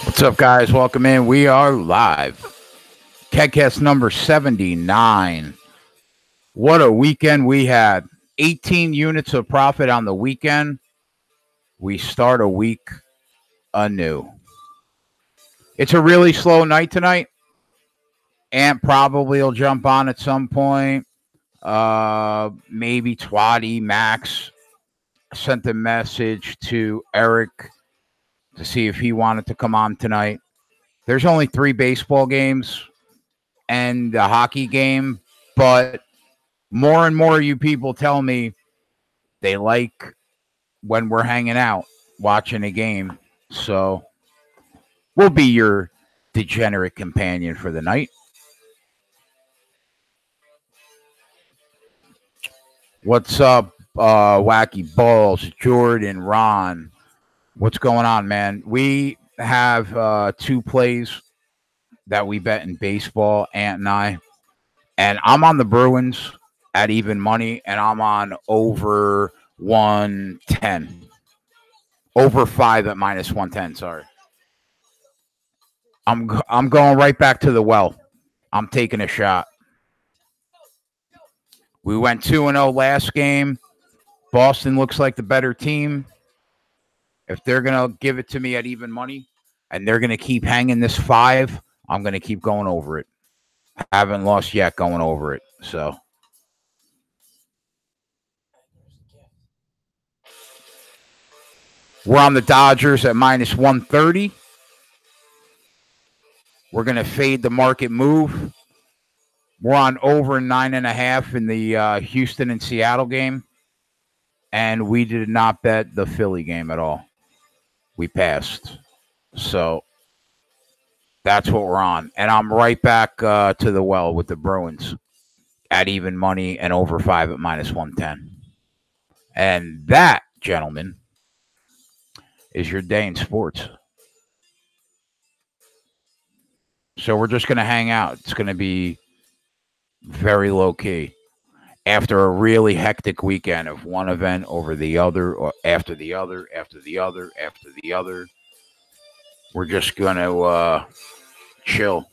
What's up, guys? Welcome in. We are live. KegCast number 79. What a weekend we had. 18 units of profit on the weekend. We start a week anew. It's a really slow night tonight. Ant probably will jump on at some point. Maybe Twatty, Max sent a message to Eric to see if he wanted to come on tonight. There's only 3 baseball games and a hockey game, but more and more you people tell me they like when we're hanging out watching a game. So we'll be your degenerate companion for the night. What's up, Wacky Balls, Jordan, Ron? What's going on, man? We have 2 plays that we bet in baseball, Ant and I. And I'm on the Bruins at even money, and I'm on over 110. Over 5 at minus 110, sorry. I'm going right back to the well. I'm taking a shot. We went 2-0 last game. Boston looks like the better team. If they're going to give it to me at even money and they're going to keep hanging this 5, I'm going to keep going over it. I haven't lost yet going over it. So we're on the Dodgers at minus 130. We're going to fade the market move. We're on over 9.5 in the Houston and Seattle game. And we did not bet the Philly game at all. We passed. So that's what we're on. And I'm right back to the well with the Bruins at even money and over 5 at minus 110. And that, gentlemen, is your day in sports. So we're just going to hang out. It's going to be very low key. After a really hectic weekend of one event over the other, or after the other, after the other, after the other, we're just going to chill.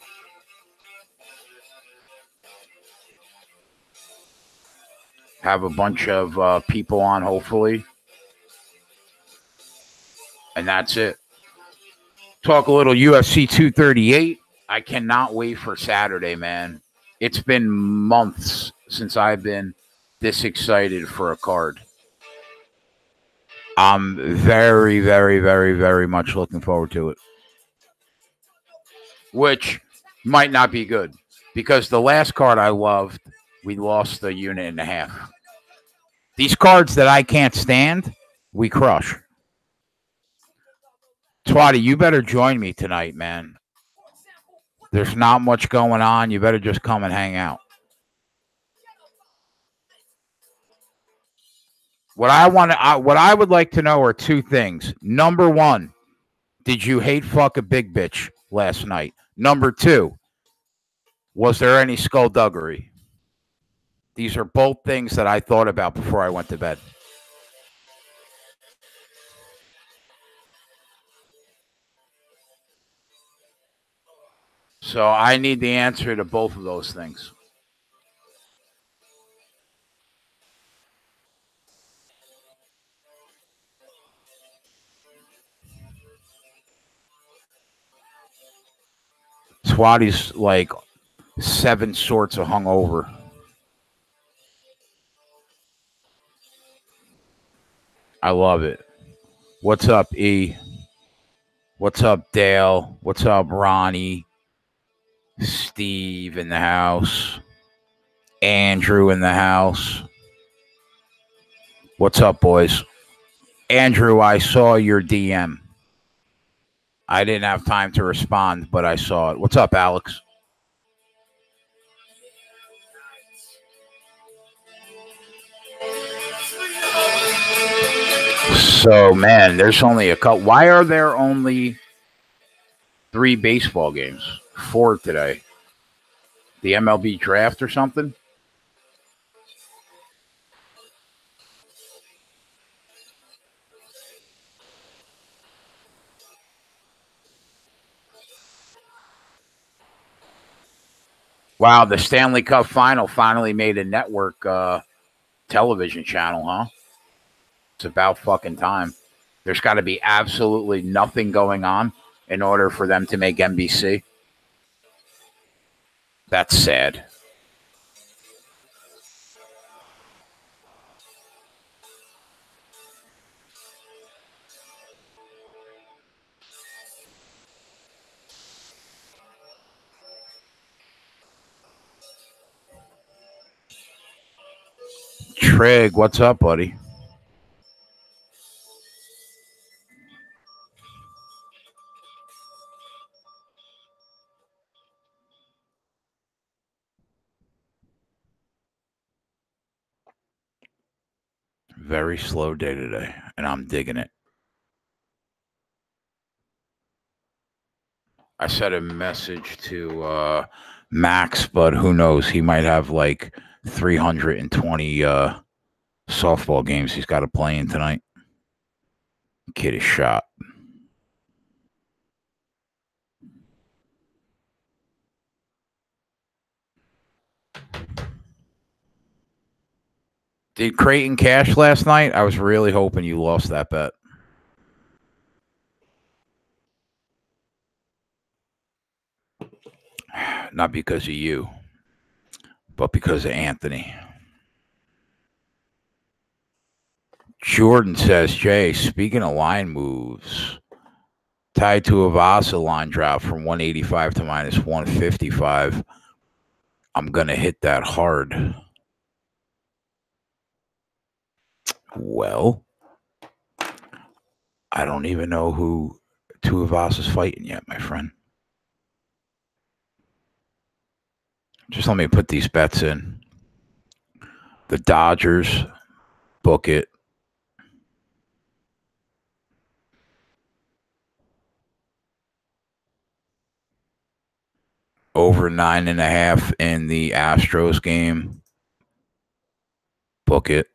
Have a bunch of people on, hopefully. And that's it. Talk a little UFC 238. I cannot wait for Saturday, man. It's been months since I've been this excited for a card. I'm very, very, very, very much looking forward to it. Which might not be good. Because the last card I loved, we lost a unit and a half. These cards that I can't stand, we crush. Twatty, you better join me tonight, man. There's not much going on. You better just come and hang out. What I would like to know are 2 things. Number 1, did you hate fuck a big bitch last night? Number 2, was there any skullduggery? These are both things that I thought about before I went to bed. So I need the answer to both of those things. Twatty's like 7 sorts of hungover. I love it. What's up, E? What's up, Dale? What's up, Ronnie? Steve in the house. Andrew in the house. What's up, boys? Andrew, I saw your DM. I didn't have time to respond, but I saw it. What's up, Alex? So, man, there's only a couple. Why are there only 3 baseball games? 4 today. The MLB draft or something? Wow, the Stanley Cup Final finally made a network television channel, huh? It's about fucking time. There's got to be absolutely nothing going on in order for them to make NBC. That's sad. Trig, what's up, buddy? Very slow day today, and I'm digging it. I sent a message to Max, but who knows? He might have like 320 softball games he's got to play in tonight. Kid is shot. Did Creighton cash last night? I was really hoping you lost that bet. Not because of you, but because of Anthony. Jordan says, Jay, speaking of line moves, tied to a Vasa line drop from 185 to minus 155. I'm going to hit that hard. Well, I don't even know who Tuivasa's fighting yet, my friend. Just let me put these bets in. The Dodgers, book it. Over 9.5 in the Astros game. Book it.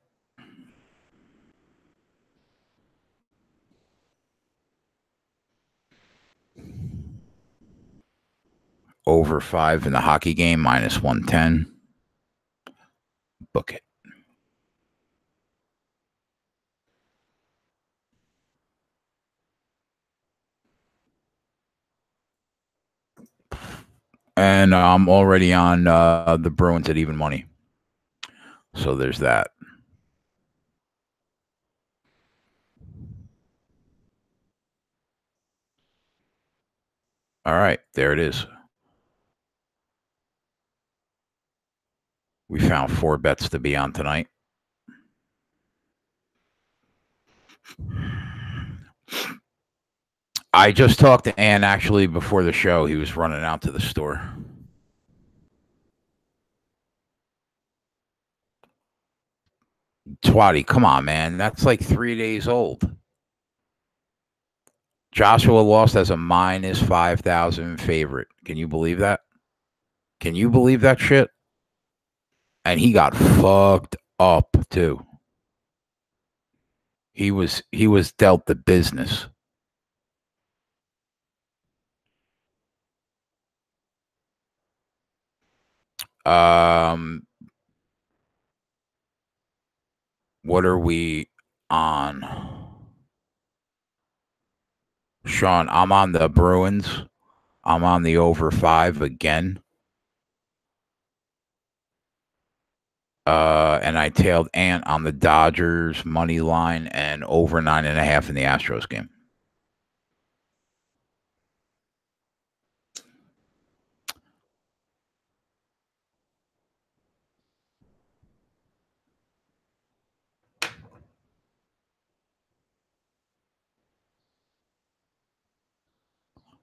Over 5 in the hockey game, minus 110. Book it. And I'm already on the Bruins at even money. So there's that. All right, there it is. We found 4 bets to be on tonight. I just talked to Ann actually before the show. He was running out to the store. Twatty, come on, man. That's like 3 days old. Joshua lost as a minus 5,000 favorite. Can you believe that? Can you believe that shit? And he got fucked up too. He was dealt the business. What are we on? Sean, I'm on the Bruins. I'm on the over 5 again. And I tailed Ant on the Dodgers money line and over 9.5 in the Astros game.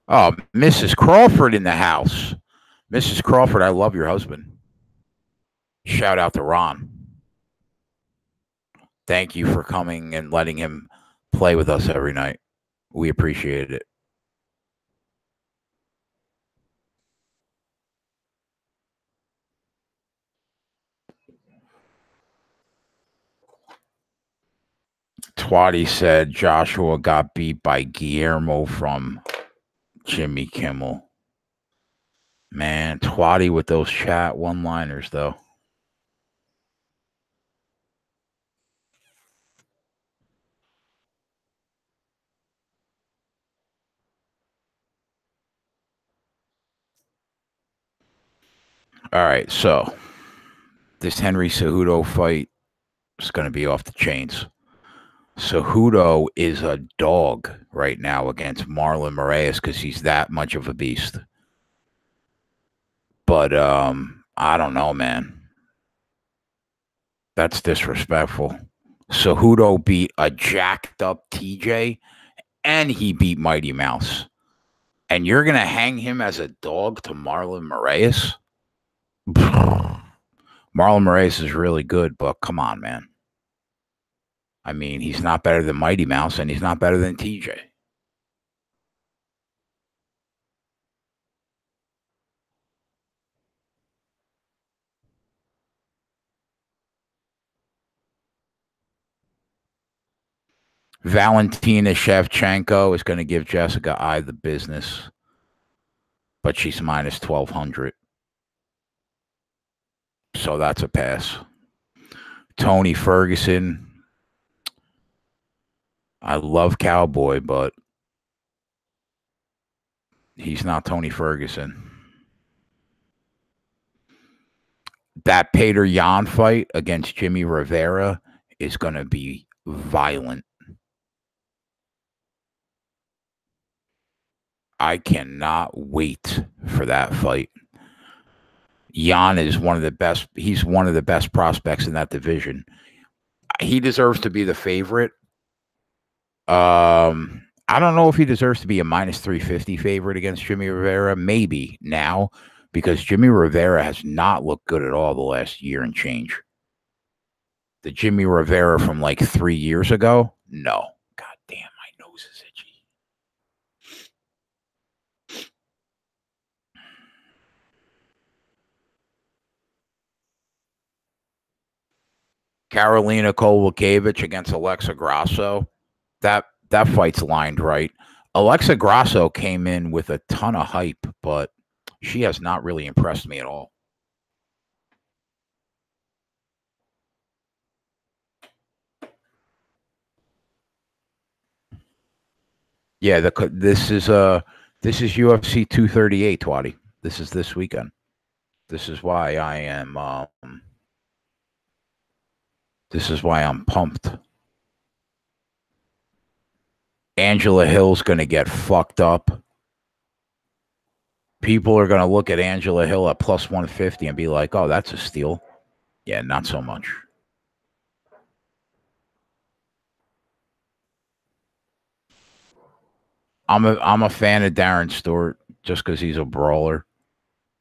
Oh, Mrs. Crawford in the house. Mrs. Crawford, I love your husband. Shout out to Ron. Thank you for coming and letting him play with us every night. We appreciate it. Twatty said Joshua got beat by Guillermo from Jimmy Kimmel. Man, twatty with those chat one-liners, though. All right, so this Henry Cejudo fight is going to be off the chains. Cejudo is a dog right now against Marlon Moraes because he's that much of a beast. But I don't know, man. That's disrespectful. Cejudo beat a jacked up TJ, and he beat Mighty Mouse. And you're gonna hang him as a dog to Marlon Moraes? Marlon Moraes is really good, but come on, man. I mean, he's not better than Mighty Mouse, and he's not better than TJ. Valentina Shevchenko is going to give Jessica I the business, but she's minus 1,200. So that's a pass. Tony Ferguson. I love Cowboy, but he's not Tony Ferguson. That Peter Yan fight against Jimmy Rivera is going to be violent. I cannot wait for that fight. Yan is one of the best. He's one of the best prospects in that division. He deserves to be the favorite. I don't know if he deserves to be a minus 350 favorite against Jimmy Rivera. Maybe now, because Jimmy Rivera has not looked good at all the last year and change. The Jimmy Rivera from like 3 years ago, no. God damn, my nose is itchy. Karolina Kowalkiewicz against Alexa Grasso. That fight's lined right. Alexa Grasso came in with a ton of hype, but she has not really impressed me at all. Yeah, this is UFC 238, Twatty. This is this weekend. This is why I am. This is why I'm pumped. Angela Hill's going to get fucked up. People are going to look at Angela Hill at plus 150 and be like, "Oh, that's a steal." Yeah, not so much. I'm a fan of Darren Stewart just because he's a brawler.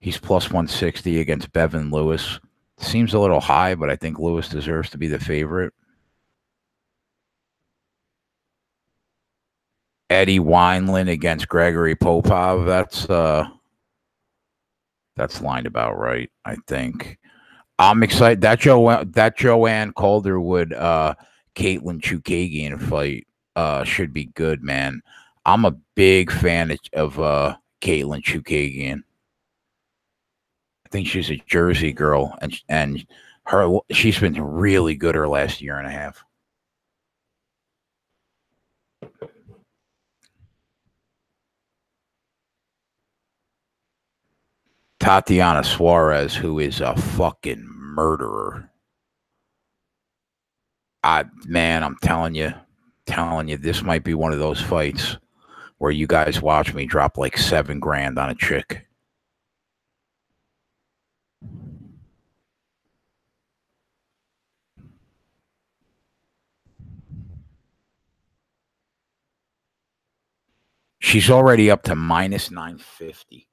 He's plus 160 against Bevan Lewis. Seems a little high, but I think Lewis deserves to be the favorite. Eddie Wineland against Gregory Popov. That's lined about right, I think. I'm excited. That Joanne Calderwood Caitlin Chukagian fight should be good, man. I'm a big fan of Caitlin Chukagian. I think she's a Jersey girl, and she's been really good her last year and a half. Tatiana Suarez, who is a fucking murderer. Man, I'm telling you, this might be one of those fights where you guys watch me drop like $7,000 on a chick. She's already up to minus 950.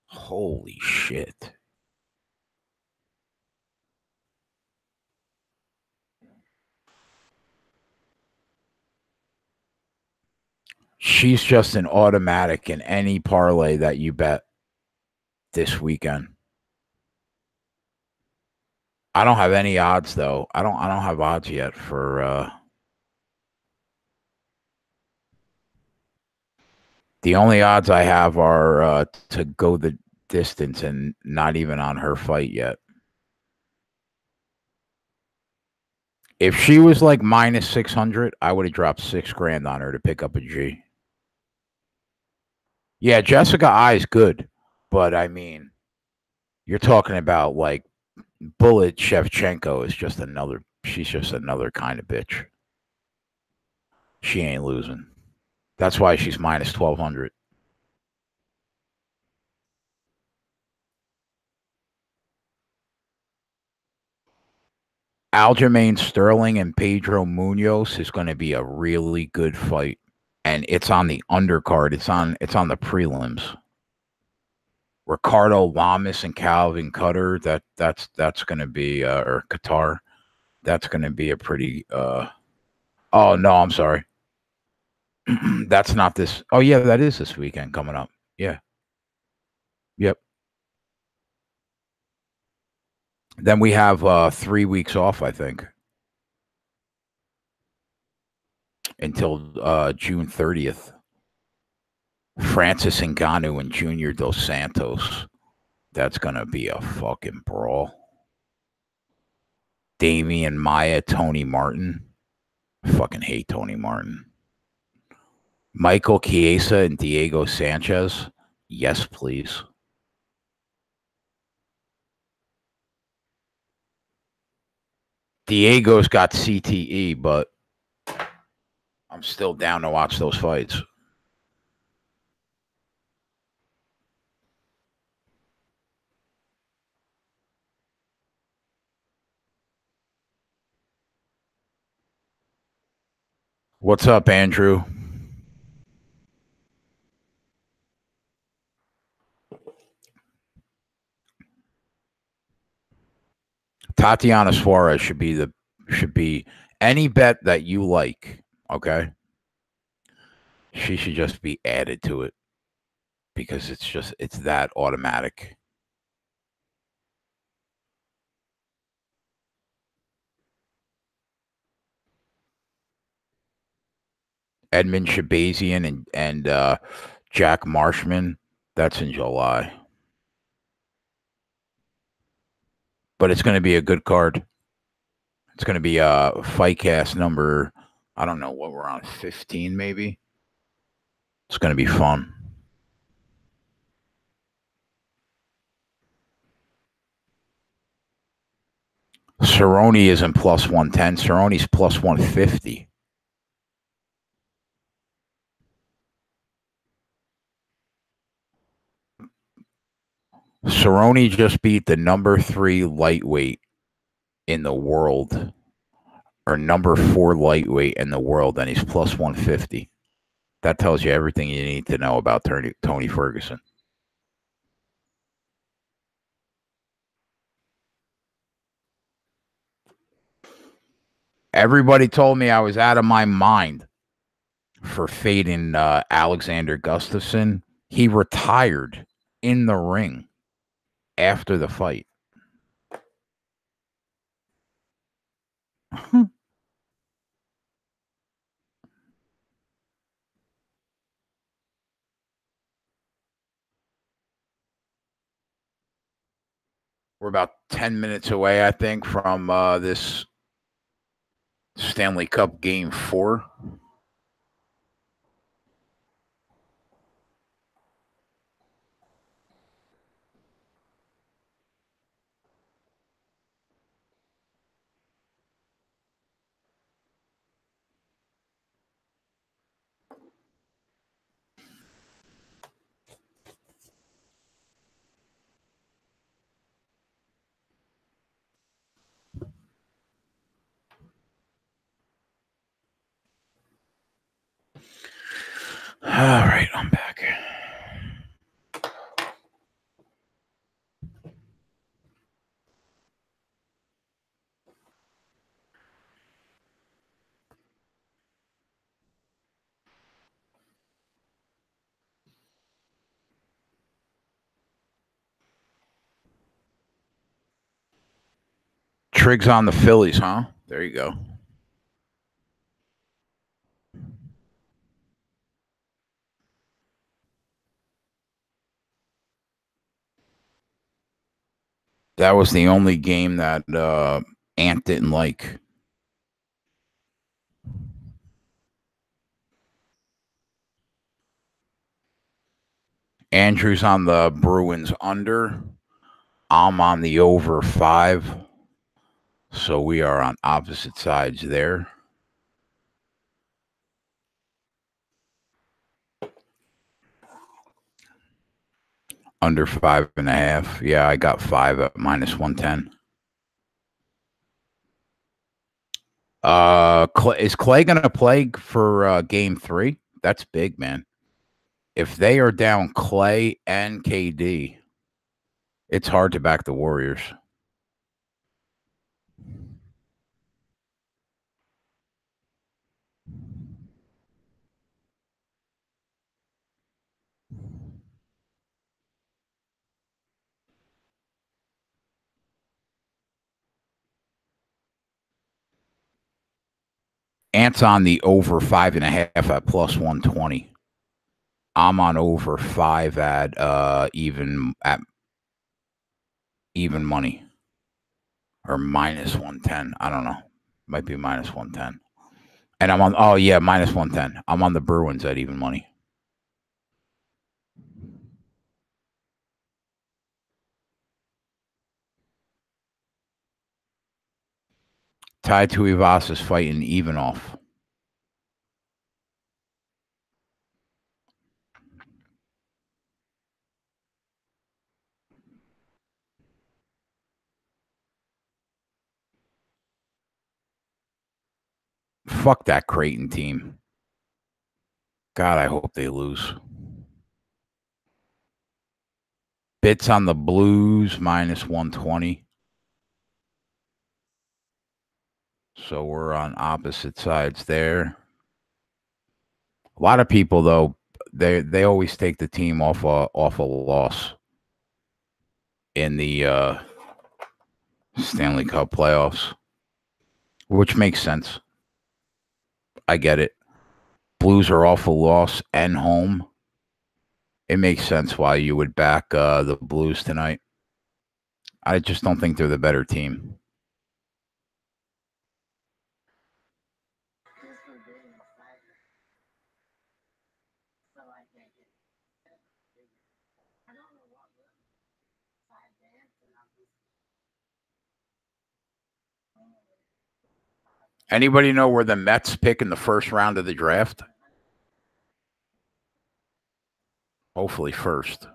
Holy shit. She's just an automatic in any parlay that you bet this weekend. I don't have any odds though. I don't have odds yet for the only odds I have are to go distance and not even on her fight yet. If she was like minus 600, I would have dropped $6,000 on her to pick up a G. Yeah, Jessica I's good, but I mean, you're talking about like Bullet Shevchenko is just another. She's just another kind of bitch. She ain't losing. That's why she's minus 1,200. Aljamain Sterling and Pedro Munoz is going to be a really good fight, and it's on the undercard. It's on the prelims. Ricardo Lamas and Calvin Cutter. That's going to be or Qatar. That's going to be a pretty. Oh no, I'm sorry. That's not this. Oh yeah, that is this weekend coming up. Yeah. Yep. Then we have 3 weeks off, I think, until June 30th. Francis Ngannou and Junior Dos Santos. That's gonna be a fucking brawl. Damian Maya, Tony Martin. I fucking hate Tony Martin. Michael Chiesa and Diego Sanchez. Yes, please. Diego's got CTE, but I'm still down to watch those fights. What's up, Andrew? Tatiana Suarez should be any bet that you like, okay? She should just be added to it because it's that automatic. Edmund Shabazian and Jack Marshman, that's in July. But it's going to be a good card. It's going to be Fightcast number, I don't know what we're on, 15 maybe. It's going to be fun. Cerrone isn't plus 110. Cerrone's plus 150. Cerrone just beat the number 3 lightweight in the world, or number 4 lightweight in the world, and he's plus 150. That tells you everything you need to know about Tony Ferguson. Everybody told me I was out of my mind for fading Alexander Gustafsson. He retired in the ring after the fight. We're about 10 minutes away, I think, from this Stanley Cup Game 4. All right, I'm back. Triggs on the Phillies, huh? There you go. That was the only game that Ant didn't like. Andrew's on the Bruins under. I'm on the over 5. So we are on opposite sides there. Under 5.5. Yeah, I got 5 at -110. Is Clay gonna play for game 3? That's big, man. If they are down Clay and KD, it's hard to back the Warriors. Ant's on the over 5.5 at +120. I'm on over 5 at even money or -110. I don't know. Might be -110. And I'm on -110. I'm on the Bruins at even money. Tai Tuivasa is fighting even off. Fuck that Creighton team. God, I hope they lose. Bits on the Blues -120. So we're on opposite sides there. A lot of people, though, they always take the team off a loss in the Stanley Cup playoffs, which makes sense. I get it. Blues are off a loss and home. It makes sense why you would back the Blues tonight. I just don't think they're the better team. Anybody know where the Mets pick in the first round of the draft? Hopefully first.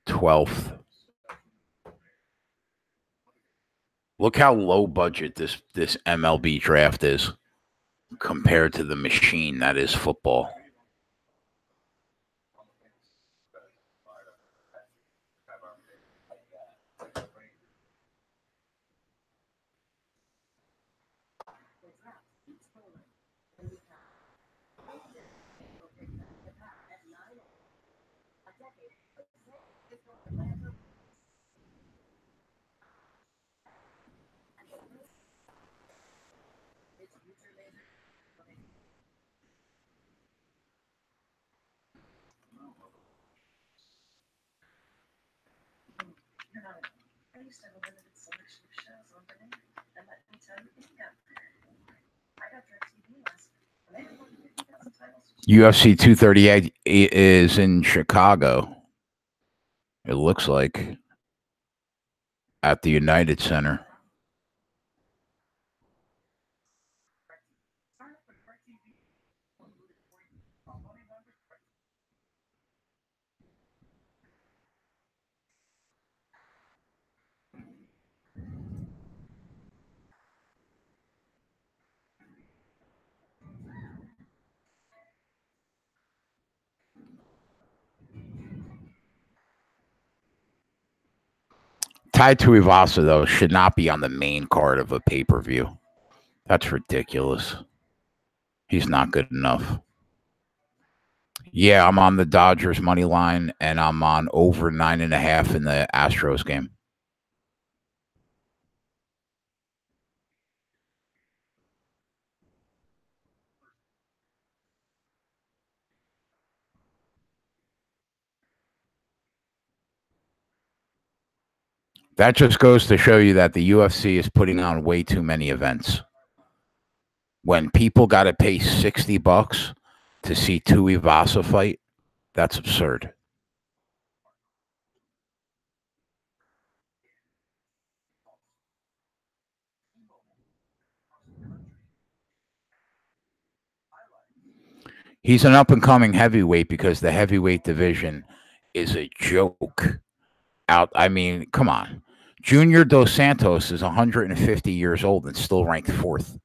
#12th. Look how low budget this MLB draft is compared to the machine that is football. UFC 238 is in Chicago. It looks like at the United Center. Tai Tuivasa, though, should not be on the main card of a pay-per-view. That's ridiculous. He's not good enough. Yeah, I'm on the Dodgers money line, and I'm on over 9.5 in the Astros game. That just goes to show you that the UFC is putting on way too many events. When people got to pay $60 to see Tuivasa fight, that's absurd. He's an up-and-coming heavyweight because the heavyweight division is a joke. I mean, come on. Junior Dos Santos is 150 years old and still ranked 4th.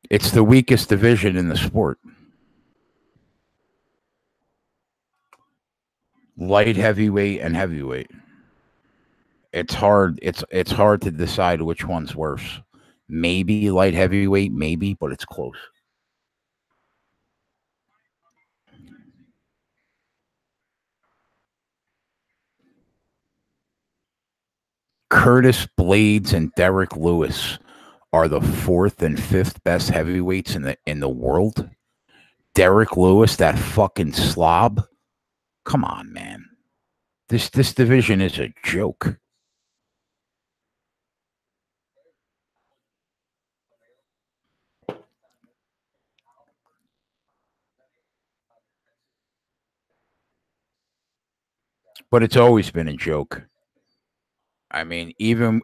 It's the weakest division in the sport. Light heavyweight and heavyweight. It's hard. It's hard to decide which one's worse. Maybe light heavyweight, maybe, but it's close. Curtis Blades and Derek Lewis are the 4th and 5th best heavyweights in the world. Derek Lewis, that fucking slob. Come on, man. This division is a joke. But it's always been a joke. I mean, even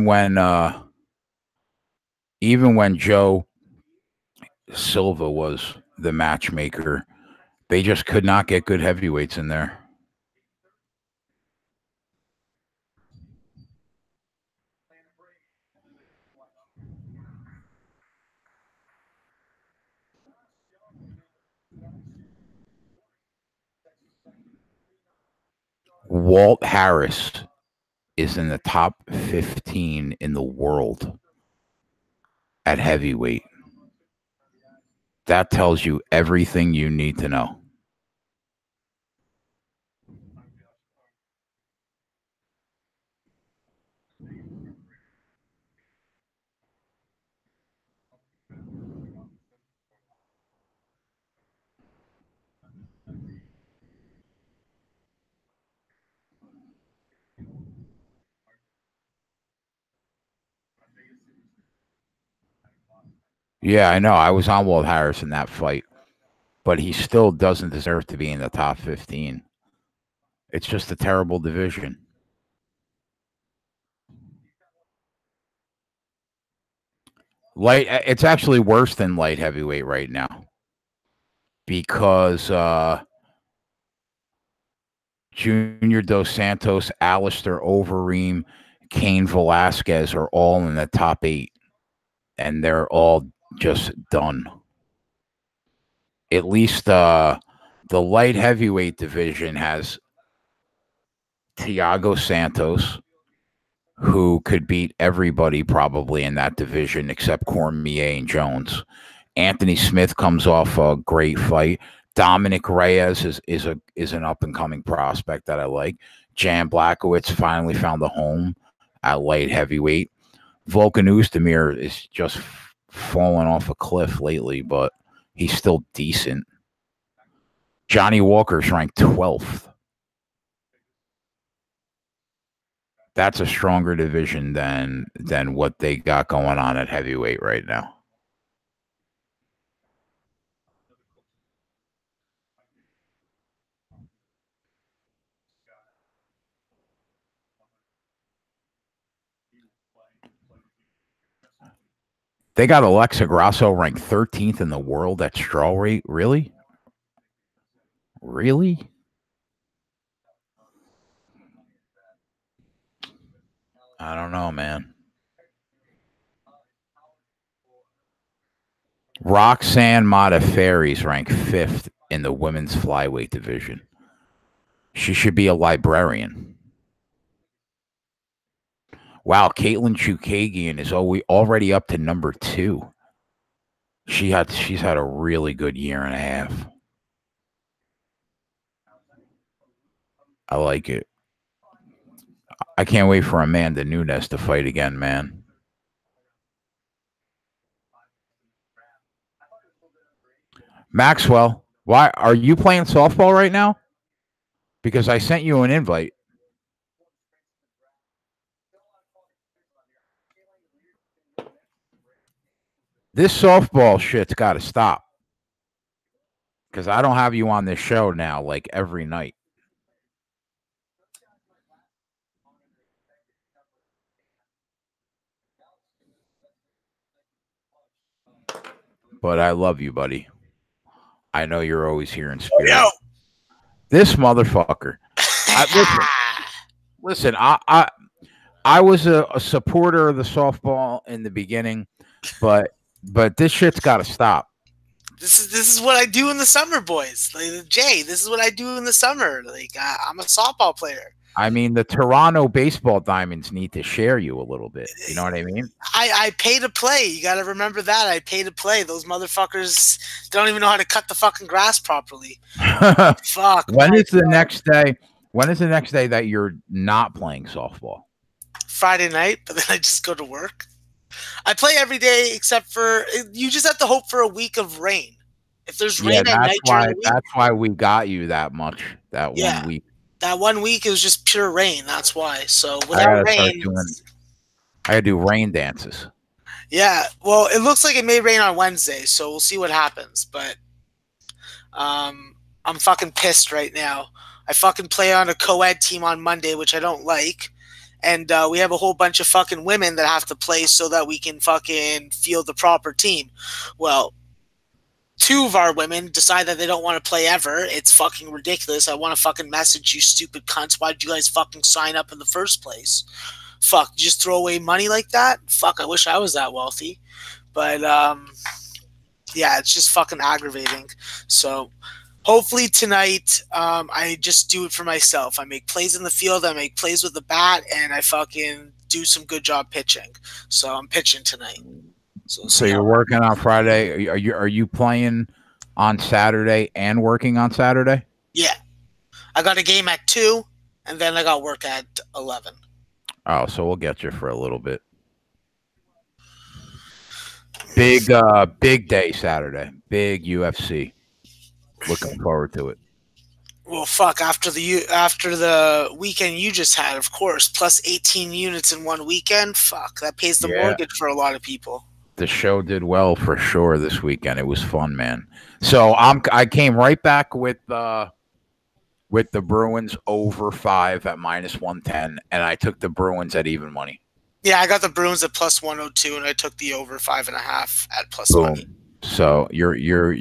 when Joe Silva was the matchmaker, they just could not get good heavyweights in there. Walt Harris is in the top 15 in the world at heavyweight. That tells you everything you need to know. Yeah, I know. I was on Walt Harris in that fight, but he still doesn't deserve to be in the top 15. It's just a terrible division. It's actually worse than light heavyweight right now because Junior Dos Santos, Alistair Overeem, Cain Velasquez are all in the top 8, and they're all just done. At least the light heavyweight division has Thiago Santos, who could beat everybody probably in that division except Cormier and Jones. Anthony Smith comes off a great fight. Dominic Reyes is an up and coming prospect that I like. Jan Blachowicz finally found a home at light heavyweight. Volkan Oezdemir is just fallen off a cliff lately, but he's still decent. Johnny Walker's ranked 12th. That's a stronger division than what they got going on at heavyweight right now. They got Alexa Grasso ranked 13th in the world at strawweight. Really? Really? I don't know, man. Roxanne Modafferi's ranked 5th in the women's flyweight division. She should be a librarian. Wow, Caitlin Chukagian is already up to number 2. She's had a really good year and a half. I like it. I can't wait for Amanda Nunes to fight again, man. Maxwell, why are you playing softball right now? Because I sent you an invite. This softball shit's got to stop. Because I don't have you on this show now, like every night. But I love you, buddy. I know you're always here in spirit. Yo. This motherfucker. Listen. I was a supporter of the softball in the beginning, but this shit's got to stop. This is what I do in the summer, boys. Like, Jay, this is what I do in the summer. Like, I'm a softball player. I mean, the Toronto baseball Diamonds need to share you a little bit. You know what I mean? I pay to play. You got to remember that. I pay to play. Those motherfuckers don't even know how to cut the fucking grass properly. Fuck. When is the next day? When is the next day that you're not playing softball? Friday night, but then I just go to work. I play every day except for you just have to hope for a week of rain. If there's rain at night during the week, that's why we got you that much that 1 week. That 1 week it was just pure rain. That's why. So without rain, I gotta do rain dances. Yeah. Well, it looks like it may rain on Wednesday, so we'll see what happens. But I'm fucking pissed right now. I fucking play on a co-ed team on Monday, which I don't like. And we have a whole bunch of fucking women that have to play so that we can fucking field the proper team. Well, 2 of our women decide that they don't want to play ever. It's fucking ridiculous. I want to fucking message you stupid cunts. Why did you guys fucking sign up in the first place? Fuck, just throw away money like that? Fuck, I wish I was that wealthy. But, yeah, it's just fucking aggravating. So hopefully tonight, I just do it for myself. I make plays in the field, I make plays with the bat, and I fucking do some good job pitching. So I'm pitching tonight. So you're working on Friday. Are you playing on Saturday and working on Saturday? Yeah. I got a game at 2, and then I got work at 11. Oh, so we'll get you for a little bit. Big day Saturday. Big UFC. Looking forward to it. Well, fuck, after the weekend you just had, of course, plus 18 units in 1 weekend, fuck, that pays the mortgage for a lot of people. The show did well for sure this weekend. It was fun, man. So I came right back with the Bruins over 5 at -110, and I took the Bruins at even money. Yeah, I got the Bruins at plus 102, and I took the over 5.5 at plus money. So you're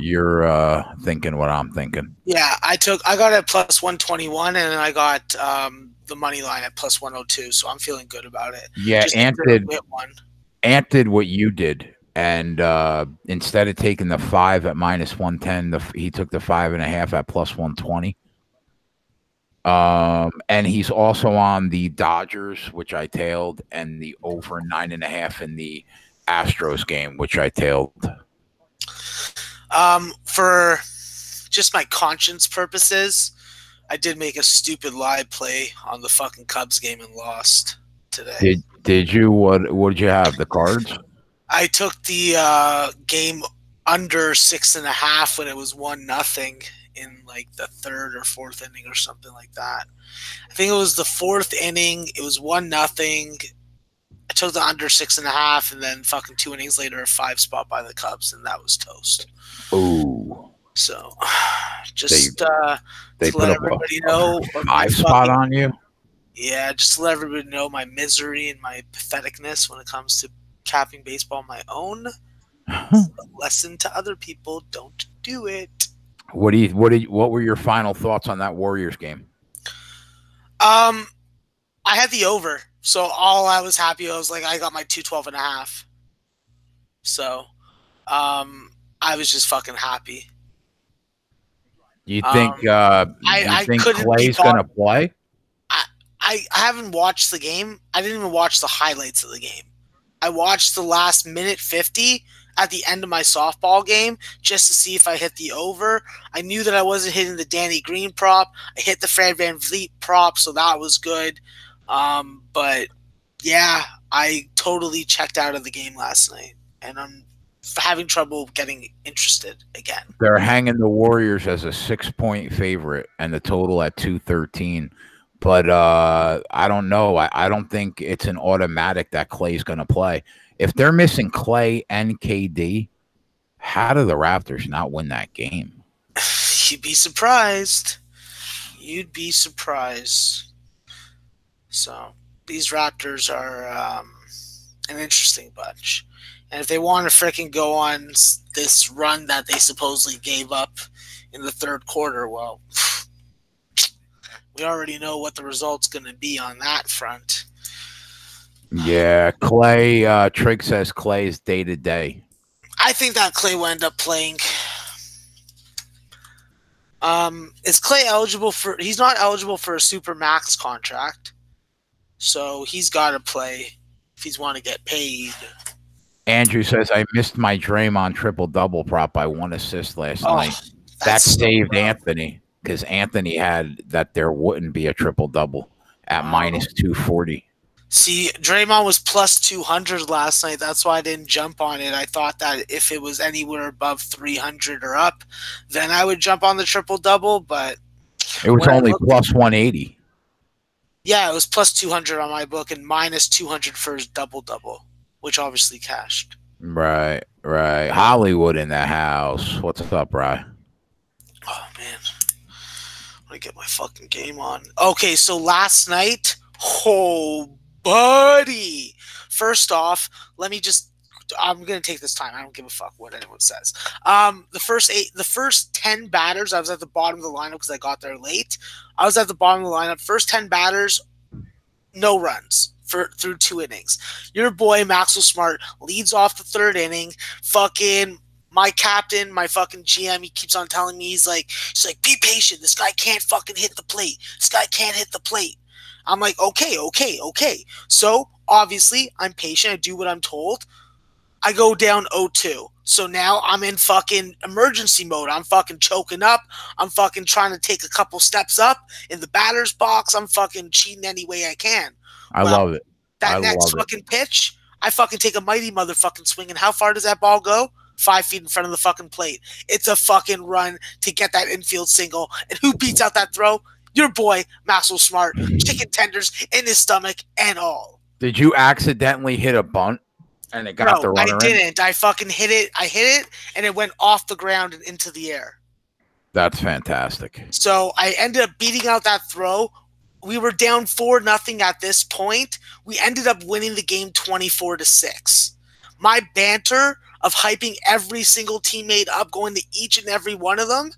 thinking what I'm thinking. Yeah, I got it at plus 121, and then I got the money line at plus 102. So I'm feeling good about it. Yeah, Ant did what you did, and instead of taking the 5 at -110, he took the 5.5 at plus 120. And he's also on the Dodgers, which I tailed, and the over 9.5 in the Astros game, which I tailed. For just my conscience purposes, I did make a stupid live play on the fucking Cubs game and lost today. Did you? What did you have? The Cards? I took the game under 6.5 when it was 1-0 in like the 3rd or 4th inning or something like that. I think it was the 4th inning. It was 1-0. I took the under 6.5, and then fucking 2 innings later, a 5 spot by the Cubs, and that was toast. Ooh. So, just they to let everybody know, 5 spot on you. Yeah, just to let everybody know my misery and my patheticness when it comes to capping baseball on my own. Lesson to other people: don't do it. What were your final thoughts on that Warriors game? I had the over, so all I was happy. I was like, I got my 212.5. So, I was just fucking happy. You think Clay's gonna play? I haven't watched the game. I didn't even watch the highlights of the game. I watched the last minute 50 at the end of my softball game just to see if I hit the over. I knew that I wasn't hitting the Danny Green prop. I hit the Fred VanVleet prop, so that was good. But yeah, I totally checked out of the game last night, and having trouble getting interested again. They're hanging the Warriors as a 6-point favorite, and the total at 213. But I don't know. I don't think it's an automatic that Clay's going to play. If they're missing Clay and KD, how do the Raptors not win that game? You'd be surprised. You'd be surprised. So these Raptors are an interesting bunch. And if they want to freaking go on this run that they supposedly gave up in the third quarter, well, we already know what the result's going to be on that front. Yeah, Clay. Trig says Clay is day to day. I think that Clay will end up playing. Is Clay eligible for? He's not eligible for a super max contract, so he's got to play if he's want to get paid. Andrew says, I missed my Draymond triple-double prop by 1 assist last night. That saved Anthony, because Anthony had that there wouldn't be a triple-double at minus 240. See, Draymond was plus 200 last night. That's why I didn't jump on it. I thought that if it was anywhere above 300 or up, then I would jump on the triple-double, but... It was only plus 180. Yeah, it was plus 200 on my book and minus 200 for his double-double, which obviously cashed. Right. Hollywood in the house. What's up, Bri? Oh, man. I'm going to get my fucking game on. Okay, so last night, buddy. First off, I'm going to take this time. I don't give a fuck what anyone says. The first 10 batters, I was at the bottom of the lineup because I got there late. I was at the bottom of the lineup. First 10 batters, no runs through 2 innings. Your boy, Maxwell Smart, leads off the 3rd inning. Fucking my captain, my fucking GM, he keeps on telling me, he's like, be patient. This guy can't fucking hit the plate. This guy can't hit the plate. I'm like, okay. So, obviously, I'm patient. I do what I'm told. I go down 0-2. So now I'm in fucking emergency mode. I'm fucking choking up. I'm fucking trying to take a couple steps up in the batter's box. I'm fucking cheating any way I can. I love it. That next fucking pitch, I fucking take a mighty motherfucking swing. And how far does that ball go? 5 feet in front of the fucking plate. It's a fucking run to get that infield single. And who beats out that throw? Your boy, Maxwell Smart. Chicken tenders in his stomach and all. Did you accidentally hit a bunt and it got the runner in? I didn't. I fucking hit it. I hit it and it went off the ground and into the air. That's fantastic. So I ended up beating out that throw. We were down 4-0 at this point. We ended up winning the game 24-6. My banter of hyping every single teammate up, going to each and every one of them,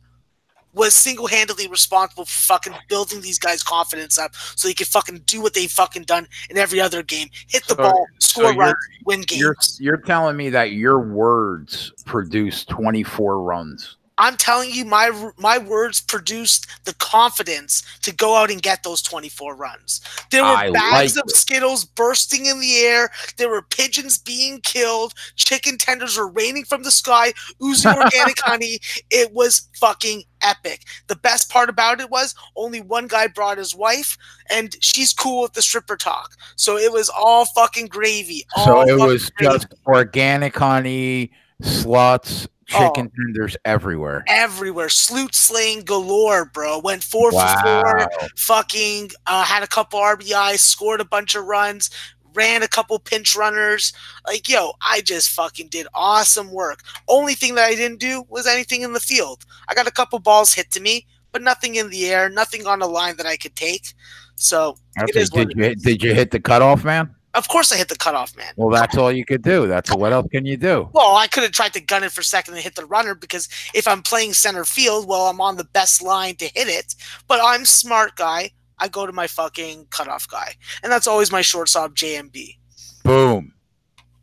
was single-handedly responsible for fucking building these guys' confidence up so they could fucking do what they've fucking done in every other game. Hit the ball, score runs, win games. You're telling me that your words produced 24 runs. I'm telling you, my words produced the confidence to go out and get those 24 runs. There were bags of Skittles bursting in the air. There were pigeons being killed. Chicken tenders were raining from the sky, oozing organic honey. It was fucking epic. The best part about it was only one guy brought his wife, and she's cool with the stripper talk. So it was all fucking gravy. So it was just organic honey, sluts, chicken tenders everywhere. Everywhere. Sloot slaying galore, bro. Went 4 for 4. Fucking had a couple RBIs, scored a bunch of runs, ran a couple pinch runners. Like, yo, I just fucking did awesome work. Only thing that I didn't do was anything in the field. I got a couple balls hit to me, but nothing in the air, nothing on the line that I could take. So, did you hit the cutoff, man? Of course I hit the cutoff, man. Well, that's all you could do. What else can you do? Well, I could have tried to gun it for second and hit the runner because if I'm playing center field, well, I'm on the best line to hit it. But I'm smart guy. I go to my fucking cutoff guy. And that's always my shortstop, JMB. Boom.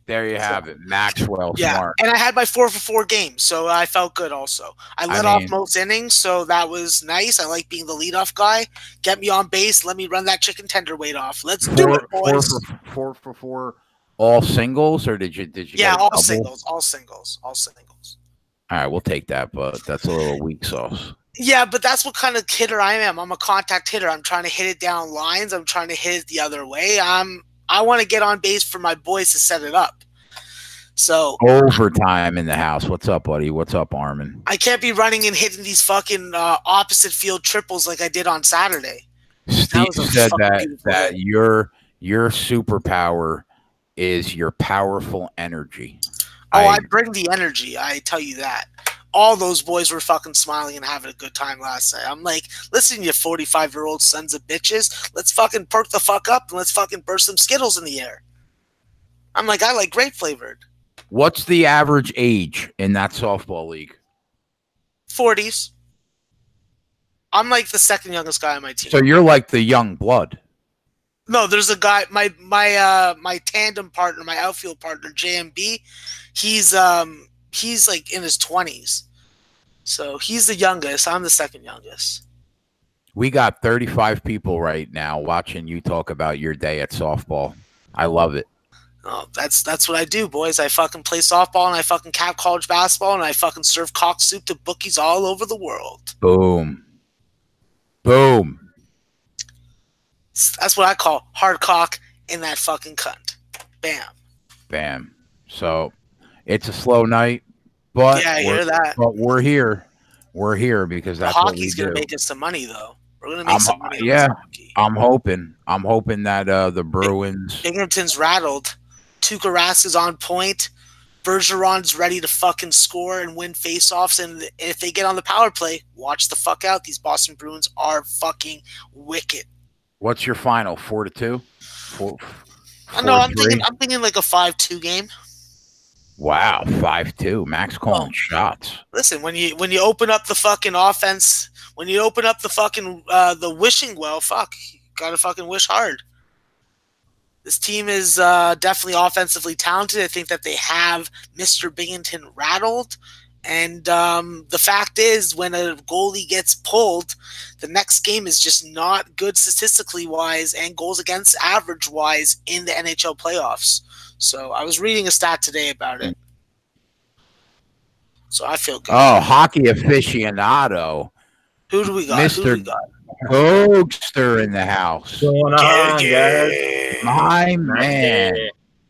There you have it. Maxwell Smart. And I had my 4 for 4 game, so I felt good also. I led off most innings, so that was nice. I like being the leadoff guy. Get me on base. Let me run that chicken tender weight off. Let's do it, boys. 4 for 4, all singles, or did you? Yeah, all singles. All singles. All right, we'll take that, but that's a little weak sauce. Yeah, but that's what kind of hitter I am. I'm a contact hitter. I'm trying to hit it down lines. I'm trying to hit it the other way. I want to get on base for my boys to set it up. So overtime in the house. What's up, buddy? What's up, Armin? I can't be running and hitting these fucking opposite field triples like I did on Saturday. Steve said that your superpower is your powerful energy. Oh, I bring the energy. I tell you that. All those boys were fucking smiling and having a good time last night. I'm like, listen, you 45-year-old sons of bitches. Let's fucking perk the fuck up and let's fucking burst some Skittles in the air. I'm like, I like grape flavored. What's the average age in that softball league? 40s. I'm like the second youngest guy on my team. So you're like the young blood. No, there's a guy, my tandem partner, my outfield partner, JMB. He's like in his 20s. So he's the youngest. I'm the second youngest. We got 35 people right now watching you talk about your day at softball. I love it. Oh, that's what I do, boys. I fucking play softball and I fucking cap college basketball and I fucking serve cock soup to bookies all over the world. Boom. Boom. That's what I call hard cock in that fucking cunt. Bam. Bam. So it's a slow night, but yeah, I hear that. But we're here. We're here because that's what we do. Hockey's gonna make us some money, though. We're gonna make some money. Yeah, I'm hoping. I'm hoping that the Bruins. Binghamton's rattled. Tuukka Rask is on point. Bergeron's ready to fucking score and win faceoffs, and if they get on the power play, watch the fuck out. These Boston Bruins are fucking wicked. What's your final? 4-2? No, I'm thinking like a 5-2 game. Wow, 5-2. Max calling shots. Listen, when you open up the fucking offense, when you open up the fucking the wishing well, fuck, you gotta fucking wish hard. This team is definitely offensively talented. I think that they have Mr. Binghamton rattled. And the fact is, when a goalie gets pulled, the next game is just not good statistically wise and goals against average wise in the NHL playoffs. So I was reading a stat today about it. So I feel good. Oh, hockey aficionado. Who do we got? Mr. Gogster in the house. What's going on, guys? My man.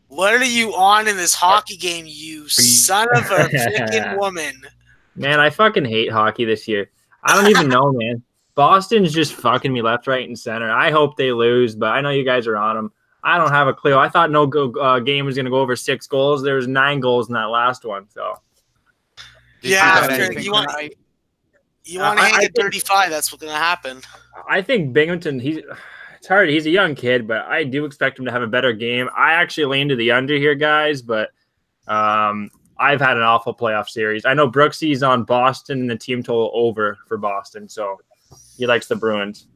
What are you on in this hockey game, you son of a freaking woman? Man, I fucking hate hockey this year. I don't even know, man. Boston's just fucking me left, right, and center. I hope they lose, but I know you guys are on them. I don't have a clue. I thought no game was going to go over 6 goals. There was 9 goals in that last one. So, yeah, you want to hang at 35. That's what's going to happen. I think Binghamton, it's hard. He's a young kid, but I do expect him to have a better game. I actually lean to the under here, guys, but I've had an awful playoff series. I know Brooksy's on Boston and the team total over for Boston, so he likes the Bruins.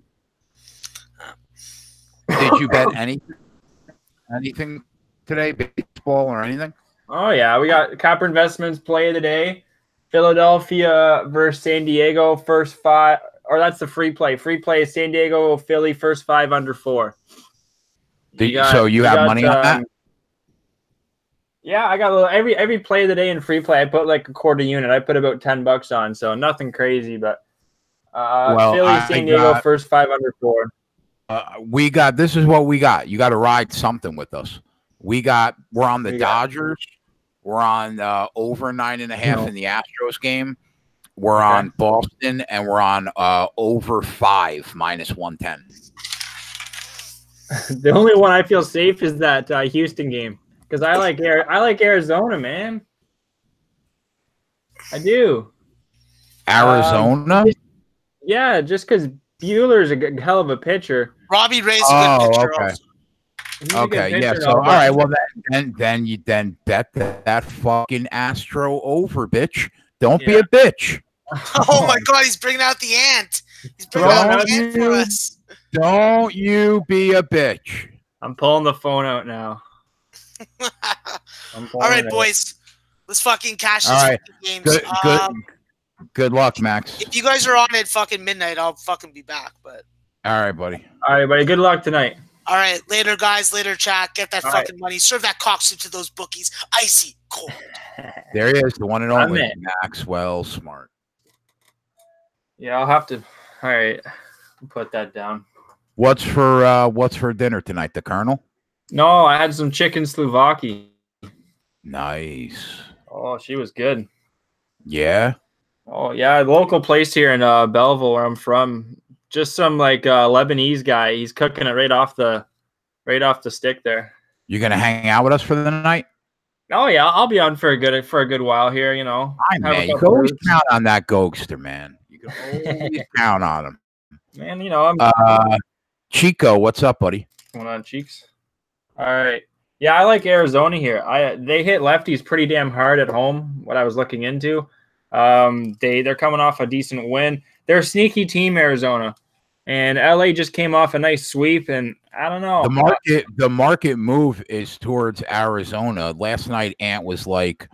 Did you bet anything today, baseball or anything? Oh, yeah. We got Copper Investments play of the day. Philadelphia versus San Diego, first 5. Or that's the free play. Free play is San Diego, Philly, first 5 under 4. So you have money on that? Yeah, I got a little every play of the day in free play. I put like a quarter unit. I put about $10 on, so nothing crazy. But Philly, San Diego, first 5 under 4. This is what we got. You got to ride something with us. We're on the Dodgers. We're on over 9.5 in the Astros game. We're on Boston, and we're on over 5 minus 110. The only one I feel safe is that Houston game because I like Arizona, man. I do. Arizona? Yeah, just because Bueller's a hell of a pitcher. Robbie Ray's a good pitcher. Okay. Also. Okay, yeah. So all right, well then you bet that fucking Astro over, bitch. Don't be a bitch. Oh my God, he's bringing out the ant. He's bringing out the ant for us. Don't you be a bitch. I'm pulling the phone out now. All right, boys. Let's fucking cash this games. Good luck, Max. If you guys are on at fucking midnight, I'll fucking be back. But all right, buddy. All right, buddy. Good luck tonight. All right, later, guys. Later, chat. Get that fucking money. Serve that cock soup to those bookies. Icy cold. There he is, the one and only Maxwell Smart. Yeah, I'll have to. All right, put that down. What's for dinner tonight? The Colonel? No, I had some chicken Slovakia. Nice. Oh, she was good. Yeah. Oh yeah, local place here in Belleville, where I'm from. Just some like Lebanese guy. He's cooking it right off the stick there. You gonna hang out with us for the night? Oh yeah, I'll be on for a good while here. You know, Man, you can always count on that ghoster, man. You can always count on him. Man, you know, I'm Chico, what's up, buddy? going on, Cheeks. All right. Yeah, I like Arizona here. They hit lefties pretty damn hard at home. What I was looking into, they're coming off a decent win. They're a sneaky team, Arizona, and LA just came off a nice sweep. And I don't know. The market move is towards Arizona. Last night, Ant was like,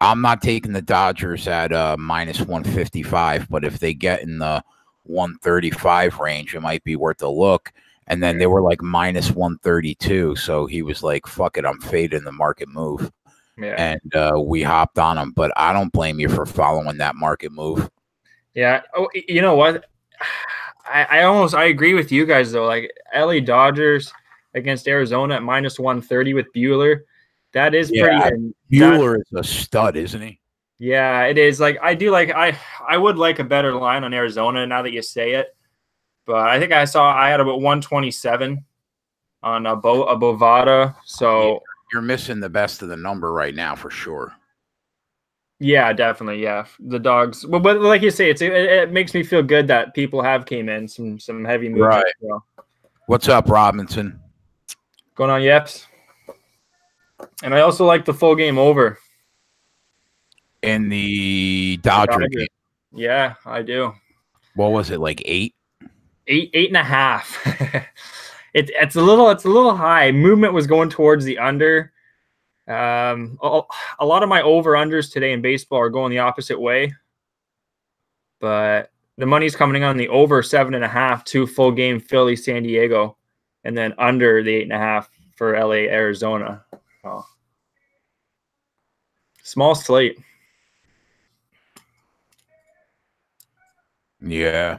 "I'm not taking the Dodgers at minus 155, but if they get in the 135 range, it might be worth a look." And then they were like minus 132. So he was like, fuck it, I'm fading the market move. Yeah. And we hopped on him. But I don't blame you for following that market move. Yeah. Oh, you know what? I agree with you guys, though. Like LA Dodgers against Arizona at minus 130 with Buehler. That is pretty. Buehler is a stud, isn't he? Yeah, it is. Like I would like a better line on Arizona now that you say it. But I think I had about 127 on a Bovada. So you're missing the best of the number right now for sure. Yeah, definitely. Yeah, the dogs. Well, but like you say, it makes me feel good that people have came in some heavy movement. Right. So. What's up, Robinson? Going on, Yeps. And I also like the full game over in the Dodger game. Yeah, I do. What was it, like 8? 8.5. It's a little high. Movement was going towards the under. A lot of my over-unders today in baseball are going the opposite way. But the money's coming on the over 7.5, 2 full game Philly, San Diego, and then under the 8.5 for LA, Arizona. Oh. Small slate. Yeah.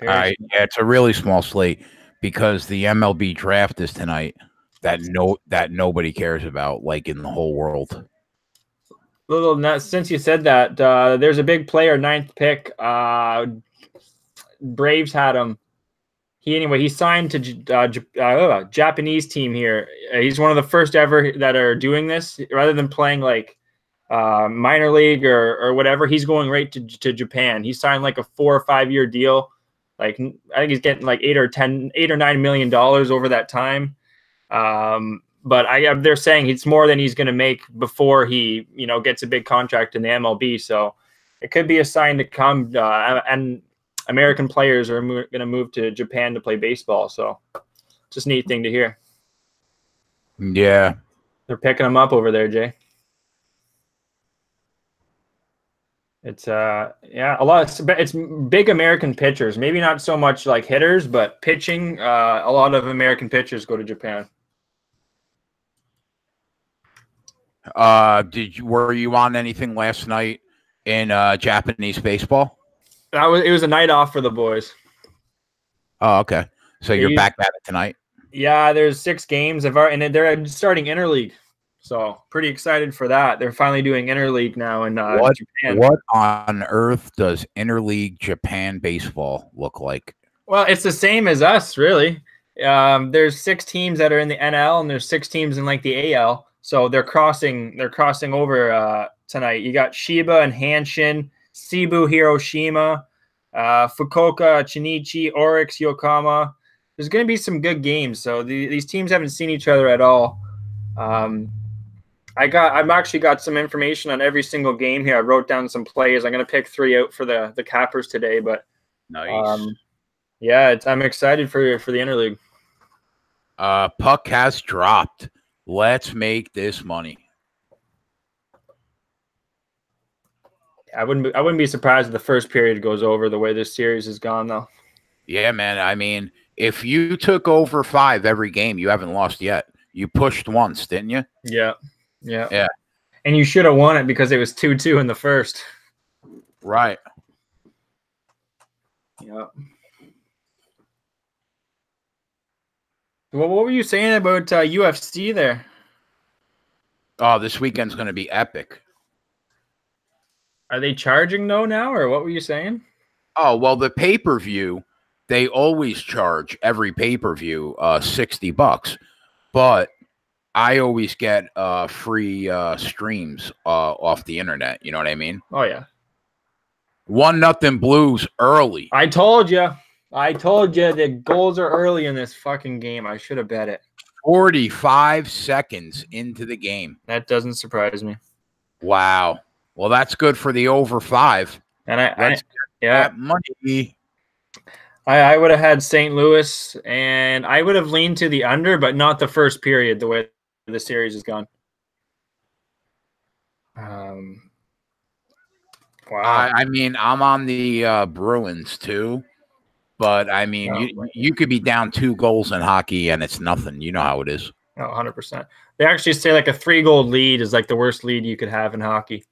Yeah, it's a really small slate because the MLB draft is tonight that nobody cares about, like in the whole world. Little nuts. Since you said that, there's a big player, 9th pick. Braves had him. He signed to Japanese team here. He's one of the first ever that are doing this. Rather than playing like minor league or whatever, he's going right to Japan. He signed like a 4 or 5 year deal. Like I think he's getting like $8 or $9 million over that time. But they're saying it's more than he's going to make before he gets a big contract in the MLB. So it could be a sign to come. And American players are going to move to Japan to play baseball. So just a neat thing to hear. Yeah, they're picking them up over there, Jay. It's a lot. It's big American pitchers. Maybe not so much like hitters, but pitching. A lot of American pitchers go to Japan. Were you on anything last night in Japanese baseball? It was a night off for the boys. Oh, okay. So you're back at it tonight. Yeah, there's 6 games and they're starting interleague. So pretty excited for that. They're finally doing interleague now in Japan. What on earth does interleague Japan baseball look like? Well, it's the same as us, really. There's 6 teams that are in the NL and there's 6 teams in like the AL. So they're crossing over tonight. You got Shiba and Hanshin, Cebu, Hiroshima, Fukuoka, Chinichi, Orix, Yokohama. There's going to be some good games. So these teams haven't seen each other at all. I've actually got some information on every single game here. I wrote down some plays. I'm going to pick 3 out for the Cappers today, but nice. Yeah, I'm excited for the interleague. Puck has dropped. Let's make this money. I wouldn't be surprised if the first period goes over the way this series has gone, though. Yeah, man. I mean, if you took over 5 every game, you haven't lost yet. You pushed once, didn't you? Yeah. And you should have won it because it was 2-2 in the first. Right. Yeah. Well, what were you saying about UFC there? Oh, this weekend's going to be epic. Are they charging though now, or what were you saying? Oh, well, the pay-per-view, they always charge every pay-per-view $60. But I always get free streams off the internet. You know what I mean? Oh, yeah. 1-0 Blues early. I told you. The goals are early in this fucking game. I should have bet it. 45 seconds into the game. That doesn't surprise me. Wow. Well, that's good for the over 5. And Let's get that money. I would have had St. Louis, and I would have leaned to the under, but not the first period, the way the series has gone. Wow. I mean, I'm on the Bruins too, but I mean, you could be down 2 goals in hockey and it's nothing. You know how it is. Oh, 100%. They actually say like a 3-goal lead is like the worst lead you could have in hockey.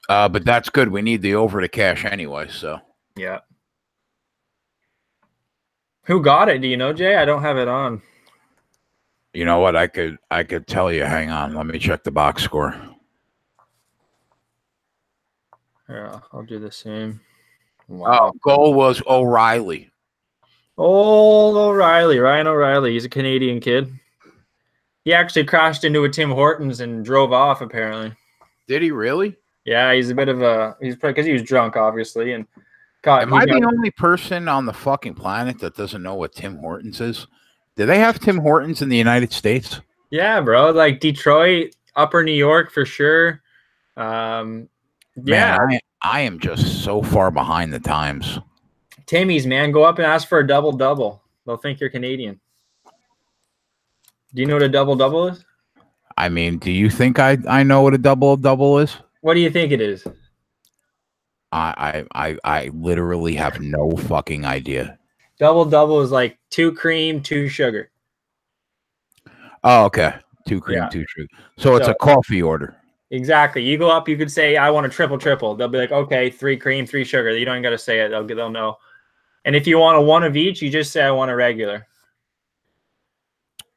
But that's good. We need the over to cash anyway, so. Yeah. Who got it? Do you know, Jay? I don't have it on. You know what? I could tell you. Hang on. Let me check the box score. Yeah, I'll do the same. Wow. Oh, goal was O'Reilly. Old O'Reilly, Ryan O'Reilly. He's a Canadian kid. He actually crashed into a Tim Hortons and drove off, apparently. Did he really? Yeah, he's a bit of a – he's because he was drunk, obviously. And am I the only person on the fucking planet that doesn't know what Tim Hortons is? Do they have Tim Hortons in the United States? Yeah, bro. Like Detroit, Upper New York for sure. Yeah. Man, I am just so far behind the times. Timmy's, man, go up and ask for a double-double. They'll think you're Canadian. Do you know what a double-double is? I mean, do you think I know what a double-double is? What do you think it is? I literally have no fucking idea. Double-double is like 2 cream, 2 sugar. Oh, okay. 2 cream, 2 sugar. So it's a coffee order. Exactly. You go up, you could say, I want a triple-triple. They'll be like, okay, 3 cream, 3 sugar. You don't even got to say it. They'll know. And if you want a 1 of each, you just say, I want a regular.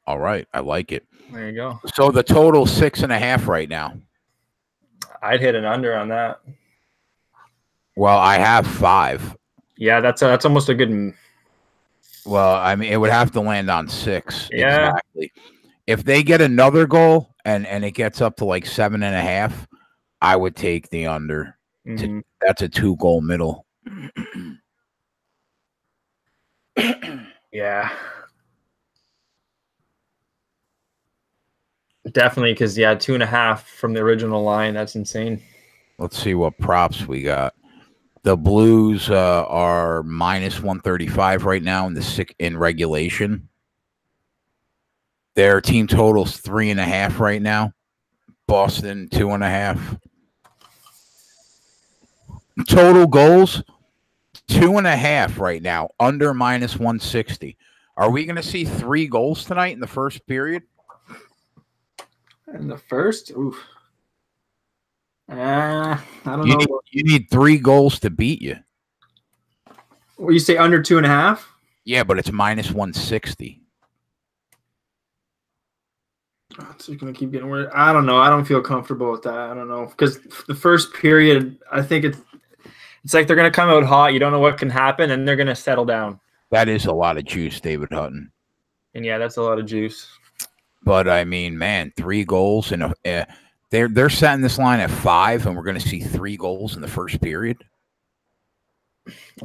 All right. I like it. There you go. So the total 6.5 right now. I'd hit an under on that. Well, I have 5. Yeah, that's almost a good. Well, I mean, it would have to land on 6. Yeah. Exactly. If they get another goal and it gets up to like 7.5, I would take the under. Mm-hmm. That's a 2-goal middle. Yeah. Definitely, because 2.5 from the original line. That's insane. Let's see what props we got. The Blues are -135 right now in regulation. Their team total's 3.5 right now. Boston 2.5. Total goals 2.5 right now. Under -160. Are we going to see 3 goals tonight in the first period? In the first? Oof. I don't know. You need 3 goals to beat you. Well, you say under 2.5? Yeah, but it's -160. It's going to keep getting worse. I don't know. I don't feel comfortable with that. I don't know. Because the first period, I think it's like they're going to come out hot. You don't know what can happen, and they're going to settle down. That is a lot of juice, David Hutton. And, that's a lot of juice. But, I mean, man, 3 goals. And they're setting this line at 5, and we're going to see 3 goals in the first period.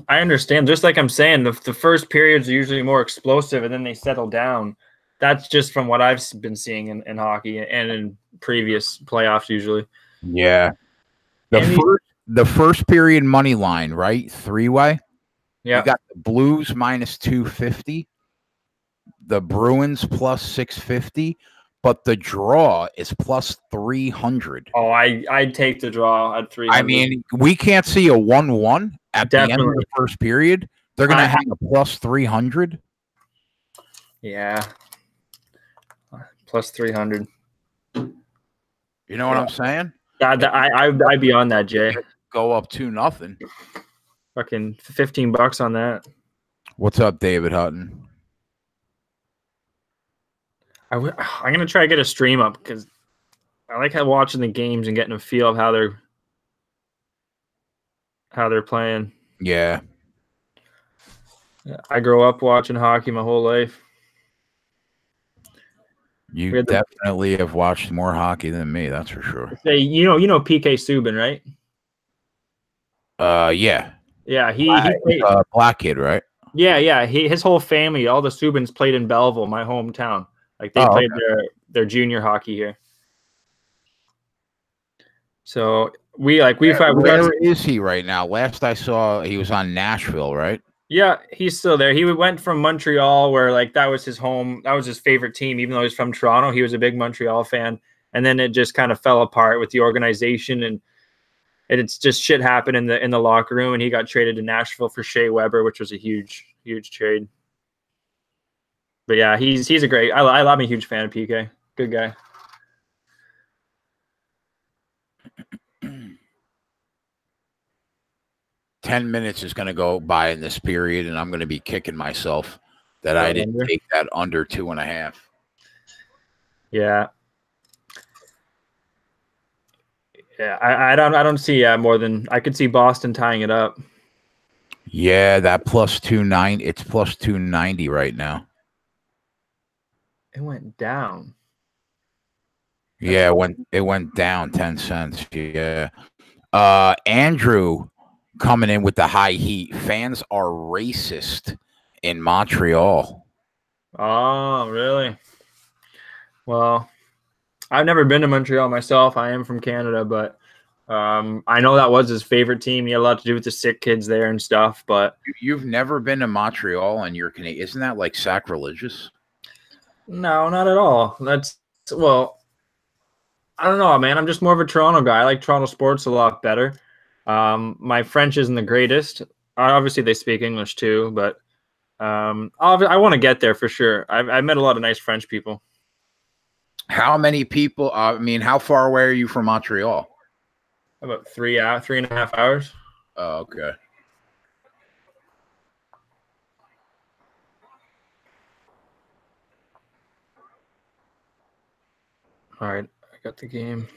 I understand. Just like I'm saying, the first periods are usually more explosive, and then they settle down. That's just from what I've been seeing in hockey and in previous playoffs usually. Yeah. The first period money line, right? 3-way. Yeah. You got the Blues -250, the Bruins +650, but the draw is +300. Oh, I'd take the draw at 300. I mean, we can't see a 1-1 at the end of the first period. They're going to have a +300. Yeah. +300. You know what I'm saying? I'd be on that, Jay. Go up 2-0. Fucking $15 on that. What's up, David Hutton? I'm gonna try to get a stream up because I like watching the games and getting a feel of how they're playing. Yeah. I grew up watching hockey my whole life. You definitely have watched more hockey than me, that's for sure. You know PK Subban, right? Yeah. Yeah, he played, black kid, right? Yeah. His whole family, all the Subans played in Belleville, my hometown. Like they played their junior hockey here. So where is he right now? Last I saw, he was on Nashville, right? Yeah, he's still there. He went from Montreal, where like that was his home, that was his favorite team. Even though he's from Toronto, he was a big Montreal fan. And then it just kind of fell apart with the organization, and it's just shit happened in the locker room. And he got traded to Nashville for Shea Weber, which was a huge trade. But yeah, he's a great. I'm a huge fan of PK. Good guy. $10 minutes is going to go by in this period, and I'm going to be kicking myself that I didn't take that under 2.5. Yeah. Yeah, I don't see more than I could see Boston tying it up. Yeah, that plus 290. It's plus 290 right now. It went down. Yeah, it went down 10 cents. Yeah. Andrew coming in with the high heat. Fans are racist in Montreal. Oh, really? Well, I've never been to Montreal myself. I am from Canada, but I know that was his favorite team. He had a lot to do with the sick kids there and stuff. But you've never been to Montreal and you're Canadian. Isn't that like sacrilegious? No, not at all. I don't know, man. I'm just more of a Toronto guy. I like Toronto sports a lot better. My French isn't the greatest. Obviously, they speak English too, but I want to get there for sure. I've met a lot of nice French people. How many people? How far away are you from Montreal? About 3.5 hours. Oh, okay. All right, I got the game.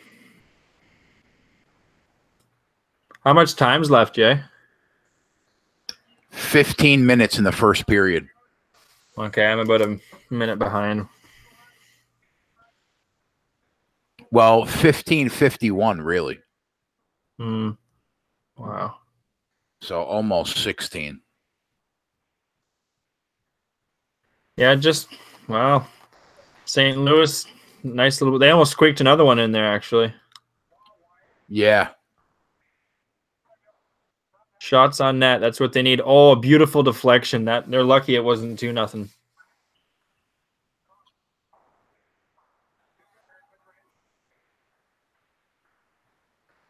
How much time's left, Jay? 15 minutes in the first period. Okay, I'm about a minute behind. Well, 15:51, really. Wow. So almost 16. Yeah, St. Louis, nice little. They almost squeaked another one in there, actually. Yeah. Shots on net. That's what they need. Oh, a beautiful deflection. They're lucky it wasn't 2-0.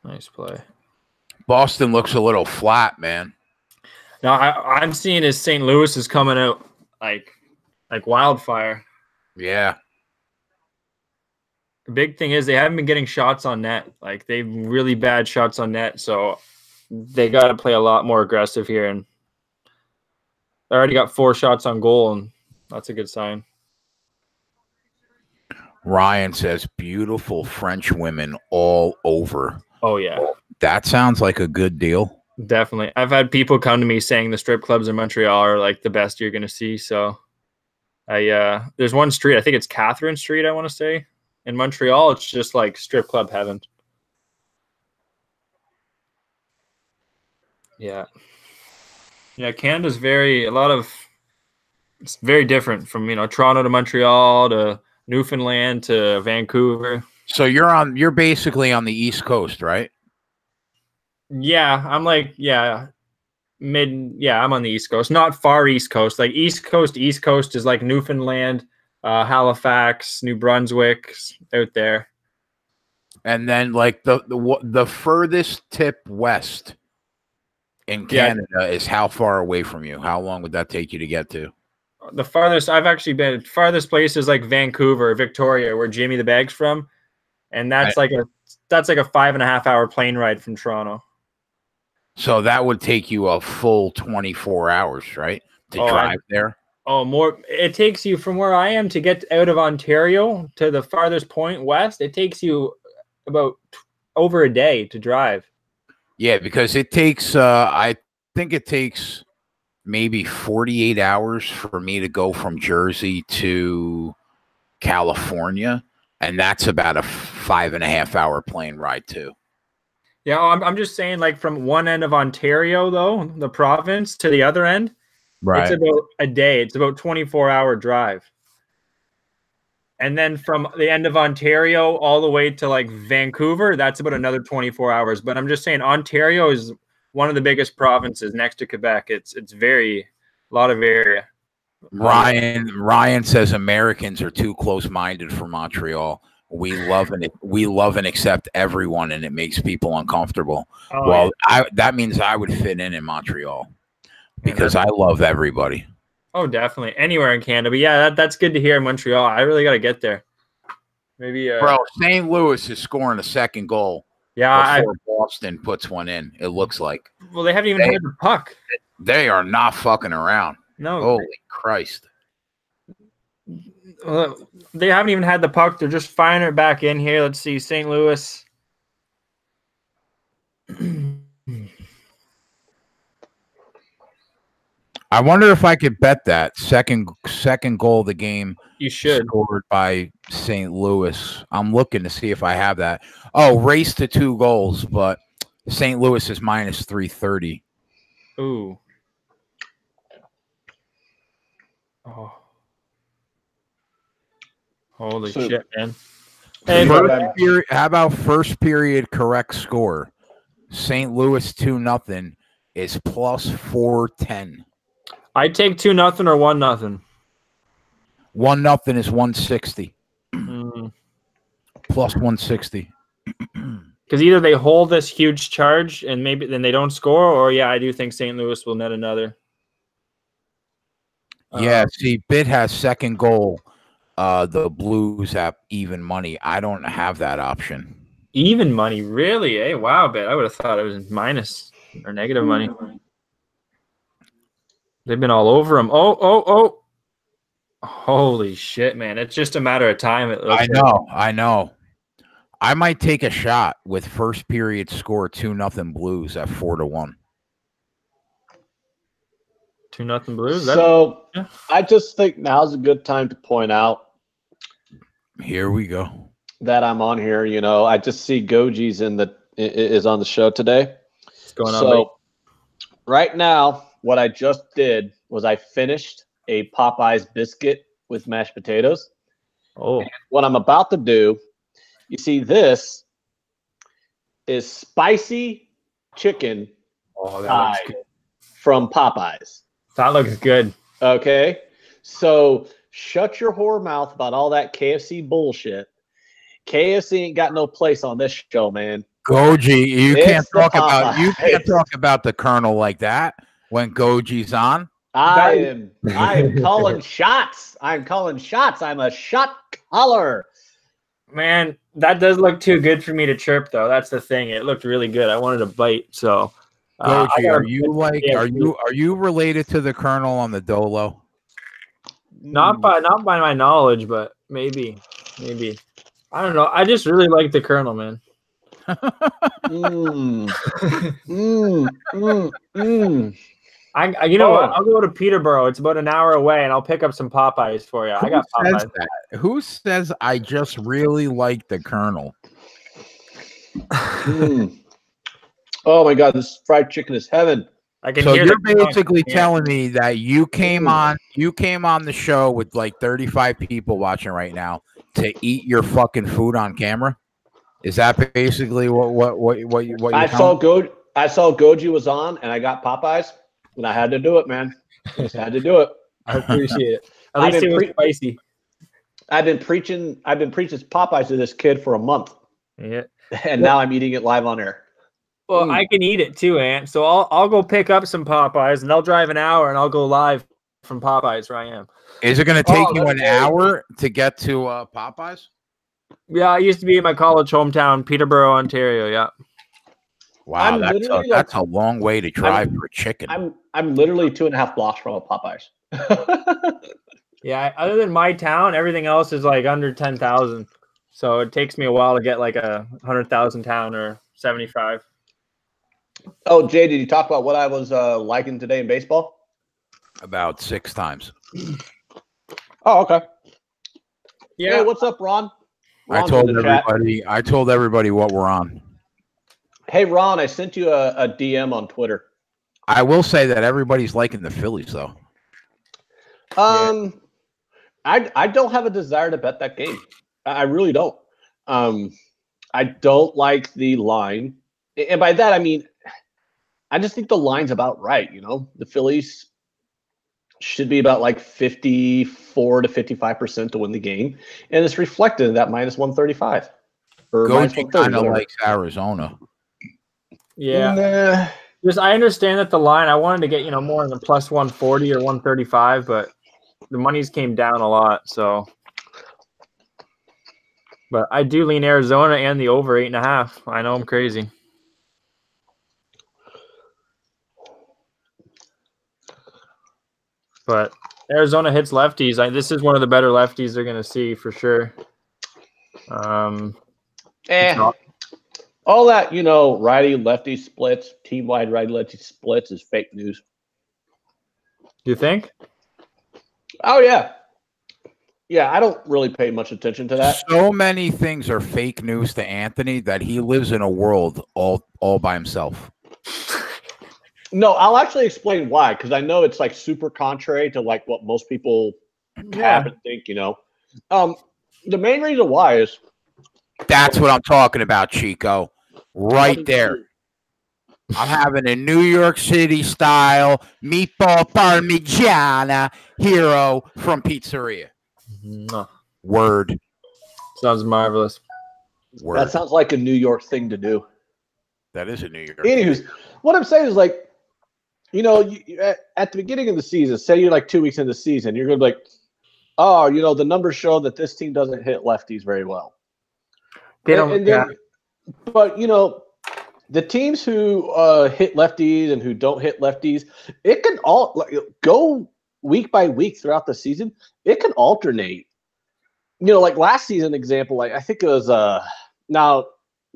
Nice play. Boston looks a little flat, man. Now I'm seeing is St. Louis is coming out like wildfire. Yeah. The big thing is they haven't been getting shots on net. Like they've really bad shots on net, so they got to play a lot more aggressive here. And they already got 4 shots on goal, and that's a good sign. Ryan says beautiful French women all over. Oh yeah. That sounds like a good deal. Definitely. I've had people come to me saying the strip clubs in Montreal are like the best you're going to see. So there's one street, I think it's Catherine Street, I want to say. In Montreal, it's just like strip club heaven. Yeah. Yeah, Canada's it's very different from, Toronto to Montreal to Newfoundland to Vancouver. So you're basically on the East Coast, right? Yeah, I'm on the East Coast, not far East Coast. Like East Coast is like Newfoundland, Halifax, New Brunswick, out there. And then like the furthest tip west in Canada is how far away from you? How long would that take you to get to? The farthest I've actually been, place is like Vancouver, Victoria, where Jimmy the Bag's from. And that's like a 5.5 hour plane ride from Toronto. So that would take you a full 24 hours, right? To drive there? Oh, more. It takes you from where I am to get out of Ontario to the farthest point west. It takes you about over a day to drive. Yeah, because it takes, I think it takes maybe 48 hours for me to go from Jersey to California. And that's about a 5.5 hour plane ride too. Yeah, I'm just saying, like from one end of Ontario, though, the province, to the other end, Right. it's about a day. It's about 24-hour drive. And then from the end of Ontario all the way to like Vancouver, that's about another 24 hours. But I'm just saying Ontario is one of the biggest provinces next to Quebec. It's a lot of area. Ryan says Americans are too close-minded for Montreal. We love and accept everyone, and it makes people uncomfortable. Oh, well, yeah. that means I would fit in Montreal because I love everybody. Oh, definitely. Anywhere in Canada. But yeah, that's good to hear in Montreal. I really got to get there. Maybe Bro, St. Louis is scoring a second goal. Yeah, before Boston puts one in, it looks like. Well, they haven't even had the puck. They are not fucking around. No. Holy Christ. They haven't even had the puck. They're just firing it back in here. Let's see. St. Louis. I wonder if I could bet that second goal of the game. You should. Scored by St. Louis. I'm looking to see if I have that. Oh, race to 2 goals, but St. Louis is minus 330. Ooh. Oh. Holy shit, man. Hey, how about first period correct score? St. Louis 2-0 is plus 410. I take 2-0 or 1-0. 1-0 is 160. Plus 160. Because either they hold this huge charge and maybe then they don't score, or yeah, I do think St. Louis will net another. Yeah, see, Bit has second goal. The Blues have even money. I don't have that option. Even money, really? Hey, wow, Bit. I would have thought it was minus or negative money. They've been all over him. Oh. Holy shit, man. It's just a matter of time. I know. I might take a shot with first period score 2-0 Blues at 4-1. 2-0 Blues? I just think now's a good time to point out. Here we go. That I'm on here. You know, I just see Goji's is on the show today. What's going on, buddy? Right now, what I just did was I finished a Popeyes biscuit with mashed potatoes. Oh. And what I'm about to do, you see, this is spicy chicken thigh from Popeyes. That looks good. Okay. So shut your whore mouth about all that KFC bullshit. KFC ain't got no place on this show, man. Goji, you can't talk about the Colonel like that when Goji's on. I am calling shots. I'm calling shots. I'm a shot caller. Man, that does look too good for me to chirp, though. That's the thing. It looked really good. I wanted to bite. So, Goji, are you related to the Colonel on the Dolo? Not by my knowledge, but maybe. I don't know. I just really like the Colonel, man. I'll go to Peterborough. It's about an hour away, and I'll pick up some Popeyes for you. I got Popeyes. Who says I just really like the Colonel? Oh my God, this fried chicken is heaven. I can so hear you're basically telling me that you came on the show with like 35 people watching right now to eat your fucking food on camera? Is that basically what you I saw Goji was on, and I got Popeyes, and I had to do it, man. I just had to do it. I appreciate it. At least it was spicy. I've been preaching Popeyes to this kid for a month. Yeah. And now I'm eating it live on air. Well, I can eat it too, Ant. So I'll go pick up some Popeyes, and I'll drive an hour, and I'll go live from Popeyes where I am. Is it going to take you an hour to get to Popeyes? Yeah, I used to be in my college hometown, Peterborough, Ontario. Yeah. Wow, that's a long way to drive for chicken. I'm literally 2.5 blocks from a Popeyes. Yeah, other than my town, everything else is like under 10,000. So it takes me a while to get like a 100,000 town or 75. Oh, Jay, did you talk about what I was liking today in baseball? About 6 times. Oh, okay. Yeah. Hey, what's up, Ron? I told everybody what we're on. Hey, Ron, I sent you a DM on Twitter. I will say that everybody's liking the Phillies, though. I don't have a desire to bet that game. I really don't. I don't like the line, and by that I mean I just think the line's about right. You know, the Phillies should be about like 54 to 55% to win the game, and it's reflected in that minus 135 or minus 130. Kind of likes Arizona. Yeah. Just I understand that the line. I wanted to get more in the plus 140 or 135, but the monies came down a lot. So, but I do lean Arizona and the over 8.5. I know I'm crazy. But Arizona hits lefties. This is one of the better lefties they're going to see for sure. All that, righty-lefty splits, team-wide righty-lefty splits is fake news. You think? Oh, yeah. Yeah, I don't really pay much attention to that. So many things are fake news to Anthony that he lives in a world all by himself. No, I'll actually explain why, because I know it's like super contrary to like what most people have and think, The main reason why is that's what I'm talking about, Chico. Right there. I'm having a New York City style meatball parmigiana hero from pizzeria. Word. Sounds marvelous. Word. That sounds like a New York thing to do. That is a New York. Anywho, what I'm saying is like, at the beginning of the season, say you're like 2 weeks into the season, you're going to be like, oh, the numbers show that this team doesn't hit lefties very well. But, the teams who hit lefties and who don't hit lefties, it can all go week by week throughout the season. It can alternate. Like last season example, like I think it was now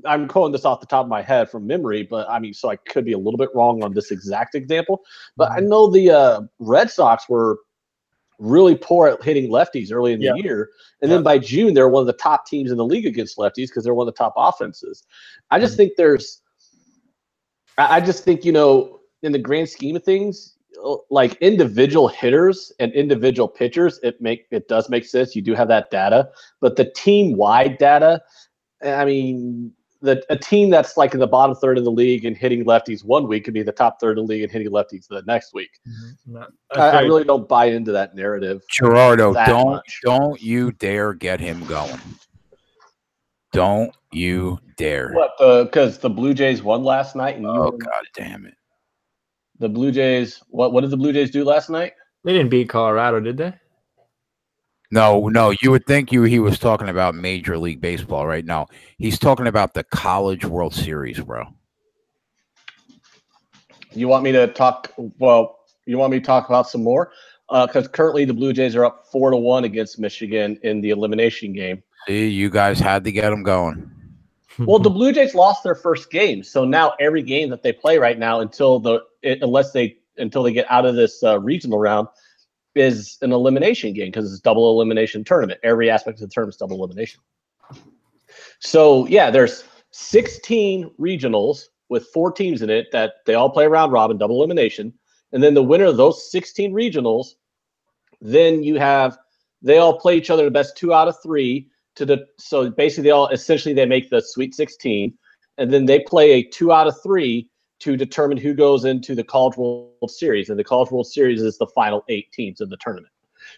I'm quoting this off the top of my head from memory, but so I could be a little bit wrong on this exact example. But I know the Red Sox were really poor at hitting lefties early in the year. And then by June, they're one of the top teams in the league against lefties because they're one of the top offenses. I just think in the grand scheme of things, like individual hitters and individual pitchers, it does make sense. You do have that data, but the team-wide data, a team that's like in the bottom third of the league and hitting lefties one week could be the top third of the league and hitting lefties the next week. I really don't buy into that narrative. Gerardo, don't you dare get him going. Don't you dare. What? Because the Blue Jays won last night. And God damn it. The Blue Jays, what did the Blue Jays do last night? They didn't beat Colorado, did they? No. You would think he was talking about Major League Baseball right now. He's talking about the College World Series, bro. You want me to talk? Well, you want me to talk about some more? Because currently the Blue Jays are up 4-1 against Michigan in the elimination game. See, you guys had to get them going. Well, the Blue Jays lost their first game, so now every game that they play right now until they get out of this regional round is an elimination game because it's double elimination tournament. Every aspect of the tournament is double elimination. So there's 16 regionals with 4 teams in it that they all play round robin, double elimination, and then the winner of those 16 regionals, then they all play each other the best 2 out of 3. So basically they make the Sweet 16, and then they play a 2 out of 3 to determine who goes into the College World Series. And the College World Series is the final 8 teams of the tournament.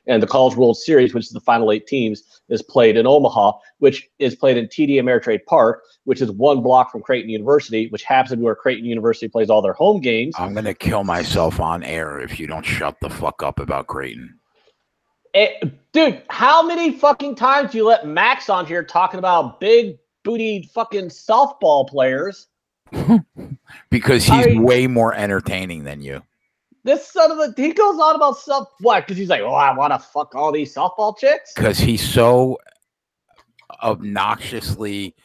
And the College World Series, which is the final 8 teams, is played in Omaha, which is played in TD Ameritrade Park, which is 1 block from Creighton University, which happens to be where Creighton University plays all their home games. I'm going to kill myself on air if you don't shut the fuck up about Creighton. Dude, how many fucking times do you let Max on here talking about big booty fucking softball players? Because he's way more entertaining than you. This son of a he goes on about stuff. What? Because he's like, oh, I want to fuck all these softball chicks. Because he's so obnoxiously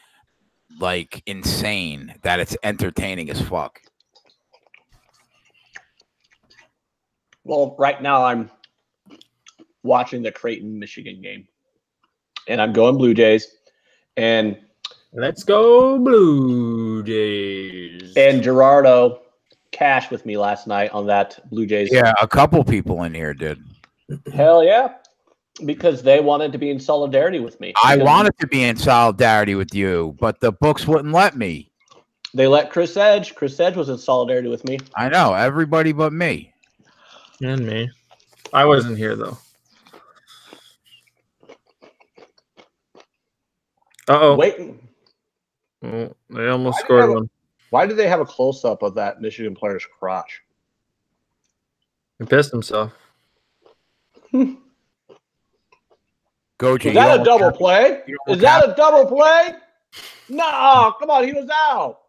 like insane that it's entertaining as fuck. Well, right now I'm watching the Creighton Michigan game, and I'm going Blue Jays, and let's go Blue Jays. And Gerardo cashed with me last night on that Blue Jays. Yeah, a couple people in here did. Hell yeah. Because they wanted to be in solidarity with me. I wanted to be in solidarity with you, but the books wouldn't let me. They let Chris Edge. Chris Edge was in solidarity with me. I know, everybody but me. And me. I wasn't here, though. Uh-oh. Wait. Oh, they almost scored one. Why did they have a close-up of that Michigan player's crotch? He pissed himself. Goji, is that a double play? Is that a double play? No, come on, he was out.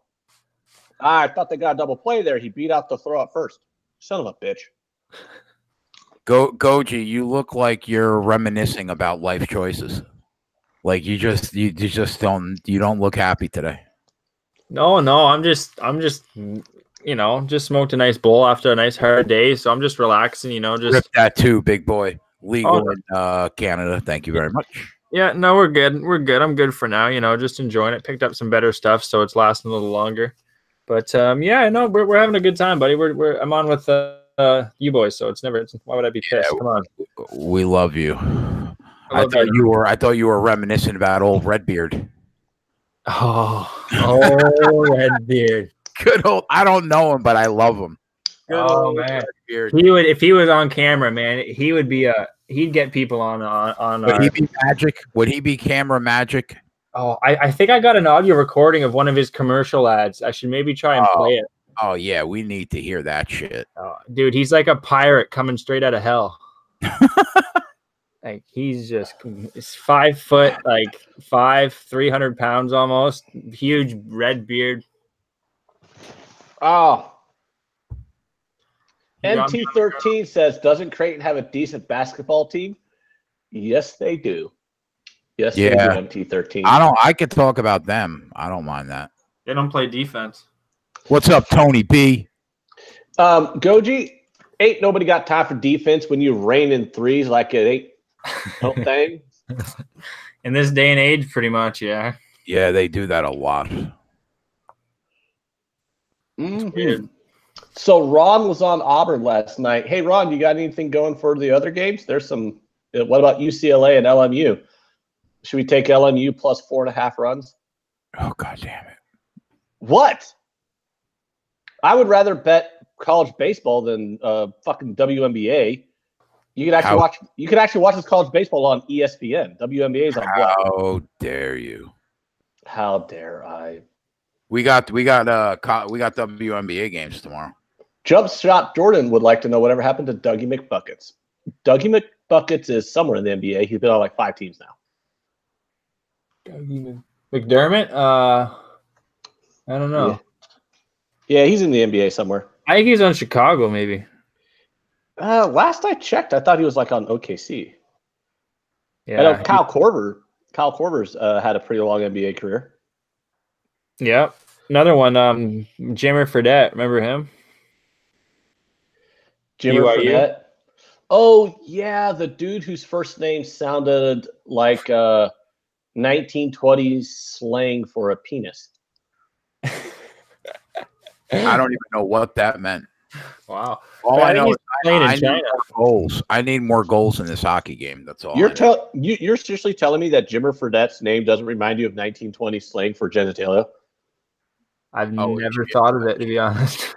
I thought they got a double play there. He beat out the throw out first. Son of a bitch. Goji, you look like you're reminiscing about life choices. Like you just don't look happy today. No, I'm just just smoked a nice bowl after a nice hard day, so I'm just relaxing, just rip that too, big boy. Legal in Canada. Thank you very much. Yeah, no, we're good. We're good. I'm good for now, just enjoying it. Picked up some better stuff, so it's lasting a little longer. But yeah, no, we're having a good time, buddy. I'm on with you boys, so why would I be pissed? Come on. We love you. I thought you were reminiscing about old Redbeard. Oh, Redbeard. Good old. I don't know him, but I love him. Oh man, he would if he was on camera, man. He would be he'd get people on. Would he be magic? Would he be camera magic? Oh, I think I got an audio recording of one of his commercial ads. I should maybe try and play it. Oh yeah, we need to hear that shit. Dude, he's like a pirate coming straight out of hell. Like he's 5 foot, like 300 pounds almost, huge red beard. Oh. MT13 says, doesn't Creighton have a decent basketball team? Yes, they do. Yes, they do, MT13. I could talk about them. I don't mind that. They don't play defense. What's up, Tony B? Goji, ain't nobody got time for defense when you rain in threes like it ain't no thing. In this day and age, pretty much, yeah. Yeah, they do that a lot. Mm-hmm. So Ron was on Auburn last night. Hey, Ron, you got anything going for the other games? There's some. What about UCLA and LMU? Should we take LMU plus 4.5 runs? Oh, God damn it. What? I would rather bet college baseball than fucking WNBA. You could actually watch. You could actually watch this college baseball on ESPN. WNBA's on what? How dare you? How dare I? We got WNBA games tomorrow. Jump Shot Jordan would like to know whatever happened to Dougie McBuckets. Dougie McBuckets is somewhere in the NBA. He's been on like 5 teams now. Dougie McDermott? I don't know. Yeah, he's in the NBA somewhere. I think he's on Chicago, maybe. Last I checked, I thought he was like on OKC. Yeah. I know Kyle Korver's had a pretty long NBA career. Yeah. Another one, Jimmer Fredette. Remember him? Jimmer Fredette? Oh, yeah, the dude whose first name sounded like 1920s slang for a penis. I don't even know what that meant. Wow. All I know is I need more goals. I need more goals in this hockey game. That's all. You're seriously telling me that Jimmer Fredette's name doesn't remind you of 1920s slang for genitalia? I've never thought of it, to be honest.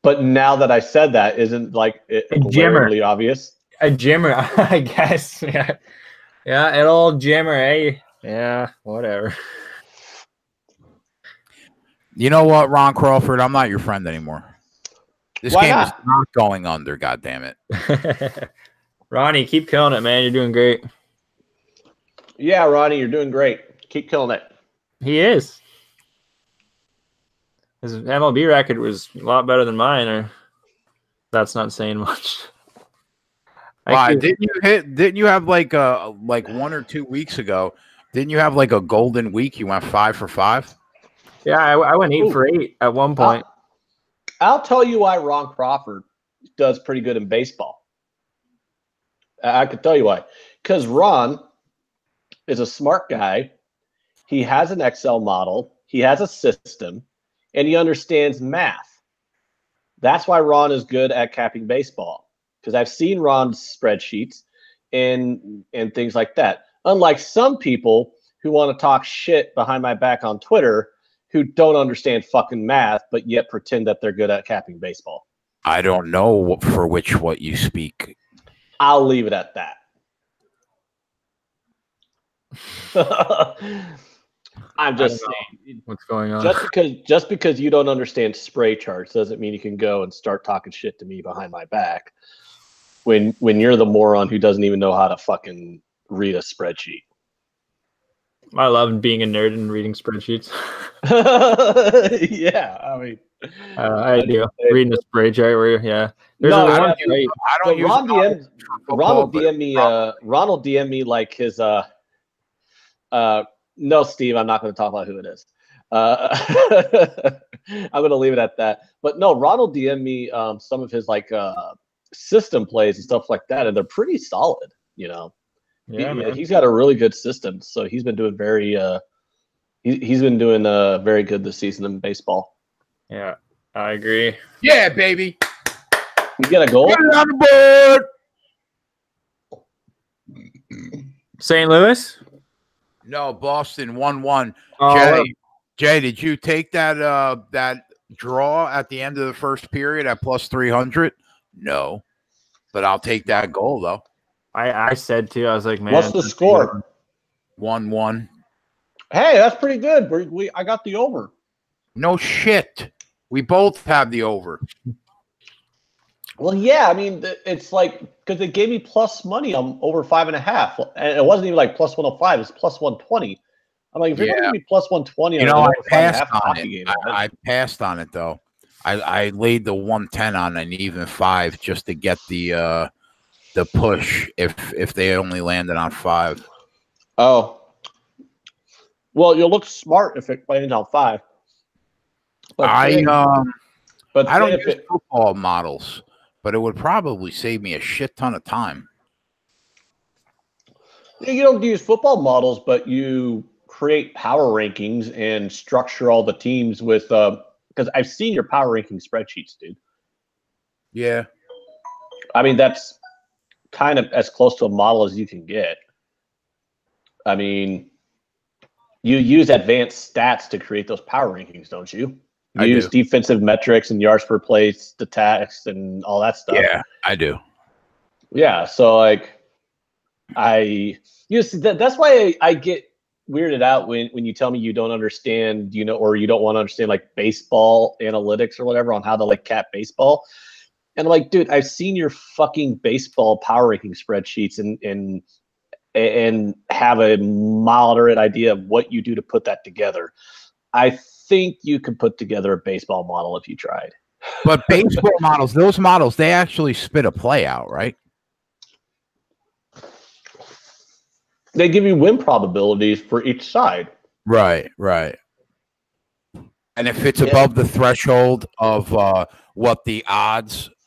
But now that I said that, isn't like it glaringly obvious? A Jimmer, I guess. Yeah, an old Jimmer, eh? Yeah, whatever. You know what, Ron Crawford? I'm not your friend anymore. This game is not going under, goddammit. Ronnie, keep killing it, man. You're doing great. Yeah, Ronnie, you're doing great. Keep killing it. He is. His MLB record was a lot better than mine. That's not saying much. Why didn't you have like 1 or 2 weeks ago? Didn't you have like a golden week? You went 5 for 5. Yeah, I went 8 for 8 at one point. I'll tell you why Ron Crawford does pretty good in baseball. I could tell you why. Because Ron is a smart guy. He has an Excel model. He has a system, and he understands math. That's why Ron is good at capping baseball. Because I've seen Ron's spreadsheets and things like that. Unlike some people who want to talk shit behind my back on Twitter who don't understand fucking math, but yet pretend that they're good at capping baseball. I don't know what you speak. I'll leave it at that. I'm just saying. What's going on? Just because you don't understand spray charts doesn't mean you can go and start talking shit to me behind my back when you're the moron who doesn't even know how to fucking read a spreadsheet. I love being a nerd and reading spreadsheets. Yeah, I mean, I do. Reading a spray chart where, There's I don't use Ronald DM me like his no, Steve, I'm not going to talk about who it is. I'm going to leave it at that. But no, Ronald DM me some of his like system plays and stuff like that, and they're pretty solid, you know. Yeah, he's got a really good system, so he's been doing very very good this season in baseball. Yeah, I agree. Yeah, baby. You get a goal? Get it on the board. St. Louis? No, Boston 1-1. Oh, Jay, did you take that draw at the end of the first period at plus 300? No, but I'll take that goal though. I said too. I was like, man, what's the score? 1-1. Hey, that's pretty good. I got the over. No shit. We both have the over. Well, yeah. I mean, it's like because they gave me plus money on over 5.5, and it wasn't even like plus 105. It's plus 120. I'm like, if you're going to give me plus 120, you know, I passed on it. I passed on it though. I laid the 110 on an even 5 just to get the push if they only landed on 5. Oh, well, you'll look smart if it lands on 5. But I don't use football models, but it would probably save me a shit ton of time. You don't use football models, but you create power rankings and structure all the teams with because I've seen your power ranking spreadsheets, dude. Yeah, I mean that's kind of as close to a model as you can get. I mean, you use advanced stats to create those power rankings, don't you? You use defensive metrics and yards per play, statistics, and all that stuff. Yeah, I do. Yeah, so like, that's why I get weirded out when you tell me you don't understand, or you don't want to understand like baseball analytics or whatever on how to like cap baseball. And I'm like, dude, I've seen your fucking baseball power ranking spreadsheets and have a moderate idea of what you do to put that together. I think you could put together a baseball model if you tried. But baseball models, those models, they actually spit a play out, right? They give you win probabilities for each side. Right. And if it's above the threshold of what the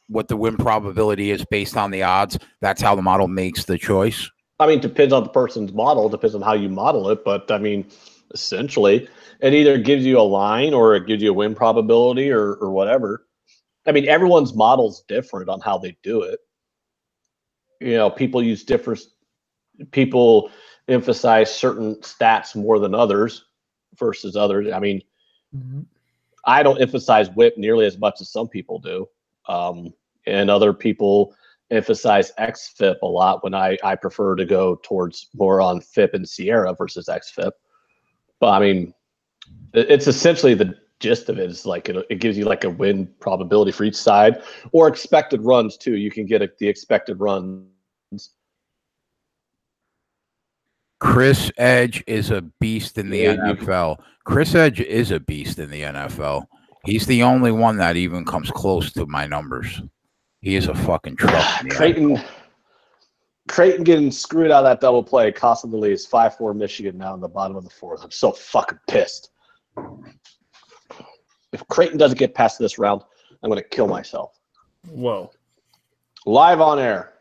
win probability is based on the odds, that's how the model makes the choice. I mean, it depends on the person's model, depends on how you model it. But I mean, essentially, it either gives you a line or it gives you a win probability or whatever. I mean, everyone's model's different on how they do it. People emphasize certain stats more than others versus others. I mean, I don't emphasize WHIP nearly as much as some people do. And other people emphasize XFIP a lot when I prefer to go towards more on FIP and Sierra versus XFIP. But I mean, it's essentially the gist of it is like it gives you like a win probability for each side or expected runs too. You can get the expected runs. Chris Edge is a beast in the NFL. Chris Edge is a beast in the NFL. He's the only one that even comes close to my numbers. He is a fucking truck. Creighton getting screwed out of that double play, costing the lead. 5-4 Michigan now in the bottom of the fourth. I'm so fucking pissed. If Creighton doesn't get past this round, I'm going to kill myself. Whoa. Live on air.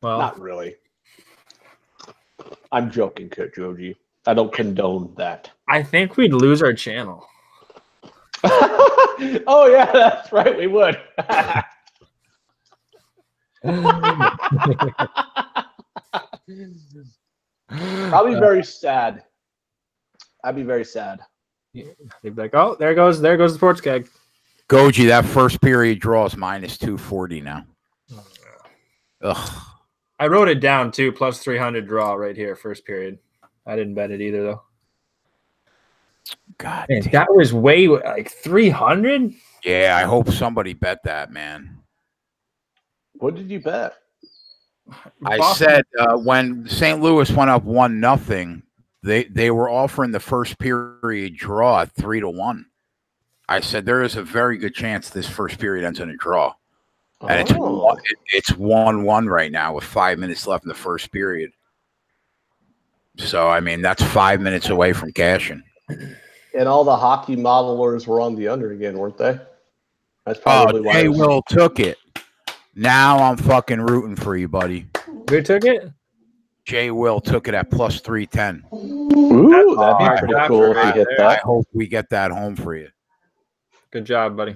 Well, Not really. I'm joking, Coach Joji. I don't condone that. I think we'd lose our channel. Oh, yeah, that's right. We would. I'll be very sad. I'd be very sad. Yeah. They'd be like, oh, there goes the Sports Keg. Goji, that first period draw is minus 240 now. Ugh. I wrote it down too, plus 300 draw right here, first period. I didn't bet it either though. God, man, that was way like 300. Yeah, I hope somebody bet that, man. What did you bet? I said when St. Louis went up 1-0, they were offering the first period draw at 3-1. I said there is a very good chance this first period ends in a draw. And it's 1-1 right now with 5 minutes left in the first period. So, I mean, that's 5 minutes away from cashing. And all the hockey modelers were on the under again, weren't they? That's probably why. Jay Will took it. Now I'm fucking rooting for you, buddy. Who took it? Jay Will took it at plus 310. Ooh, that'd be pretty cool if you hit that. I hope we get that home for you. Good job, buddy.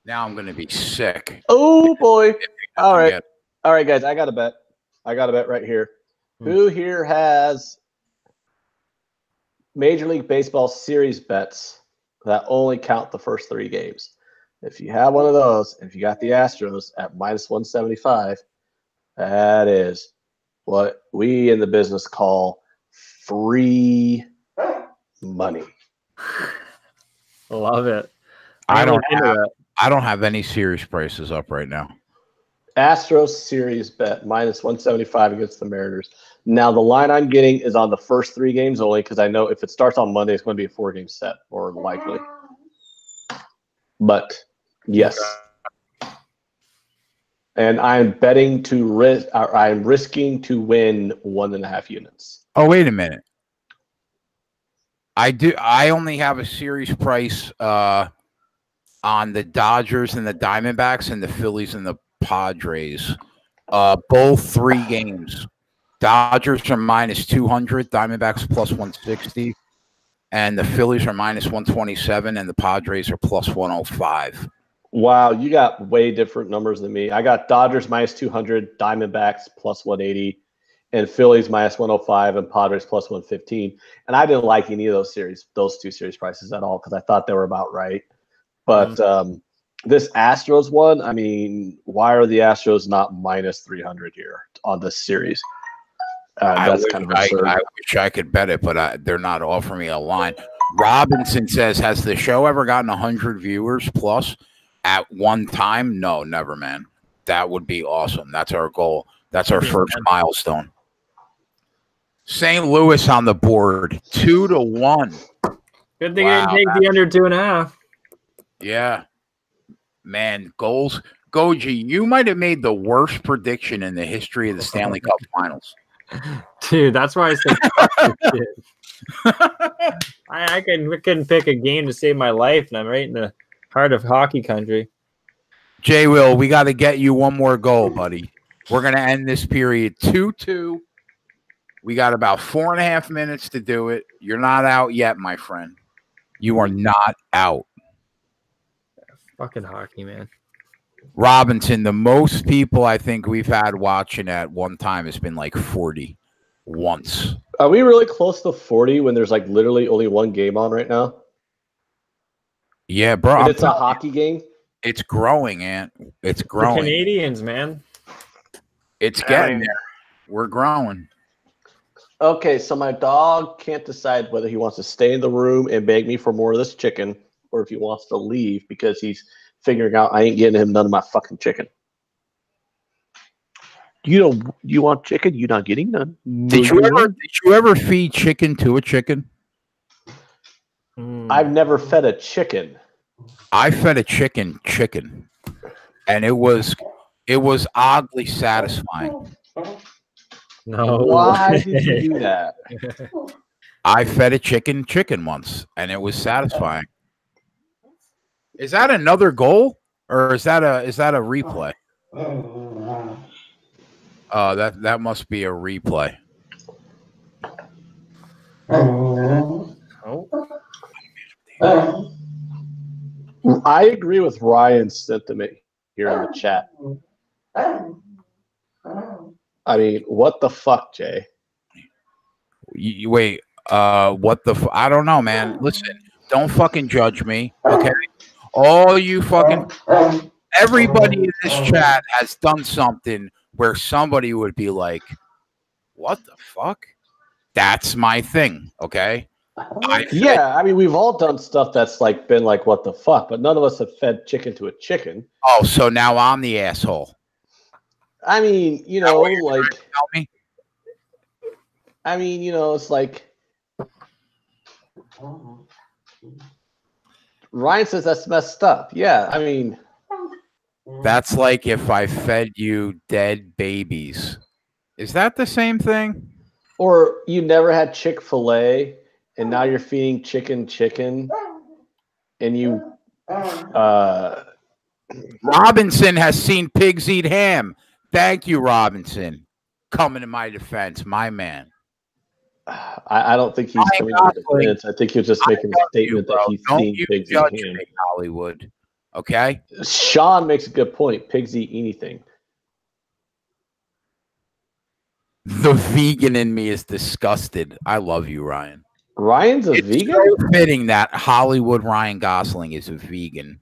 Now I'm going to be sick. Oh, boy. All right. All right, guys. I got a bet. Right here. Who here has Major League Baseball series bets that only count the first 3 games? If you have one of those, if you got the Astros at minus 175, that is what we in the business call free money. Love it. I don't have any series prices up right now. Astros series bet minus 175 against the Mariners. Now the line I'm getting is on the first 3 games only because I know if it starts on Monday, it's going to be a 4-game set or likely. But yes, and I'm betting to risk. I'm risking to win 1.5 units. Oh, wait a minute. I only have a series price on the Dodgers and the Diamondbacks and the Phillies and the Padres. Both 3 games. Dodgers are minus 200, Diamondbacks plus 160, and the Phillies are minus 127, and the Padres are plus 105. Wow, you got way different numbers than me. I got Dodgers minus 200, Diamondbacks plus 180, and Phillies minus 105, and Padres plus 115. And I didn't like any of those 2 series prices at all because I thought they were about right. But this Astros one, I mean, why are the Astros not minus 300 here on this series? That's kind of absurd. I wish I could bet it, but they're not offering me a line. Robinson says, has the show ever gotten 100 viewers plus at one time? No, never, man. That would be awesome. That's our goal. That's our first milestone. St. Louis on the board, 2-1. Good thing I didn't take the under 2.5. Yeah. Man, goals. Goji, you might have made the worst prediction in the history of the Stanley Cup Finals. Dude, that's why I said fuck this shit. I couldn't pick a game to save my life, and I'm right in the heart of hockey country. Jay Will, we got to get you one more goal, buddy. We're going to end this period 2-2. We got about 4.5 minutes to do it. You're not out yet, my friend. You are not out. Fucking hockey, man. Robinson, the most people I think we've had watching at one time has been like 40 once. Are we really close to 40 when there's like literally only 1 game on right now? Yeah, bro. And it's a hockey game? It's growing, Ant. It's growing. The Canadians, man. It's getting there. We're growing. Okay, so my dog can't decide whether he wants to stay in the room and beg me for more of this chicken or if he wants to leave because he's figuring out I ain't getting him none of my fucking chicken. You want chicken? You're not getting none. Did you ever feed chicken to a chicken? I've never fed a chicken. I fed a chicken, and it was oddly satisfying. No. Why did you do that? I fed a chicken once, and it was satisfying. Is that another goal, or is that a replay? That must be a replay. Oh. I agree with Ryan's sentiment here in the chat. I mean, what the fuck, Jay? You wait. What the? I don't know, man. Listen, don't fucking judge me, okay? All you fucking everybody in this chat has done something where somebody would be like, "What the fuck?" That's my thing, okay? I mean, we've all done stuff that's like been like, what the fuck? But none of us have fed chicken to a chicken. Oh, so now I'm the asshole. I mean, you know, like, Tell me. I mean, you know, it's like Ryan says that's messed up. Yeah, I mean, That's like if I fed you dead babies. Is that the same thing? or you never had Chick-fil-A and now you're feeding chicken, and you Robinson has seen pigs eat ham. Thank you, Robinson. Coming to my defense, my man. I don't think he's coming to defense. I think he was just making a statement that he's seen pigs eat ham. Me, Hollywood. Okay? Sean makes a good point. Pigs eat anything. The vegan in me is disgusted. I love you, Ryan. Ryan's a vegan? So fitting that Hollywood Ryan Gosling is a vegan.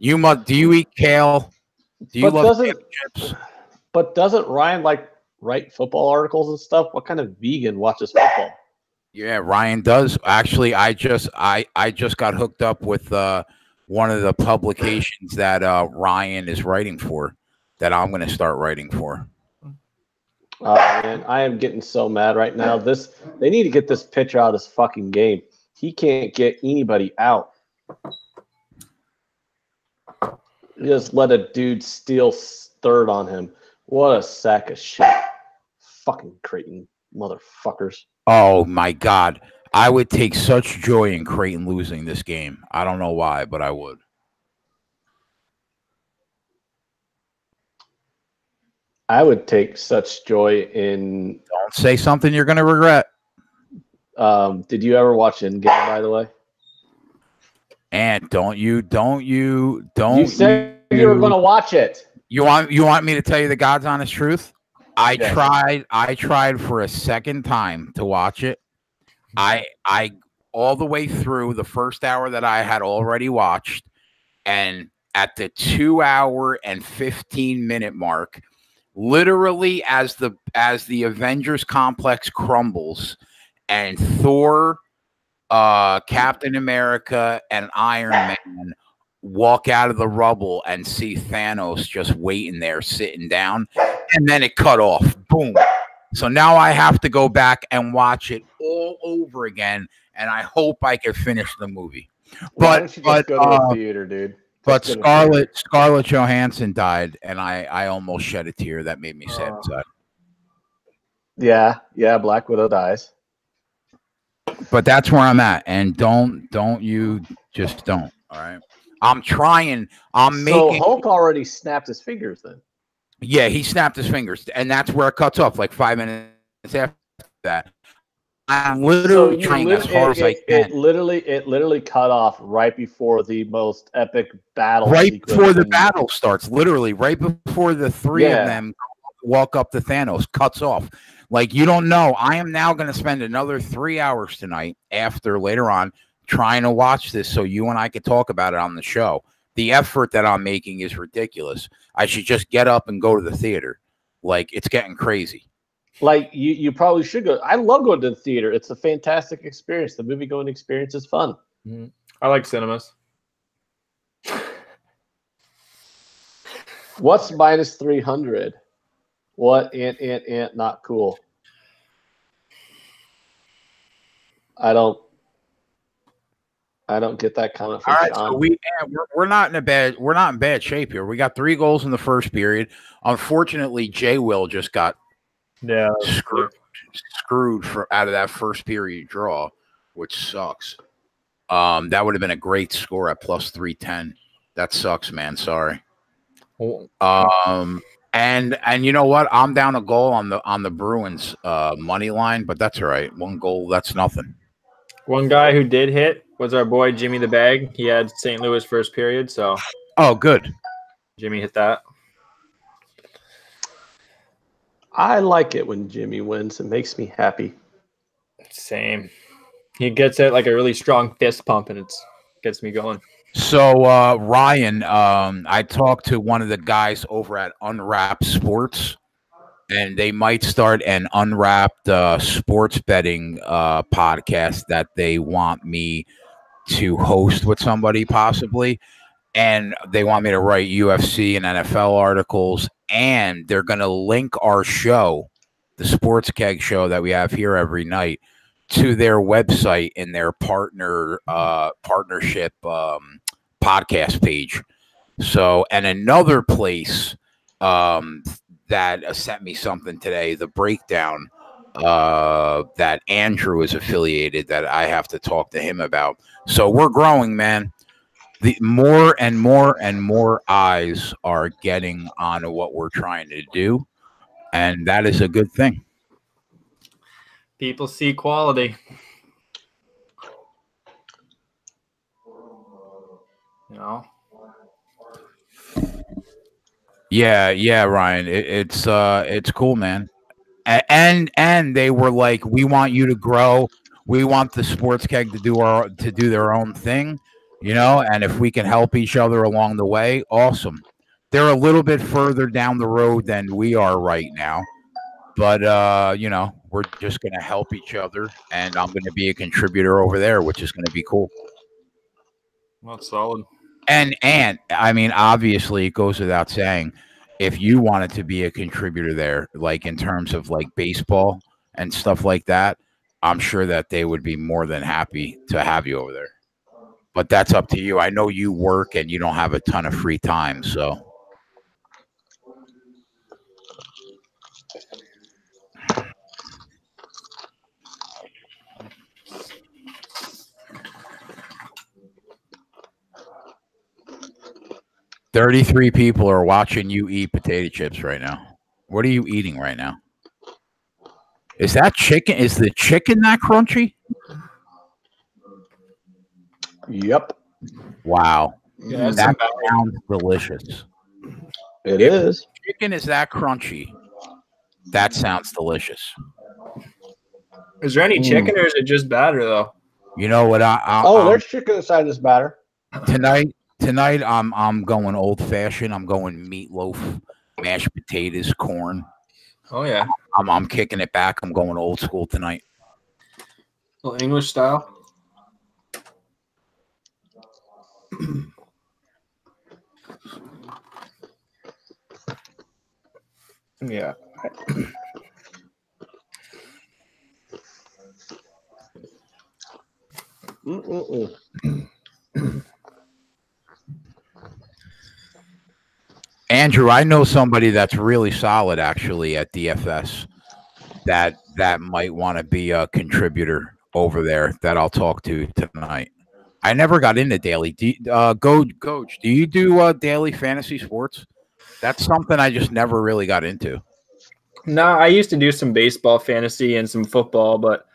Do you eat kale? Do you love chips? But doesn't Ryan like write football articles and stuff? What kind of vegan watches football? Yeah, Ryan does. Actually, I just got hooked up with one of the publications that Ryan is writing for, that I'm going to start writing for. Oh man, I am getting so mad right now. They need to get this pitcher out of this fucking game. He can't get anybody out. Just let a dude steal third on him. What a sack of shit. Fucking Creighton motherfuckers. Oh my God. I would take such joy in Creighton losing this game. I don't know why, but I would. I would take such joy in. Don't say something you're going to regret. Did you ever watch Endgame, by the way? And don't you You said you were going to watch it. You want me to tell you the God's honest truth? I tried for a second time to watch it. I all the way through the first hour that I had already watched, and at the 2 hour and 15-minute mark, literally as the Avengers complex crumbles and Thor, Captain America, and Iron Man walk out of the rubble and see Thanos just waiting there, sitting down, and then it cut off. Boom. So now I have to go back and watch it all over again, and I hope I can finish the movie. Why don't you just go to the theater, dude? But Scarlett Johansson died, and I almost shed a tear. That made me sad inside. Yeah, Black Widow dies. But that's where I'm at, and don't you just don't. All right, I'm trying. So Hulk already snapped his fingers then. Yeah, he snapped his fingers, and that's where it cuts off. Like 5 minutes after that, I'm literally trying as hard as I can. It literally cut off right before the most epic battle. Right before the battle starts, literally right before the three of them walk up to Thanos, cuts off. Like, you don't know. I am now going to spend another 3 hours tonight later on trying to watch this so you and I could talk about it on the show. The effort that I'm making is ridiculous. I should just get up and go to the theater. Like, it's getting crazy. Like, you probably should go. I love going to the theater. It's a fantastic experience. The movie-going experience is fun. Mm-hmm. I like cinemas. What's minus 300? What? Ant, not cool. I don't. I don't get that comment from All right, Sean. so we're not in bad shape here. We got 3 goals in the first period. Unfortunately, J. Will just got screwed out of that first period draw, which sucks. That would have been a great score at plus 310. That sucks, man. Sorry. And you know what? I'm down a goal on the Bruins money line, but that's all right. 1 goal, that's nothing. One guy who did hit was our boy Jimmy the Bag. He had St. Louis first period, so good. Jimmy hit that. I like it when Jimmy wins. It makes me happy. Same. He gets it like a really strong fist pump, and it gets me going. So, Ryan, I talked to one of the guys over at Unwrapped Sports, and they might start an Unwrapped sports betting podcast that they want me to host with somebody possibly. And they want me to write UFC and NFL articles, and they're going to link our show, the Sports Keg show that we have here every night, to their website in their partnership podcast page. So, and another place that sent me something today, the breakdown that Andrew is affiliated, that I have to talk to him about. So we're growing, man. The more and more and more eyes are getting on what we're trying to do, and that is a good thing. People see quality. You know? Yeah, Ryan. It's cool, man. And they were like, we want you to grow. We want the Sports Keg to do their own thing, you know. And if we can help each other along the way, awesome. They're a little bit further down the road than we are right now, but you know, we're just gonna help each other, and I'm gonna be a contributor over there, which is gonna be cool. Well, that's solid. And I mean, obviously, it goes without saying, if you wanted to be a contributor there, like in terms of like baseball and stuff like that, I'm sure that they would be more than happy to have you over there. But that's up to you. I know you work and you don't have a ton of free time, so. $33 people are watching you eat potato chips right now. What are you eating right now? Is that chicken? Is the chicken that crunchy? Yep. Wow. Yeah, that sounds delicious. It is. Chicken is that crunchy. That sounds delicious. Is there any chicken, or is it just batter though? You know what? There's chicken inside this batter. Tonight, I'm going old fashioned. I'm going meatloaf, mashed potatoes, corn. Oh yeah. I'm kicking it back. I'm going old school tonight. A little English style. Yeah. Andrew, I know somebody that's really solid actually at DFS that might want to be a contributor over there that I'll talk to tonight. I never got into daily. Coach, do you do daily fantasy sports? That's something I just never really got into. No, I used to do some baseball fantasy and some football, but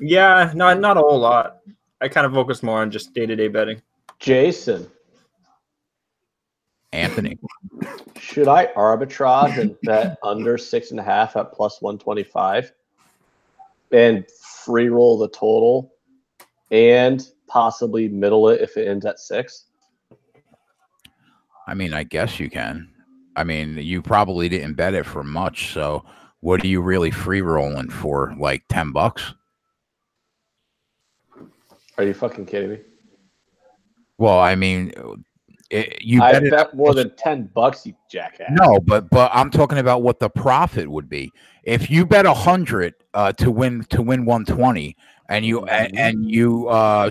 yeah, not a whole lot. I kind of focus more on just day-to-day betting. Jason. Anthony. Should I arbitrage and bet under 6.5 at plus 125 and free roll the total and possibly middle it if it ends at 6? I mean, I guess you can. I mean, you probably didn't bet it for much. So what are you really free rolling for? Like $10? Are you fucking kidding me? Well, I mean, I bet more than $10, you jackass. No, but I'm talking about what the profit would be. If you bet 100 to win 120, and you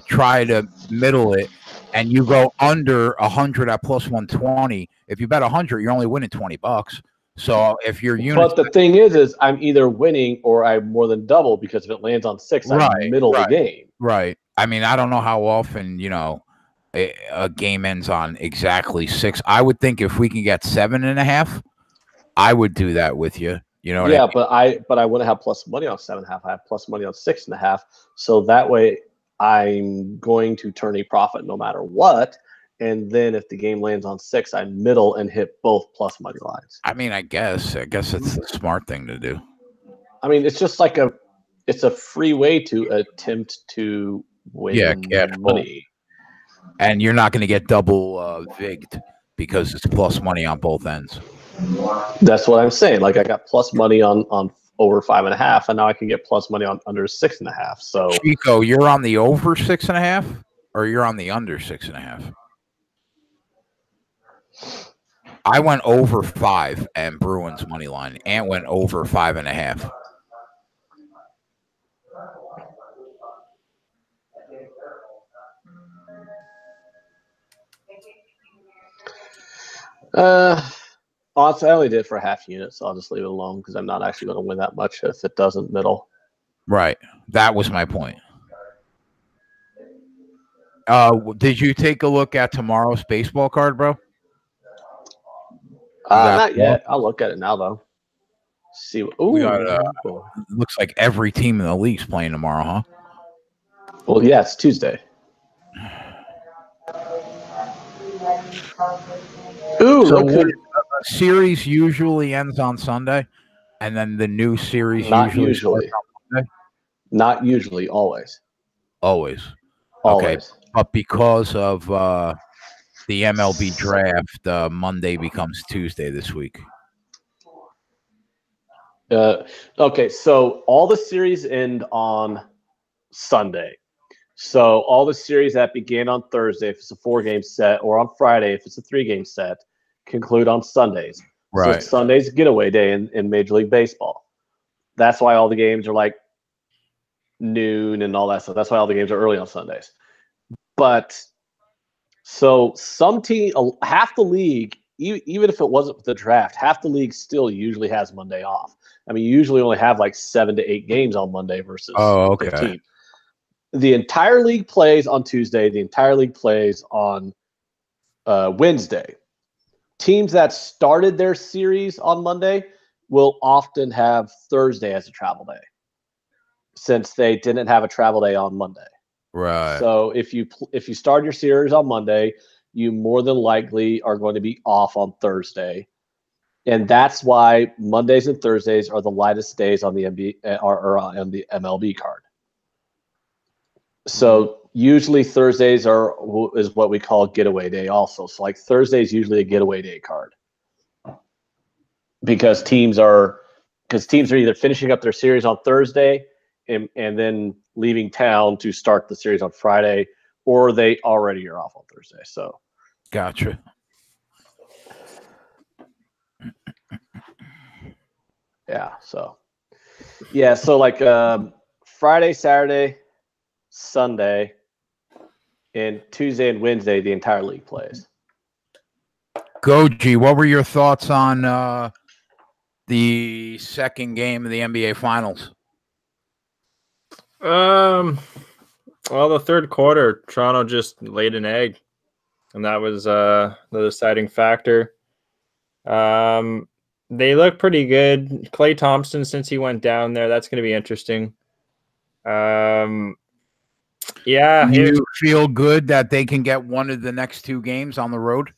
try to middle it, and you go under 100 at plus 120. If you bet 100, you're only winning $20. So if your unit, but the thing is I'm either winning or I'm more than double, because if it lands on 6, I middle the game. Right. I mean, I don't know how often a game ends on exactly 6. I would think if we can get 7.5, I would do that with you. You know what I mean? but I wouldn't have plus money on 7.5. I have plus money on 6.5. So that way I'm going to turn a profit no matter what. And then if the game lands on 6, I middle and hit both plus money lines. I mean, I guess it's the smart thing to do. I mean, it's just like it's a free way to attempt to win money. And you're not going to get double vigged because it's plus money on both ends. That's what I'm saying. Like, I got plus money on over 5.5, and now I can get plus money on under 6.5. So Chico, you're on the over 6.5, or you're on the under 6.5? I went over 5 and Bruins money line. Ant went over 5.5. Honestly, I only did it for a half unit, so I'll just leave it alone because I'm not actually going to win that much if it doesn't middle. Right. That was my point. Did you take a look at tomorrow's baseball card, bro? Not yet. I'll look at it now, though. See. Ooh, looks like every team in the league's playing tomorrow, huh? Well, yeah, it's Tuesday. Ooh, so the series usually ends on Sunday, and then the new series usually. Not usually, always. Always. Okay, but because of the MLB draft, Monday becomes Tuesday this week. Okay, so all the series end on Sunday. So all the series that began on Thursday, if it's a 4-game set, or on Friday, if it's a 3-game set, conclude on Sundays. Right. So Sunday's getaway day in Major League Baseball. That's why all the games are like noon and all that stuff. That's why all the games are early on Sundays. But so some team, half the league, even if it wasn't the draft, half the league still usually has Monday off. I mean, you usually only have like 7 to 8 games on Monday versus 15. The entire league plays on Tuesday. The entire league plays on Wednesday. Teams that started their series on Monday will often have Thursday as a travel day, since they didn't have a travel day on Monday. Right. So if you start your series on Monday, you more than likely are going to be off on Thursday, and that's why Mondays and Thursdays are the lightest days on the on the MLB card. So usually Thursdays is what we call getaway day also. So like Thursday is usually a getaway day card, because teams are either finishing up their series on Thursday and then leaving town to start the series on Friday, or they already are off on Thursday. So gotcha. So like Friday, Saturday, Sunday, and Tuesday and Wednesday, the entire league plays. Goji, what were your thoughts on the second game of the NBA Finals? Well, the third quarter, Toronto just laid an egg, and that was the deciding factor. They look pretty good. Klay Thompson, since he went down there, that's going to be interesting. Yeah. You feel good that they can get one of the next 2 games on the road?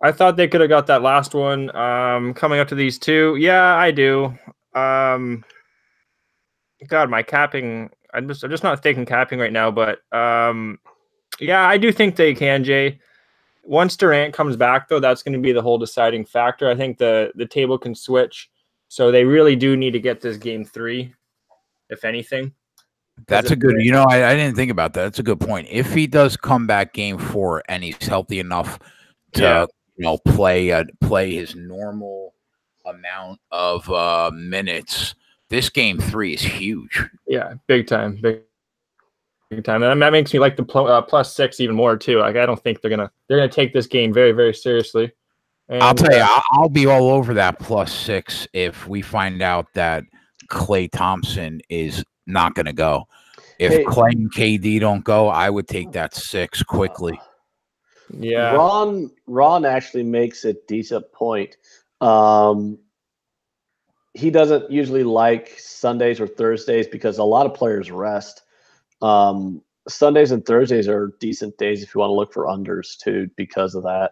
I thought they could have got that last one coming up to these 2. Yeah, I do. God, my capping, I'm just not thinking capping right now, but yeah, I do think they can, Jay. Once Durant comes back, though, that's going to be the whole deciding factor. I think the table can switch, so they really do need to get this game 3, if anything. That's a good, I didn't think about that. That's a good point. If he does come back game 4 and he's healthy enough to, play his normal amount of minutes This game 3 is huge. Yeah, big time, big time. And that makes me like the +6 even more too. Like I don't think they're gonna take this game very, very seriously. And, I'll tell you, I'll be all over that +6 if we find out that Klay Thompson is not going to go. If Klay and KD don't go, I would take that 6 quickly. Yeah, Ron actually makes a decent point. He doesn't usually like Sundays or Thursdays because a lot of players rest. Sundays and Thursdays are decent days if you want to look for unders too because of that.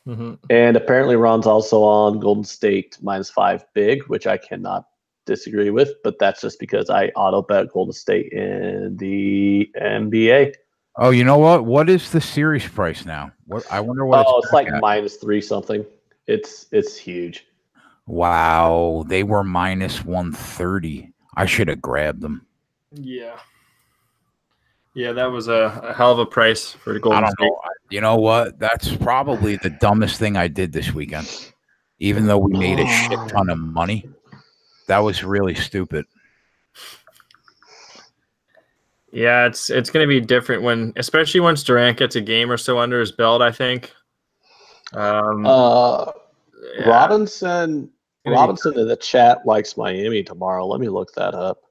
Mm-hmm. And apparently Ron's also on Golden State -5 big, which I cannot disagree with, but that's just because I auto bet Golden State in the NBA. Oh, you know what? What is the series price now? I wonder what. It's like -3 something. It's huge. Wow, they were -130. I should have grabbed them. Yeah, that was a hell of a price for the Golden State. Know. You know what? That's probably the dumbest thing I did this weekend. Even though we made a shit ton of money, that was really stupid. Yeah, it's going to be different especially once Durant gets a game or so under his belt, I think. Robinson in the chat likes Miami tomorrow. Let me look that up.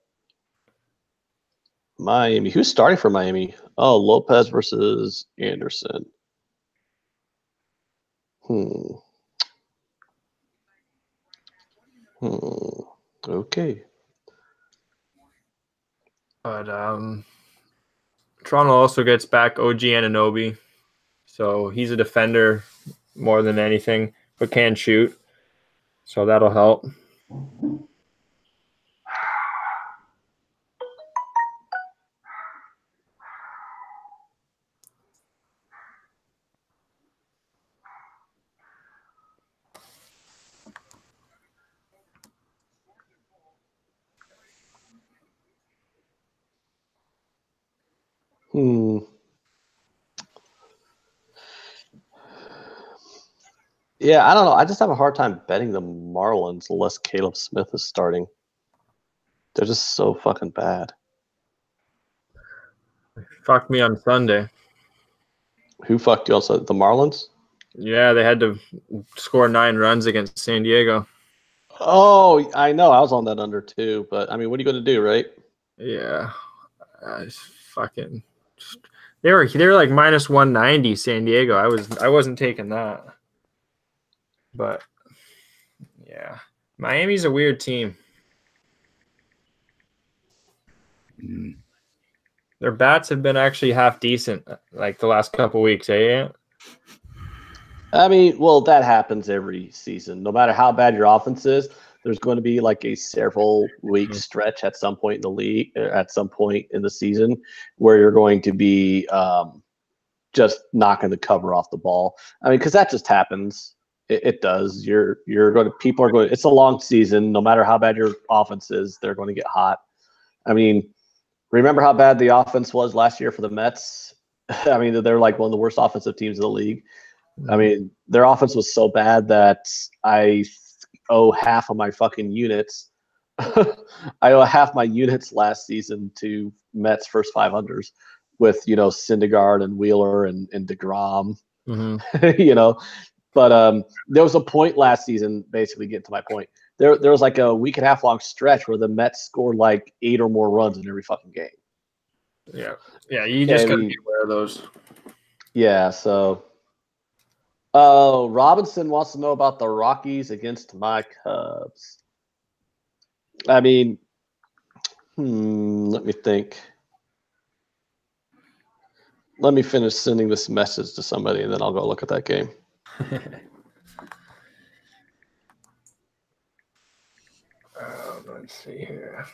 Miami. Who's starting for Miami? Oh, Lopez versus Anderson. Okay. But Toronto also gets back OG Anunoby. So he's a defender more than anything, but can shoot. So that'll help. Yeah, I don't know. I just have a hard time betting the Marlins unless Caleb Smith is starting. They're just so fucking bad. Fucked me on Sunday. Who fucked you on Sunday? The Marlins? Yeah, they had to score 9 runs against San Diego. Oh, I know. I was on that under too. But, I mean, what are you going to do, right? Yeah. They were like -190 San Diego. I wasn't taking that. But yeah, Miami's a weird team. Their bats have been actually half decent like the last couple weeks, eh? I mean, well, that happens every season. No matter how bad your offense is, there's going to be like a several week stretch at some point in the league, at some point in the season, where you're going to be just knocking the cover off the ball. I mean, because that just happens. It does. People are going. It's a long season. No matter how bad your offense is, they're going to get hot. I mean, remember how bad the offense was last year for the Mets? I mean, they're like one of the worst offensive teams in the league. I mean, their offense was so bad that I owe half of my fucking units. I owe half my units last season to Mets first 500s with Syndergaard and Wheeler and DeGrom. But there was a point last season, basically getting to my point. There was like a week and a half long stretch where the Mets scored like 8 or more runs in every fucking game. Yeah. You just got to be aware of those. Yeah. So, Robinson wants to know about the Rockies against my Cubs. I mean, let me think. Let me finish sending this message to somebody, and then I'll go look at that game. Let's see here.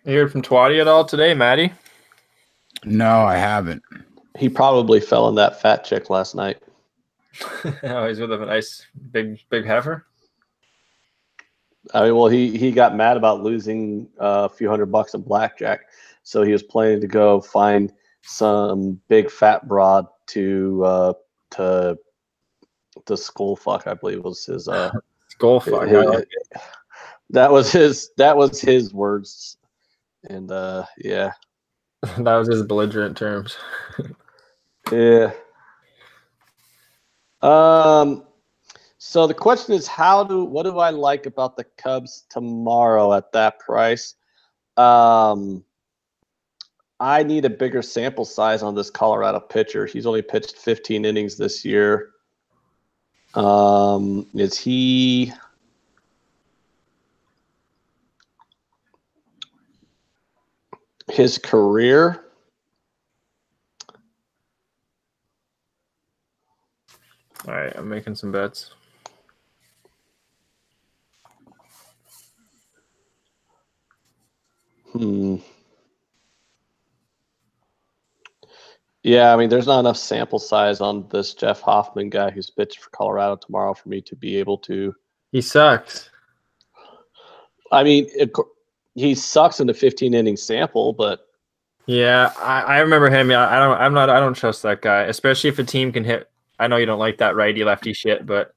You heard from Twatty at all today, Maddie? No, I haven't. He probably fell in that fat chick last night. Oh, he's with a nice big heifer. I mean, well, he got mad about losing a few $100 in blackjack, so he was planning to go find some big fat broad to skull fuck, I believe was his skull fuck. I like it. That was his words, and yeah. That was his belligerent terms. Yeah. So the question is, what do I like about the Cubs tomorrow at that price? I need a bigger sample size on this Colorado pitcher. He's only pitched 15 innings this year. Is he his career? All right, I'm making some bets. Yeah, I mean, there's not enough sample size on this Jeff Hoffman guy who's pitching for Colorado tomorrow for me to be able to. He sucks. I mean, he sucks in the 15 inning sample, but yeah, I remember him. Yeah, I don't trust that guy, especially if a team can hit. I know you don't like that righty lefty shit, but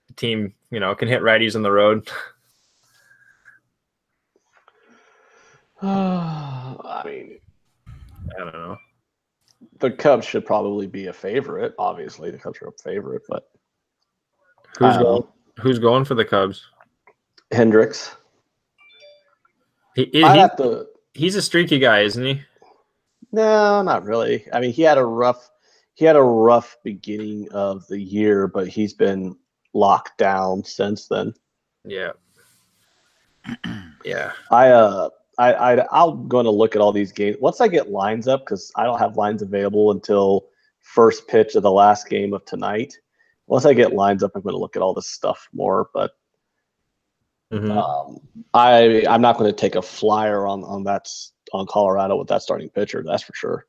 the team, can hit righties on the road. I mean, I don't know. The Cubs should probably be a favorite. Obviously, the Cubs are a favorite, but who's going for the Cubs? Hendricks. He's a streaky guy, isn't he? No, not really. I mean, he had a rough beginning of the year, but he's been locked down since then. Yeah. Yeah. I'm going to look at all these games once I get lines up, because I don't have lines available until first pitch of the last game of tonight. Once I get lines up, I'm going to look at all this stuff more. But I'm not going to take a flyer on Colorado with that starting pitcher. That's for sure.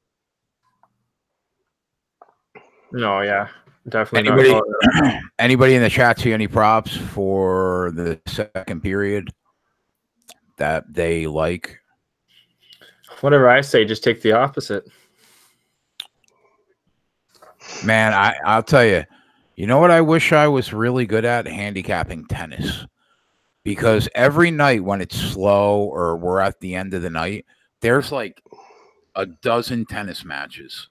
No, yeah, definitely. Anybody in the chat see any props for the second period that they like? Whatever I say, just take the opposite. Man, I'll tell you. You know what I wish I was really good at? Handicapping tennis. Because every night when it's slow or we're at the end of the night, there's like a dozen tennis matches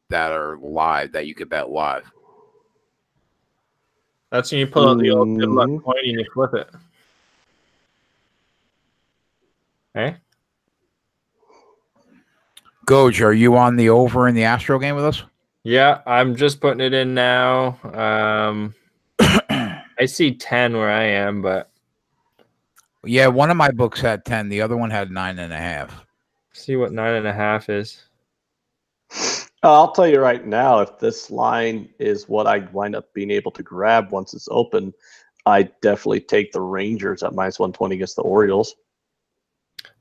that are live that you could bet live. That's when you pull out the old good luck coin and you flip it. Hey? Goj, are you on the over in the Astro game with us? Yeah, I'm just putting it in now. I see 10 where I am, but yeah, one of my books had 10. The other one had 9.5. See what 9.5 is. I'll tell you right now, if this line is what I wind up being able to grab once it's open, I definitely take the Rangers at -120 against the Orioles.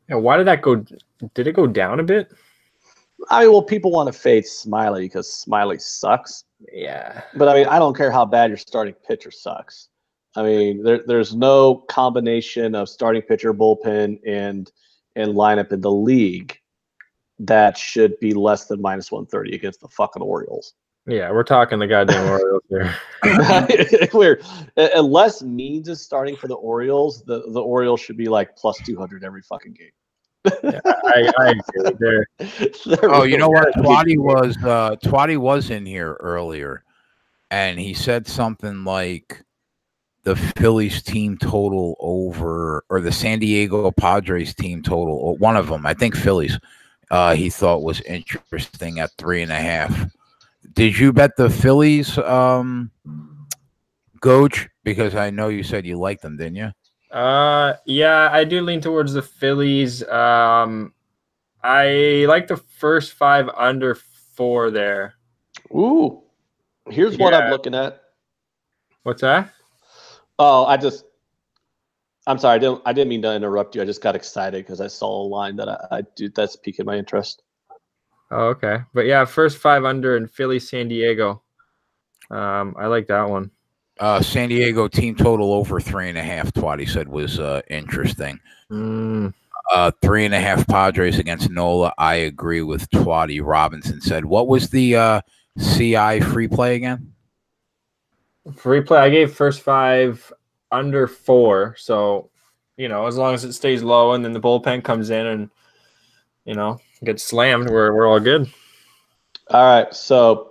Yeah, why did that go? Did it go down a bit? I mean, well, people want to fade Smiley because Smiley sucks. Yeah. But I mean, I don't care how bad your starting pitcher sucks. I mean, there's no combination of starting pitcher, bullpen, and lineup in the league that should be less than -130 against the fucking Orioles. Yeah, we're talking the goddamn Orioles here. Unless Means is starting for the Orioles, the Orioles should be like +200 every fucking game. Yeah, I agree there. Oh, you know what? Twatty was in here earlier, and he said something like the Phillies team total over, or the San Diego Padres team total, or one of them, I think Phillies, he thought was interesting at 3.5. Did you bet the Phillies, Coach? Because I know you said you liked them, didn't you? Yeah, I do lean towards the Phillies. I like the first 5 under 4 there. Ooh, here's what I'm looking at. What's that? Oh, I'm sorry. I didn't mean to interrupt you. I just got excited because I saw a line that that's piquing my interest. Oh, okay. But yeah, first 5 under in Philly, San Diego. I like that one. San Diego team total over 3.5, Twatty said was interesting. 3.5 Padres against Nola. I agree with Twatty. Robinson said. What was the CI free play again? Free play. I gave first 5 under 4. So, as long as it stays low and then the bullpen comes in and, gets slammed, we're all good. All right. So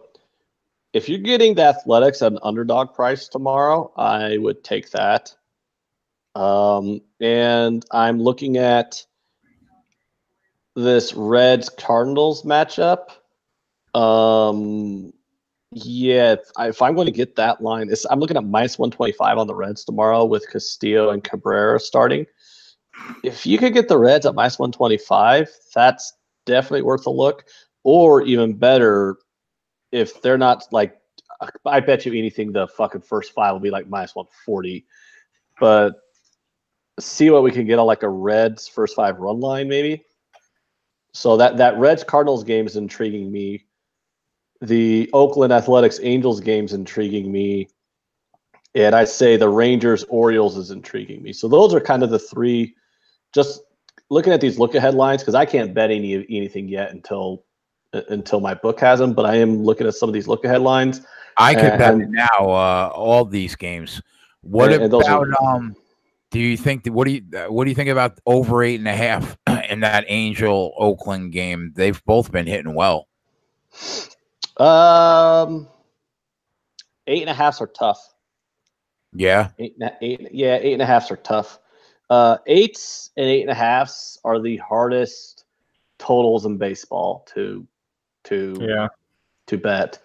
if you're getting the Athletics at an underdog price tomorrow, I would take that. And I'm looking at this Reds Cardinals matchup. Yeah, if I'm going to get that line, I'm looking at -125 on the Reds tomorrow with Castillo and Cabrera starting. If you could get the Reds at -125, that's definitely worth a look. Or even better, if they're not like, I bet you anything the fucking first 5 will be like -140. But see what we can get on like a Reds first 5 run line maybe. So that Reds Cardinals game is intriguing me. The Oakland Athletics Angels game is intriguing me. And I'd say the Rangers Orioles is intriguing me. So those are kind of the 3. Just looking at these look-ahead lines, because I can't bet anything yet until my book has them, but I am looking at some of these look-ahead lines. I could bet it now. All these games. What about do you think? What do you think about over 8.5 in that Angel Oakland game? They've both been hitting well. 8.5s are tough. Yeah. 8.5s are tough. 8s and 8.5s are the hardest totals in baseball to bet.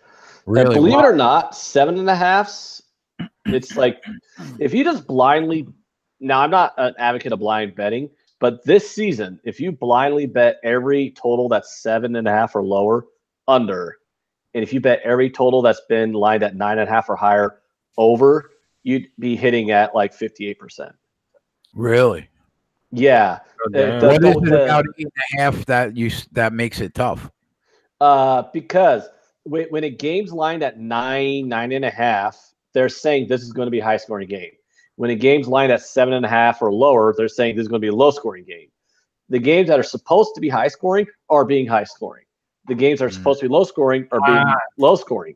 Really? And believe it or not, 7.5s. It's like if you just blindly. Now, I'm not an advocate of blind betting, but this season, if you blindly bet every total that's 7.5 or lower, under, and if you bet every total that's been lined at 9.5 or higher, over, you'd be hitting at like 58%. Really? Yeah. What is it about 8.5 that makes it tough? Because when a game's lined at 9.5, they're saying this is going to be a high-scoring game. When a game's lined at 7.5 or lower, they're saying this is going to be a low-scoring game. The games that are supposed to be high-scoring are being high-scoring. The games that are supposed to be low-scoring are being low-scoring.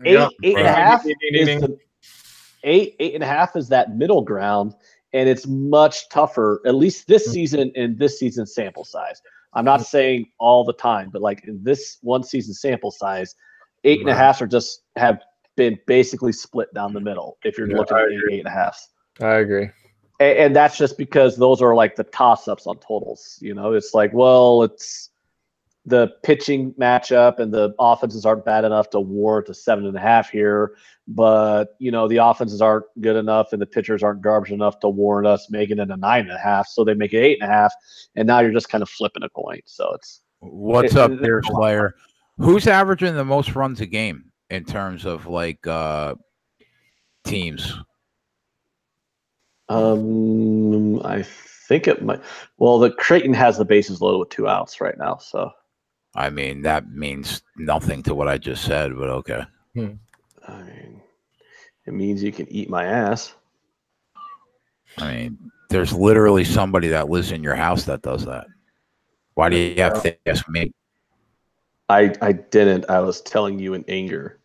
8.5 is that middle ground, and it's much tougher, at least this season and this season's sample size. I'm not saying all the time, but like in this one season sample size, 8.5s have been basically split down the middle if you're looking at 8.5s. I agree. And that's just because those are like the toss-ups on totals. It's like, well, it's the pitching matchup and the offenses aren't bad enough to warrant a 7.5 here, but the offenses aren't good enough and the pitchers aren't garbage enough to warrant us making it a 9.5, so they make it 8.5, and now you're just kind of flipping a coin. So what's up there, Slayer? Who's averaging the most runs a game in terms of like teams? I think it might. Well, the Creighton has the bases loaded with 2 outs right now, so. I mean, that means nothing to what I just said, but okay. I mean, it means you can eat my ass. I mean, there's literally somebody that lives in your house that does that. Why do you have to ask me? I didn't. I was telling you in anger.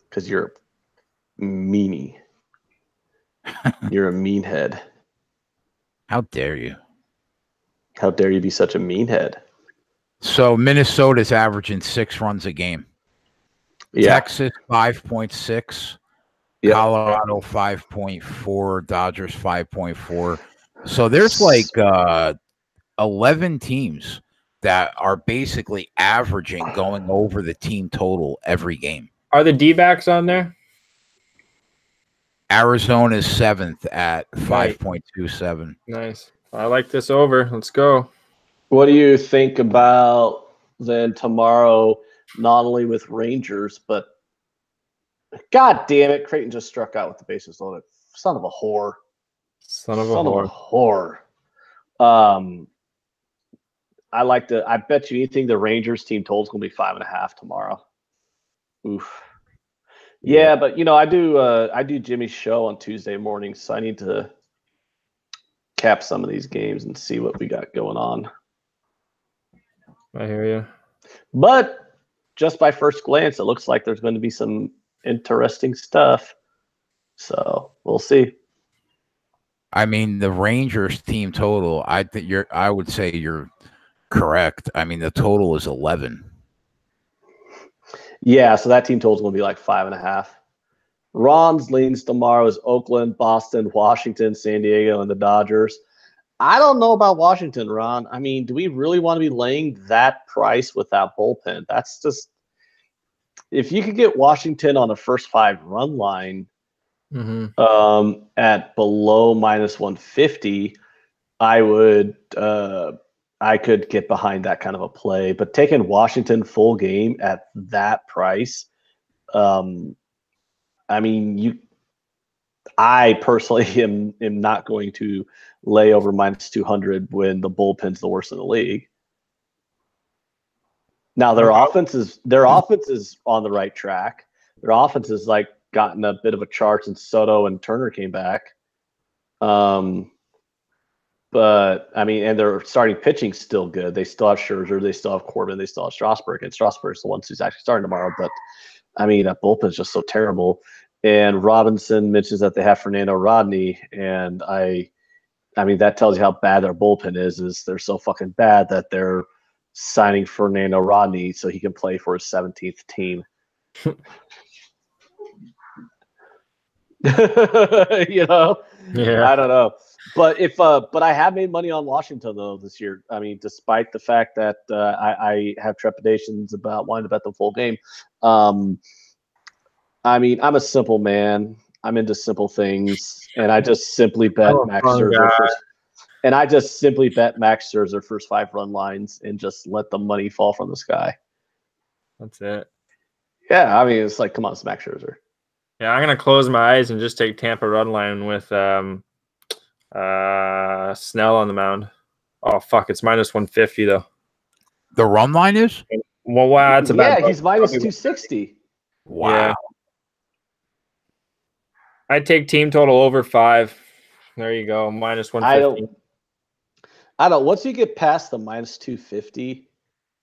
Because you're a meanie. You're a meanhead. How dare you? How dare you be such a meanhead? So Minnesota's averaging 6 runs a game. Yeah. Texas 5.6. Yep. Colorado 5.4. Dodgers 5.4. So there's like 11 teams that are basically averaging going over the team total every game. Are the D-backs on there? Arizona's 7th at 5.27. Nice. I like this over. Let's go. What do you think about then tomorrow, not only with Rangers, but God damn it, Creighton just struck out with the bases loaded. Son of a whore. Son of a whore. I bet you anything the Rangers team total is going to be 5.5 tomorrow. Oof. Yeah, but I do Jimmy's show on Tuesday mornings, so I need to cap some of these games and see what we got going on. I hear you. But just by first glance, it looks like there's going to be some interesting stuff. So we'll see. I mean, the Rangers team total, I would say you're correct. I mean, the total is 11. Yeah, so that team total is going to be like 5.5. Ron's leans tomorrow is Oakland, Boston, Washington, San Diego, and the Dodgers. I don't know about Washington, Ron. I mean, do we really want to be laying that price with that bullpen? That's just – if you could get Washington on the first 5 run line at below minus 150, I could get behind that kind of a play. But taking Washington full game at that price, I mean, I personally am not going to lay over minus 200 when the bullpen's the worst in the league. Now their offense is on the right track. Their offense has like gotten a bit of a charge since Soto and Turner came back. But I mean, and their starting pitching's still good. They still have Scherzer, they still have Corbin, they still have Strasburg, and Strasburg's the one who's actually starting tomorrow. But I mean, that bullpen's just so terrible. And Robinson mentions that they have Fernando Rodney, and I mean that tells you how bad their bullpen is they're so fucking bad that they're signing Fernando Rodney so he can play for his 17th team. You know? Yeah. I don't know. But but I have made money on Washington though this year. I mean, despite the fact that I have trepidations about wanting to bet the full game. I mean, I'm a simple man. I'm into simple things, and I just simply bet Max Scherzer first 5 run lines and just let the money fall from the sky. That's it. Yeah, I mean, it's like, come on, it's Max Scherzer. Yeah, I'm gonna close my eyes and just take Tampa run line with Snell on the mound. Oh fuck, it's minus 150 though. The run line is? Well, wow, that's about. Yeah, he's minus 260. Wow. Yeah. I'd take team total over 5. There you go, minus 150. I don't. Once you get past the minus 250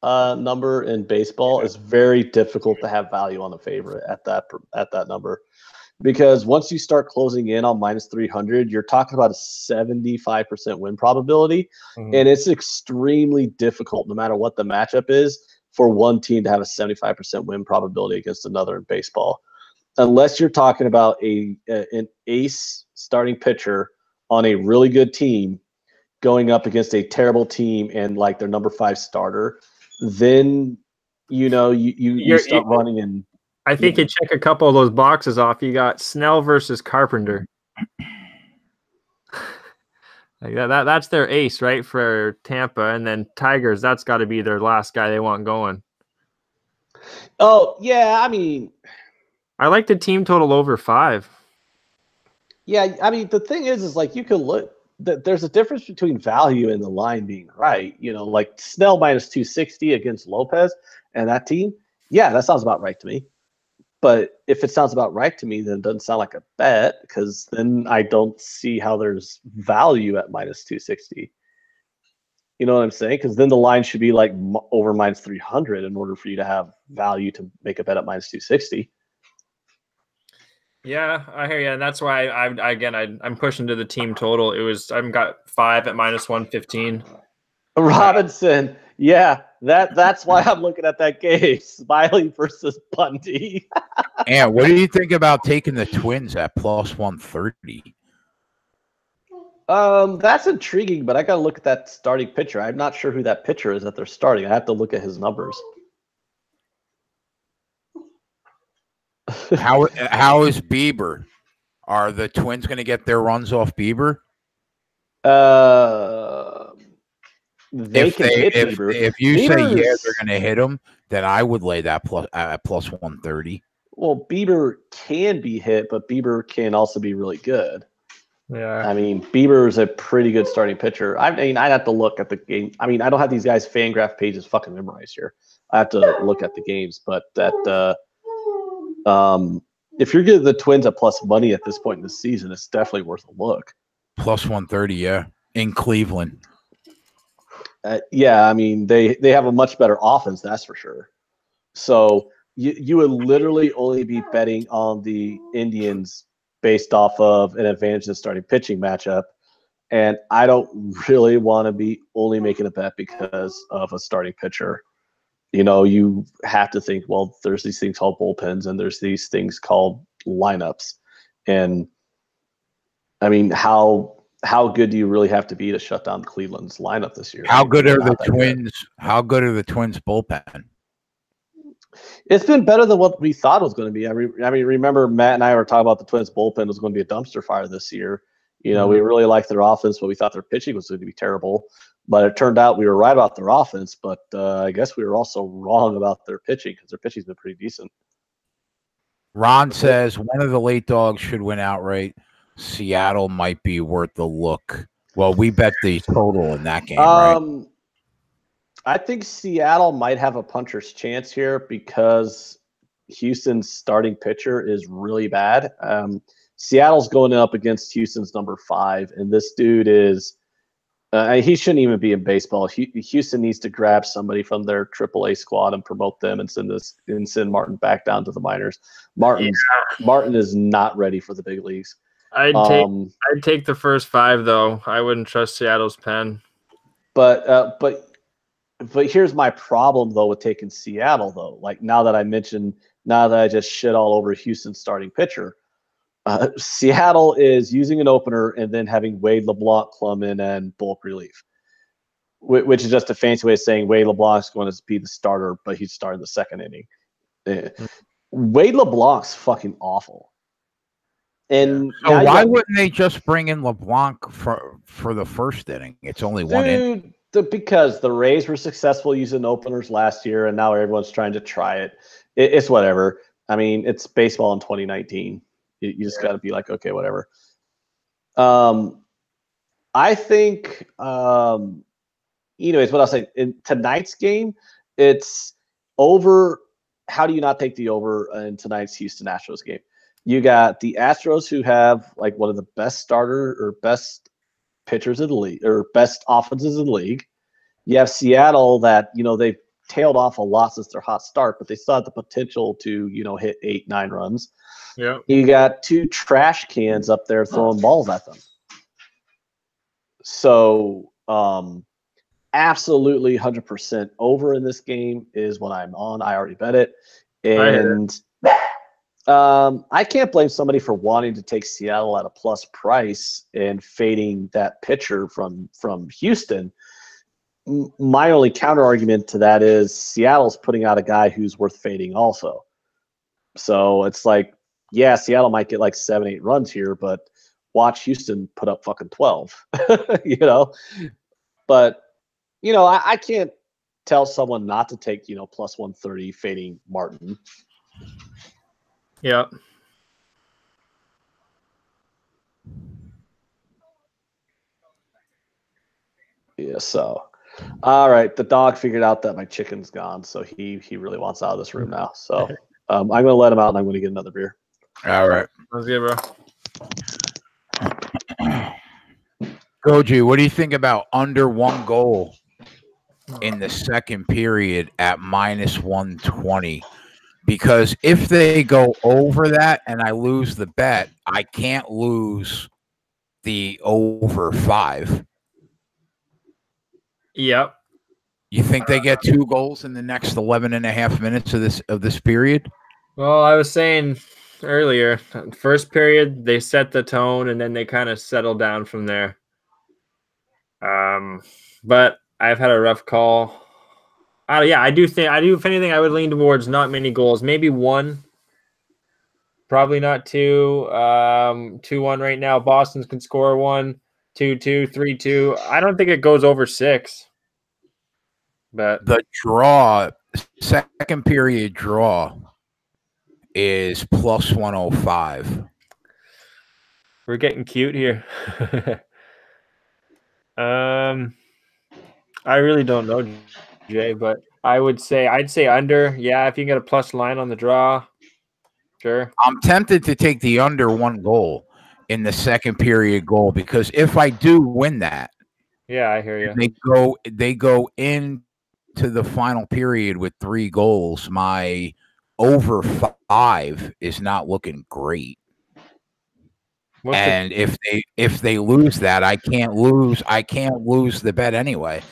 number in baseball, it's very difficult to have value on the favorite at that number, because once you start closing in on minus 300, you're talking about a 75% win probability, and it's extremely difficult, no matter what the matchup is, for one team to have a 75% win probability against another in baseball. Unless you're talking about an ace starting pitcher on a really good team going up against a terrible team and like their number 5 starter, then you start running in. I think you check a couple of those boxes off. You got Snell versus Carpenter. Like that's their ace, right, for Tampa, and then Tigers. That's got to be their last guy they want going. Oh yeah, I mean, I like the team total over 5. Yeah, I mean, the thing is like you can look. There's a difference between value and the line being right. You know, like Snell minus 260 against Lopez and that team. Yeah, that sounds about right to me. But if it sounds about right to me, then it doesn't sound like a bet, because then I don't see how there's value at minus 260. You know what I'm saying? Because then the line should be like over minus 300 in order for you to have value to make a bet at minus 260. Yeah, I hear you, and that's why I'm pushing to the team total. I've got 5 at minus 115. Robinson, yeah, that's why I'm looking at that game. Smiley versus Bundy. Yeah, what do you think about taking the Twins at plus 130? That's intriguing, but I got to look at that starting pitcher. I'm not sure who that pitcher is that they're starting. I have to look at his numbers. How is Bieber? Are the Twins going to get their runs off Bieber? If you say yeah, they're going to hit him, then I would lay that plus 130. Well, Bieber can be hit, but Bieber can also be really good. Yeah. I mean, Bieber is a pretty good starting pitcher. I mean, I'd have to look at the game. I mean, I don't have these guys' FanGraph pages fucking memorized here. I have to look at the games, but that if you're getting the Twins at plus money at this point in the season, it's definitely worth a look. Plus 130, yeah. in Cleveland. Yeah, I mean they have a much better offense, that's for sure. So you would literally only be betting on the Indians based off of an advantage in the starting pitching matchup. And I don't really want to be only making a bet because of a starting pitcher. You have to think, well, there's these things called bullpens and there's these things called lineups. And I mean, how good do you really have to be to shut down Cleveland's lineup this year? How good are the Twins? How good are the Twins bullpen? It's been better than what we thought it was going to be. I mean, remember Matt and I were talking about the Twins bullpen was going to be a dumpster fire this year. We really liked their offense, but we thought their pitching was going to be terrible. But it turned out we were right about their offense, but I guess we were also wrong about their pitching because their pitching's been pretty decent. Ron says one of the late dogs should win outright. Seattle might be worth the look. Well, we bet the total in that game, right? I think Seattle might have a puncher's chance here because Houston's starting pitcher is really bad. Seattle's going up against Houston's number 5, and this dude is he shouldn't even be in baseball. Houston needs to grab somebody from their AAA squad and promote them and send Martin back down to the minors. Martin is not ready for the big leagues. I'd take the first 5 though. I wouldn't trust Seattle's pen. But here's my problem though with taking Seattle though. Like now that I just shit all over Houston's starting pitcher. Seattle is using an opener and then having Wade LeBlanc come in and bulk relief, which is just a fancy way of saying Wade LeBlanc is going to be the starter, but he's starting the second inning. Wade LeBlanc's fucking awful. And so why wouldn't they just bring in LeBlanc for the first inning? It's only one inning. Because the Rays were successful using openers last year, and now everyone's trying to try it. It's whatever. I mean, it's baseball in 2019. You just got to be like, okay, whatever. I think, anyways, what I'll say in tonight's game, it's over. How do you not take the over in tonight's Houston Astros game? You got the Astros who have like one of the best starter or best pitchers in the league or best offenses in the league. You have Seattle that, they've tailed off a lot since their hot start, but they still have the potential to, hit 8-9 runs. Yeah. You got 2 trash cans up there throwing balls at them. So absolutely 100% over in this game is what I'm on. I already bet it. And I can't blame somebody for wanting to take Seattle at a plus price and fading that pitcher from Houston. My only counter argument to that is Seattle's putting out a guy who's worth fading also. So it's like, yeah, Seattle might get like 7-8 runs here, but watch Houston put up fucking 12, But, I can't tell someone not to take, plus 130 fading Martin. Yeah. Yeah, so. All right, the dog figured out that my chicken's gone, so he really wants out of this room now. So I'm going to let him out, and I'm going to get another beer. All right. Let's get, bro. Goji, what do you think about under 1 goal in the second period at -120? Because if they go over that and I lose the bet, I can't lose the over 5. Yep. You think they get 2 goals in the next 11 and a half minutes of this period? Well, I was saying earlier, first period, they set the tone and then they kind of settle down from there. But I've had a rough call. Yeah, I do. If anything, I would lean towards not many goals, maybe 1, probably not 2. 2-1 right now. Boston can score 1, 2-2, 3-2. I don't think it goes over 6. But the draw, second period draw, is plus 105. We're getting cute here. I really don't know, Jay, but I'd say under. Yeah, if you can get a plus line on the draw, sure. I'm tempted to take the under 1 goal in the second period goal because if I do win that, Yeah, I hear you. They go into the final period with 3 goals. My over 5 is not looking great. And if they lose that, I can't lose the bet anyway.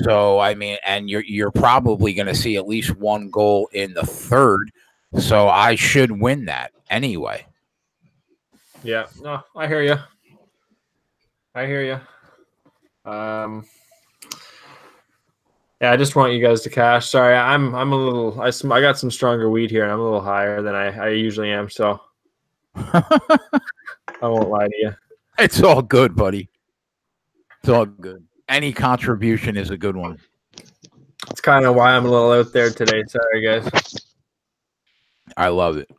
So I mean, and you're probably going to see at least 1 goal in the third. So I should win that anyway. Yeah, no, I hear you. Yeah, I just want you guys to cash. Sorry, I'm a little. I got some stronger weed here, and I'm a little higher than I usually am. So I won't lie to you. It's all good, buddy. It's all good. Any contribution is a good one. It's kind of why I'm a little out there today. Sorry, guys. I love it.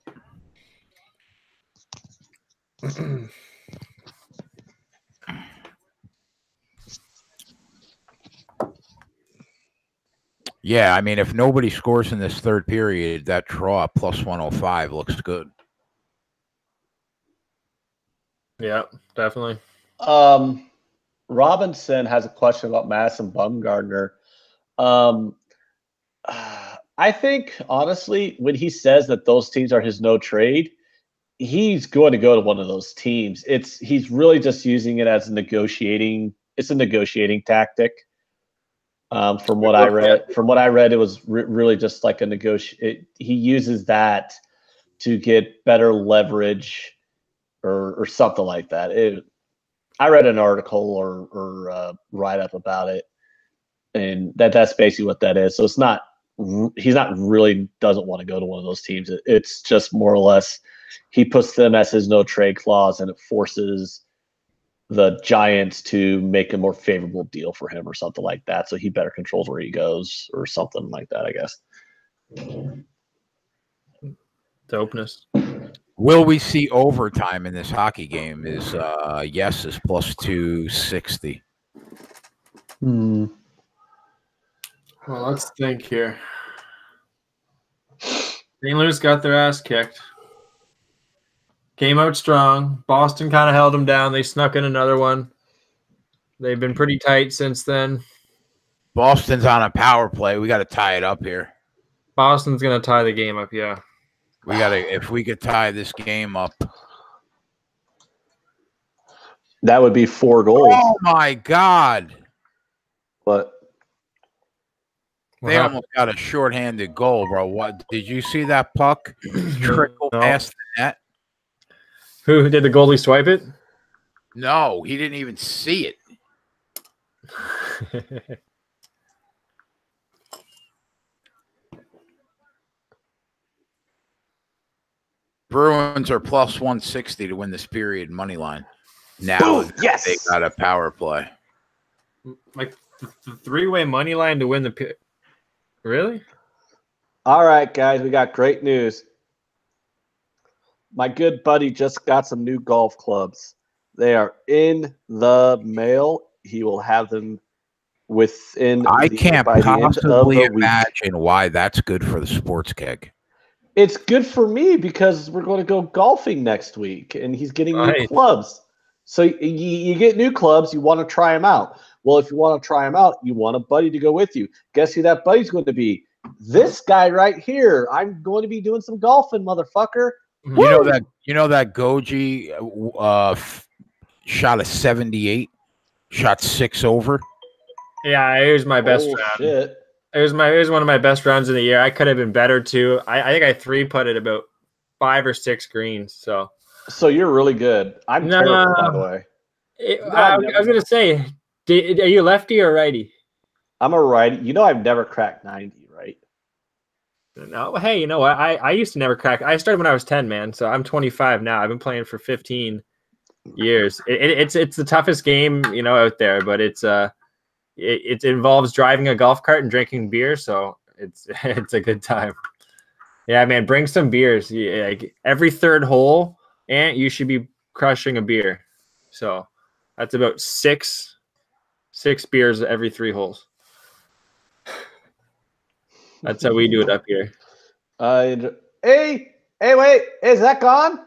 Yeah, I mean, if nobody scores in this third period, that draw plus 105 looks good. Yeah, definitely. Robinson has a question about Madison Bumgarner. I think, honestly, when he says that those teams are his no trade, he's going to go to one of those teams. He's really just using it as a negotiating. It's a negotiating tactic. From what I read, it was really just like a negotiate. He uses that to get better leverage or something like that. I read an article or write up about it, and that's basically what that is. So it's not. He's not really doesn't want to go to one of those teams. It's just more or less he puts them as his no trade clause, and it forces the Giants to make a more favorable deal for him or something like that. So he better controls where he goes or something like that, I guess. Dopeness. Will we see overtime in this hockey game? Is yes is plus 260. Well, let's think here. St. Louis got their ass kicked. Came out strong. Boston kind of held them down. They snuck in another one. They've been pretty tight since then. Boston's on a power play. We got to tie it up here. Boston's going to tie the game up, yeah. If we could tie this game up. That would be 4 goals. Oh my God. But they almost got a shorthanded goal, bro. What did you see that puck trickle past the net? Who did the goalie swipe it? No, he didn't even see it. Bruins are plus 160 to win this period money line. Now yes, they got a power play. Like the 3-way money line to win the really? All right, guys, we got great news. My good buddy just got some new golf clubs. They are in the mail. He will have them within. I can't possibly imagine why that's good for the Sports Keg. It's good for me because we're going to go golfing next week, and he's getting new clubs. So you get new clubs, you want to try them out. Well, if you want to try them out, you want a buddy to go with you. Guess who that buddy's going to be? This guy right here. I'm going to be doing some golfing, motherfucker. You know that Goji shot a 78, shot 6 over. Yeah, it was my best round. Shit. It was one of my best rounds of the year. I could have been better too. I think I 3-putted about 5 or 6 greens. So you're really good. I'm terrible, by the way. I was gonna say, are you lefty or righty? I'm a righty. You know, I've never cracked 90, right? No. Hey, you know what? I used to never crack. I started when I was 10, man. So I'm 25 now. I've been playing for 15 years. It's the toughest game, out there, but it involves driving a golf cart and drinking beer, so it's a good time. Yeah, man, bring some beers. Like every third hole, and you should be crushing a beer. So that's about six beers every 3 holes. That's how we do it up here. Hey, wait, is that gone?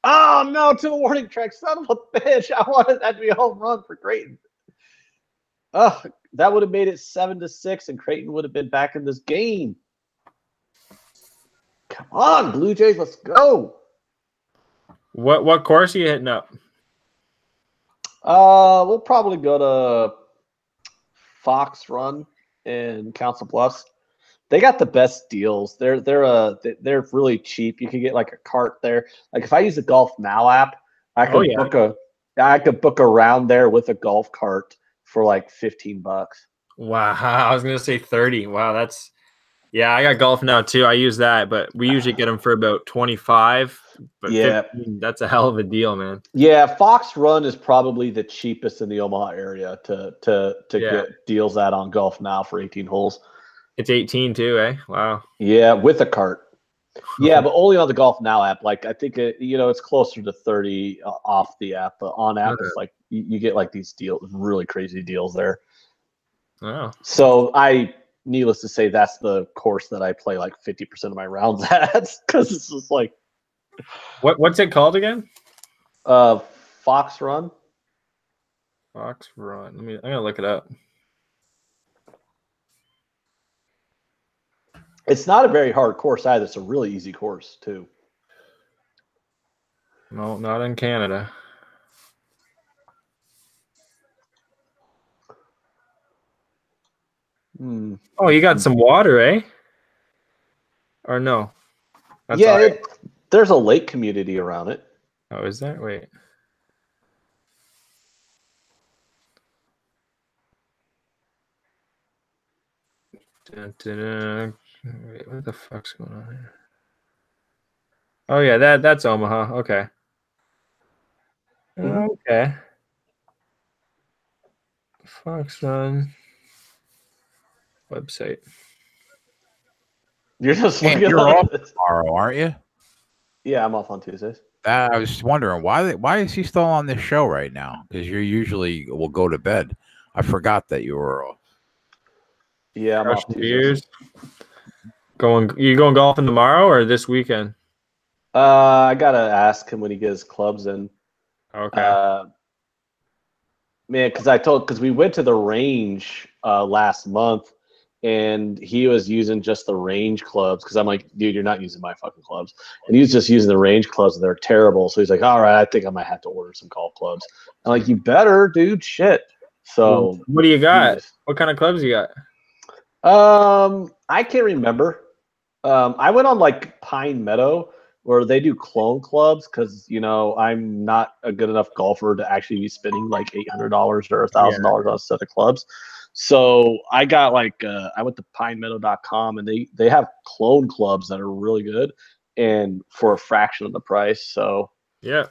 Oh no, to the warning track, son of a bitch! I wanted that to be a home run for Creighton. Oh, that would have made it 7-6, and Creighton would have been back in this game. Come on, Blue Jays, let's go. What course are you hitting up? We'll probably go to Fox Run in Council Bluffs. They got the best deals. They're really cheap. You can get like a cart there. Like if I use the Golf Now app, I could book a round there with a golf cart for like $15. Wow, I was gonna say 30. Wow, that's I got Golf Now too. I use that, but we usually get them for about 25. But Yeah, 15, that's a hell of a deal, man. Yeah, Fox Run is probably the cheapest in the Omaha area to get deals at on Golf Now for 18 holes. It's 18 too, eh? Wow. Yeah, with a cart. Yeah, but only on the Golf Now app. Like I think it's closer to 30 off the app, but on app it's like you get like these deals, really crazy deals there. Wow. So needless to say, that's the course that I play like 50% of my rounds at because it's just like. What's it called again? Fox Run. Fox Run. I'm gonna look it up. It's not a very hard course either. It's a really easy course too. No, not in Canada. Oh, you got some water, eh? Or no? That's there's a lake community around it. Oh, is there? Wait. Dun, dun, dun. Wait, what the fuck's going on here? Oh yeah, that's Omaha. Okay. Okay. Fox Run website. You're just you're off tomorrow, aren't you? Yeah, I'm off on Tuesdays. I was wondering why is he still on this show right now? Because you usually will go to bed. I forgot that you were off. Yeah, I'm off Tuesdays. You going golfing tomorrow or this weekend? I gotta ask him when he gets clubs in. Okay. Man, because we went to the range last month, and he was using just the range clubs because I'm like, dude, you're not using my fucking clubs, and he was just using the range clubs, and they're terrible. So he's like, all right, I think I might have to order some golf clubs. I'm like, you better, dude, shit. So what do you got? What kind of clubs you got? I can't remember. I went on like Pine Meadow where they do clone clubs because I'm not a good enough golfer to actually be spending like $800 or $1,000 on a set of clubs. So I got I went to pinemeadow.com and they have clone clubs that are really good and for a fraction of the price. So yeah,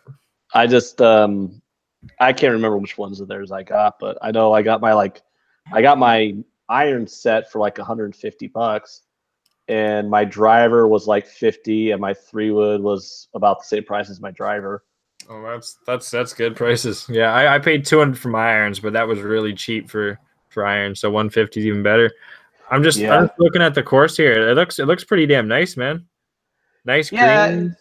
I just I can't remember which ones of theirs I got, but I know I got my iron set for like $150, and my driver was like $50, and my 3-wood was about the same price as my driver. Oh, that's good prices. Yeah, I paid $200 for my irons, but that was really cheap for irons. So $150 is even better. I'm just looking at the course here. It looks pretty damn nice, man. Nice greens.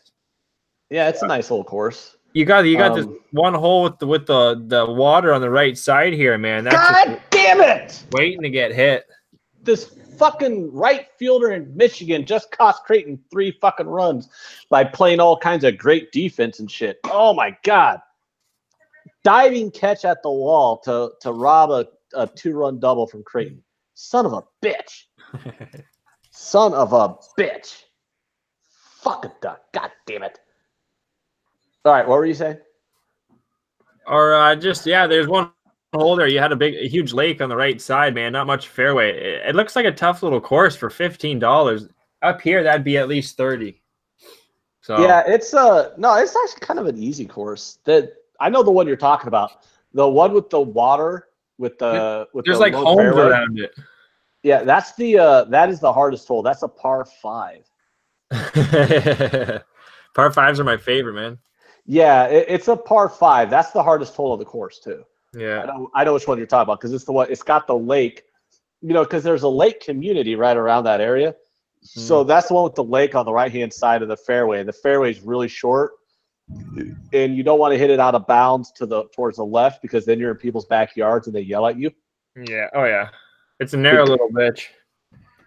Yeah, it's a nice little course. You got this one hole with the water on the right side here, man. That's God damn it! Waiting to get hit. This fucking right fielder in Michigan just cost Creighton 3 fucking runs by playing all kinds of great defense and shit. Oh my god! Diving catch at the wall to rob a 2-run double from Creighton. Son of a bitch! Son of a bitch! Fucking duck! God damn it! All right, what were you saying? Or there's one hole there. You had a huge lake on the right side, man. Not much fairway. It looks like a tough little course for $15. Up here, that'd be at least $30. So yeah, it's actually kind of an easy course. That I know the one you're talking about. The one with the water with there's like homes fairway around it. Yeah, that is the hardest hole. That's a par 5. Par 5s are my favorite, man. Yeah, it's a par 5. That's the hardest hole of the course too. Yeah, I know which one you're talking about because it's the one. It's got the lake, because there's a lake community right around that area. So that's the one with the lake on the right-hand side of the fairway. The fairway is really short, and you don't want to hit it out of bounds towards the left because then you're in people's backyards and they yell at you. Yeah. Oh yeah. It's a narrow little bitch.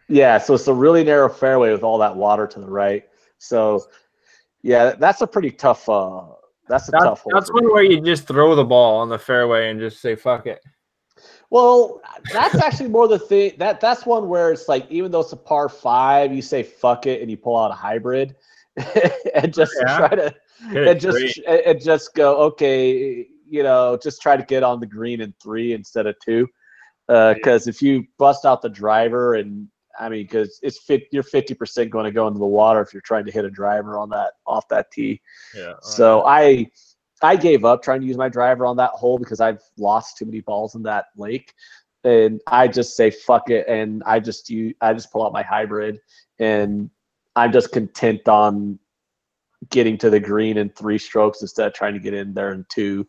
Yeah, so it's a really narrow fairway with all that water to the right. So yeah, that's a pretty tough. That's a tough hole. That's one where you just throw the ball on the fairway and just say fuck it. Well, that's actually more the thing. That's one where it's like, even though it's a par 5, you say fuck it and you pull out a hybrid and just try to and just go, okay, just try to get on the green in 3 instead of 2. Because if you bust out the driver, and I mean, because you're 50% going to go into the water if you're trying to hit a driver off that tee. Yeah. So I gave up trying to use my driver on that hole because I've lost too many balls in that lake, and I just say fuck it, and I just pull out my hybrid, and I'm just content on getting to the green in 3 strokes instead of trying to get in there in 2.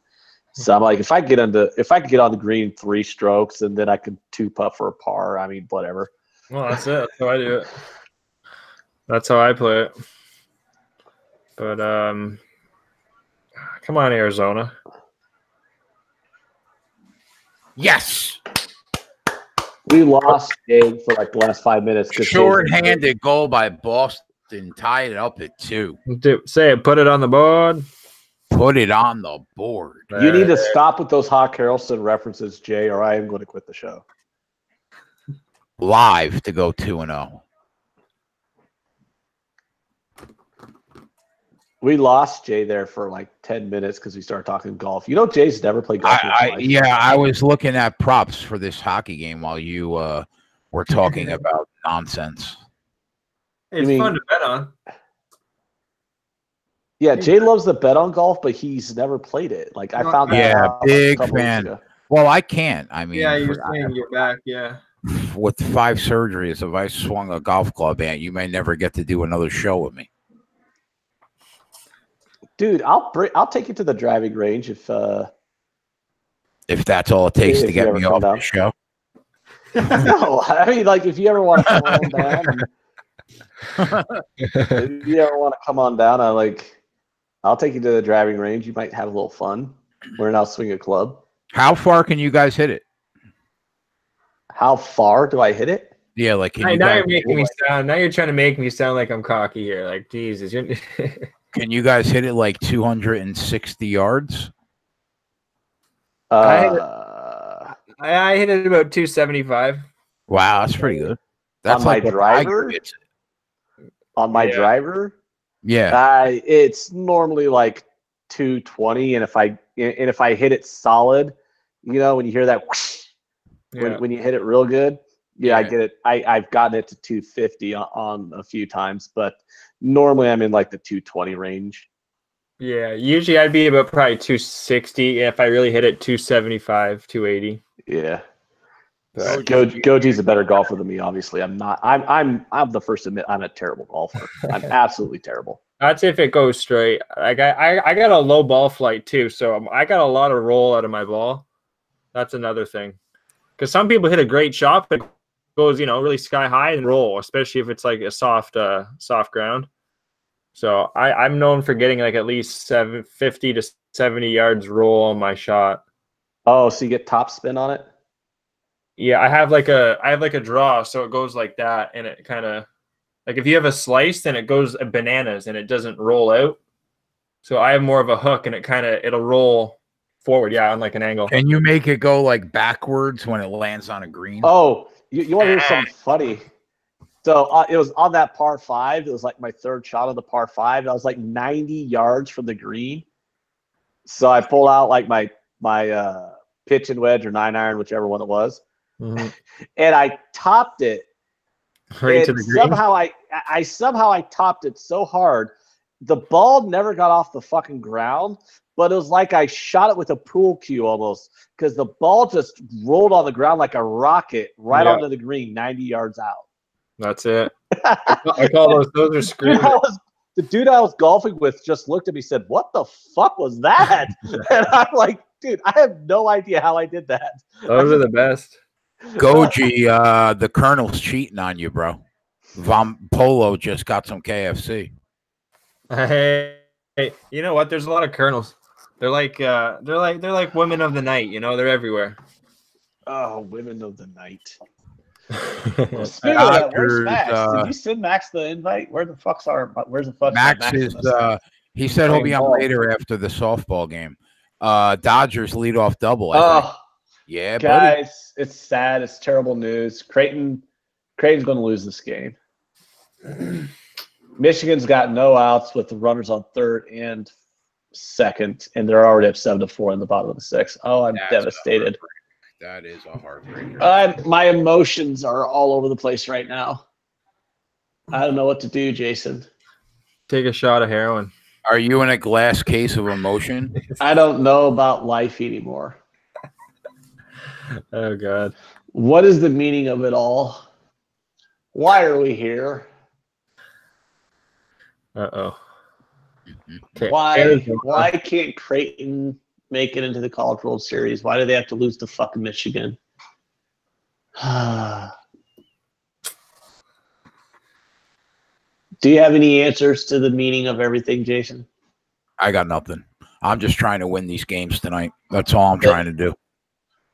So I'm like, if I could get on the green in 3 strokes, and then I could 2-putt for a par, I mean, whatever. Well, that's it. That's how I do it. That's how I play it. But come on, Arizona. Yes. We lost Dave for like the last 5 minutes. Short-handed goal by Boston, tied it up at 2. Say it. Put it on the board. Put it on the board. You need to stop with those Hawk Harrelson references, Jay, or I am going to quit the show. Live to go 2-0. We lost Jay there for like 10 minutes because we started talking golf. Jay's never played golf. I was looking at props for this hockey game while you were talking about nonsense. It's fun to bet on. Yeah, Jay loves to bet on golf, but he's never played it. Like, I found that out big fan. Well, I can't. I mean, you're saying you're back. Yeah. With 5 surgeries, if I swung a golf club at you, may never get to do another show with me. Dude, I'll take you to the driving range if that's all it takes to get me off the show. No, I mean, like, if you ever want to come on down, I'll take you to the driving range. You might have a little fun. Learn how to swing a club. How far can you guys hit it? How far do I hit it? Yeah, like now you're making me sound. Now you're trying to make me sound like I'm cocky here. Like, Jesus, can you guys hit it like 260 yards? I hit it about 275. Wow, that's pretty good. That's on like my driver. On my driver, it's normally like 220, and if I hit it solid, when you hear that whoosh, when you hit it real good, I get it. I've gotten it to 250 on a few times, but normally I'm in like the 220 range. Yeah, usually I'd be about probably 260 if I really hit it 275, 280. Yeah. Goji's a better golfer than me. Obviously, I'm not. I'm the first to admit I'm a terrible golfer. I'm absolutely terrible. That's if it goes straight. I got a low ball flight too, so I got a lot of roll out of my ball. That's another thing, because some people hit a great shot that goes really sky high and roll, especially if it's like a soft ground. So I'm known for getting like at least 50 to 70 yards roll on my shot. Oh, so you get top spin on it? Yeah, I have like a draw, so it goes like that, and it kind of like if you have a slice, then it goes bananas and it doesn't roll out. So I have more of a hook, and it'll roll forward, on like an angle. Can you make it go like backwards when it lands on a green? Oh, you want to hear something funny? So it was on that par 5. It was like my third shot of the par 5. I was like 90 yards from the green. So I pulled out like my pitch and wedge or 9-iron, whichever one it was. Mm-hmm. And I topped it. Right to the green. Somehow I topped it so hard, the ball never got off the fucking ground, but it was like I shot it with a pool cue almost, because the ball just rolled on the ground like a rocket right onto the green, 90 yards out. That's it. I call those are screaming. The dude I was golfing with just looked at me and said, "What the fuck was that?" And I'm like, dude, I have no idea how I did that. Those are the best. Goji, the Colonel's cheating on you, bro. Polo just got some KFC. Hey, you know what? There's a lot of Colonels. They're like women of the night. They're everywhere. Oh, women of the night. Well, speaking of that, where's Max? Did you send Max the invite? Where's the fuck's Max is he said he'll be on later after the softball game. Dodgers leadoff double, I think. Yeah, guys, buddy. It's sad. It's terrible news. Creighton's going to lose this game. Michigan's got no outs with the runners on third and second, and they're already up 7-4 in the bottom of the sixth. Oh, I'm devastated. That is a heartbreaker. My emotions are all over the place right now. I don't know what to do, Jason. Take a shot of heroin. Are you in a glass case of emotion? I don't know about life anymore. Oh, God. What is the meaning of it all? Why are we here? Uh-oh. Why can't Creighton make it into the College World Series? Why do they have to lose to fucking Michigan? Do you have any answers to the meaning of everything, Jason? I got nothing. I'm just trying to win these games tonight. That's all I'm trying to do.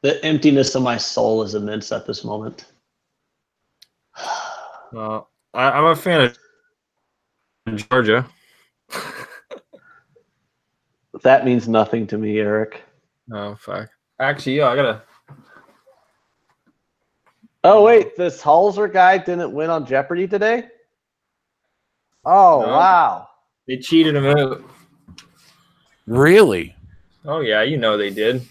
The emptiness of my soul is immense at this moment. Well, I'm a fan of Georgia. That means nothing to me, Eric. Oh, fuck. Actually, I gotta. Oh, wait. This Halser guy didn't win on Jeopardy today? Oh, no. Wow. They cheated him out. Really? Oh, yeah. You know they did.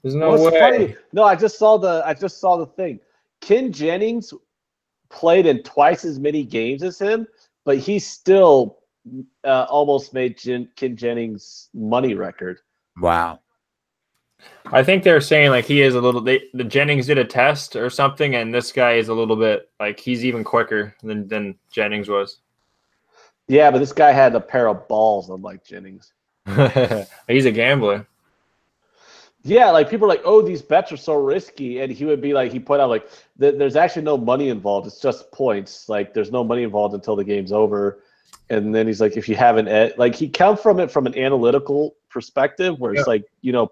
There's no way. Funny? No, I just saw the thing. Ken Jennings played in twice as many games as him, but he still almost made Ken Jennings' money record. Wow. I think they're saying like he is a little. The Jennings did a test or something, and this guy is a little bit like he's even quicker than Jennings was. Yeah, but this guy had a pair of balls, unlike Jennings. He's a gambler. Yeah, like people are like, oh, these bets are so risky, and he would be like, he put out like, there's actually no money involved. It's just points. Like, there's no money involved until the game's over. And then he's like, if you have like he comes from it from an analytical perspective where it's like,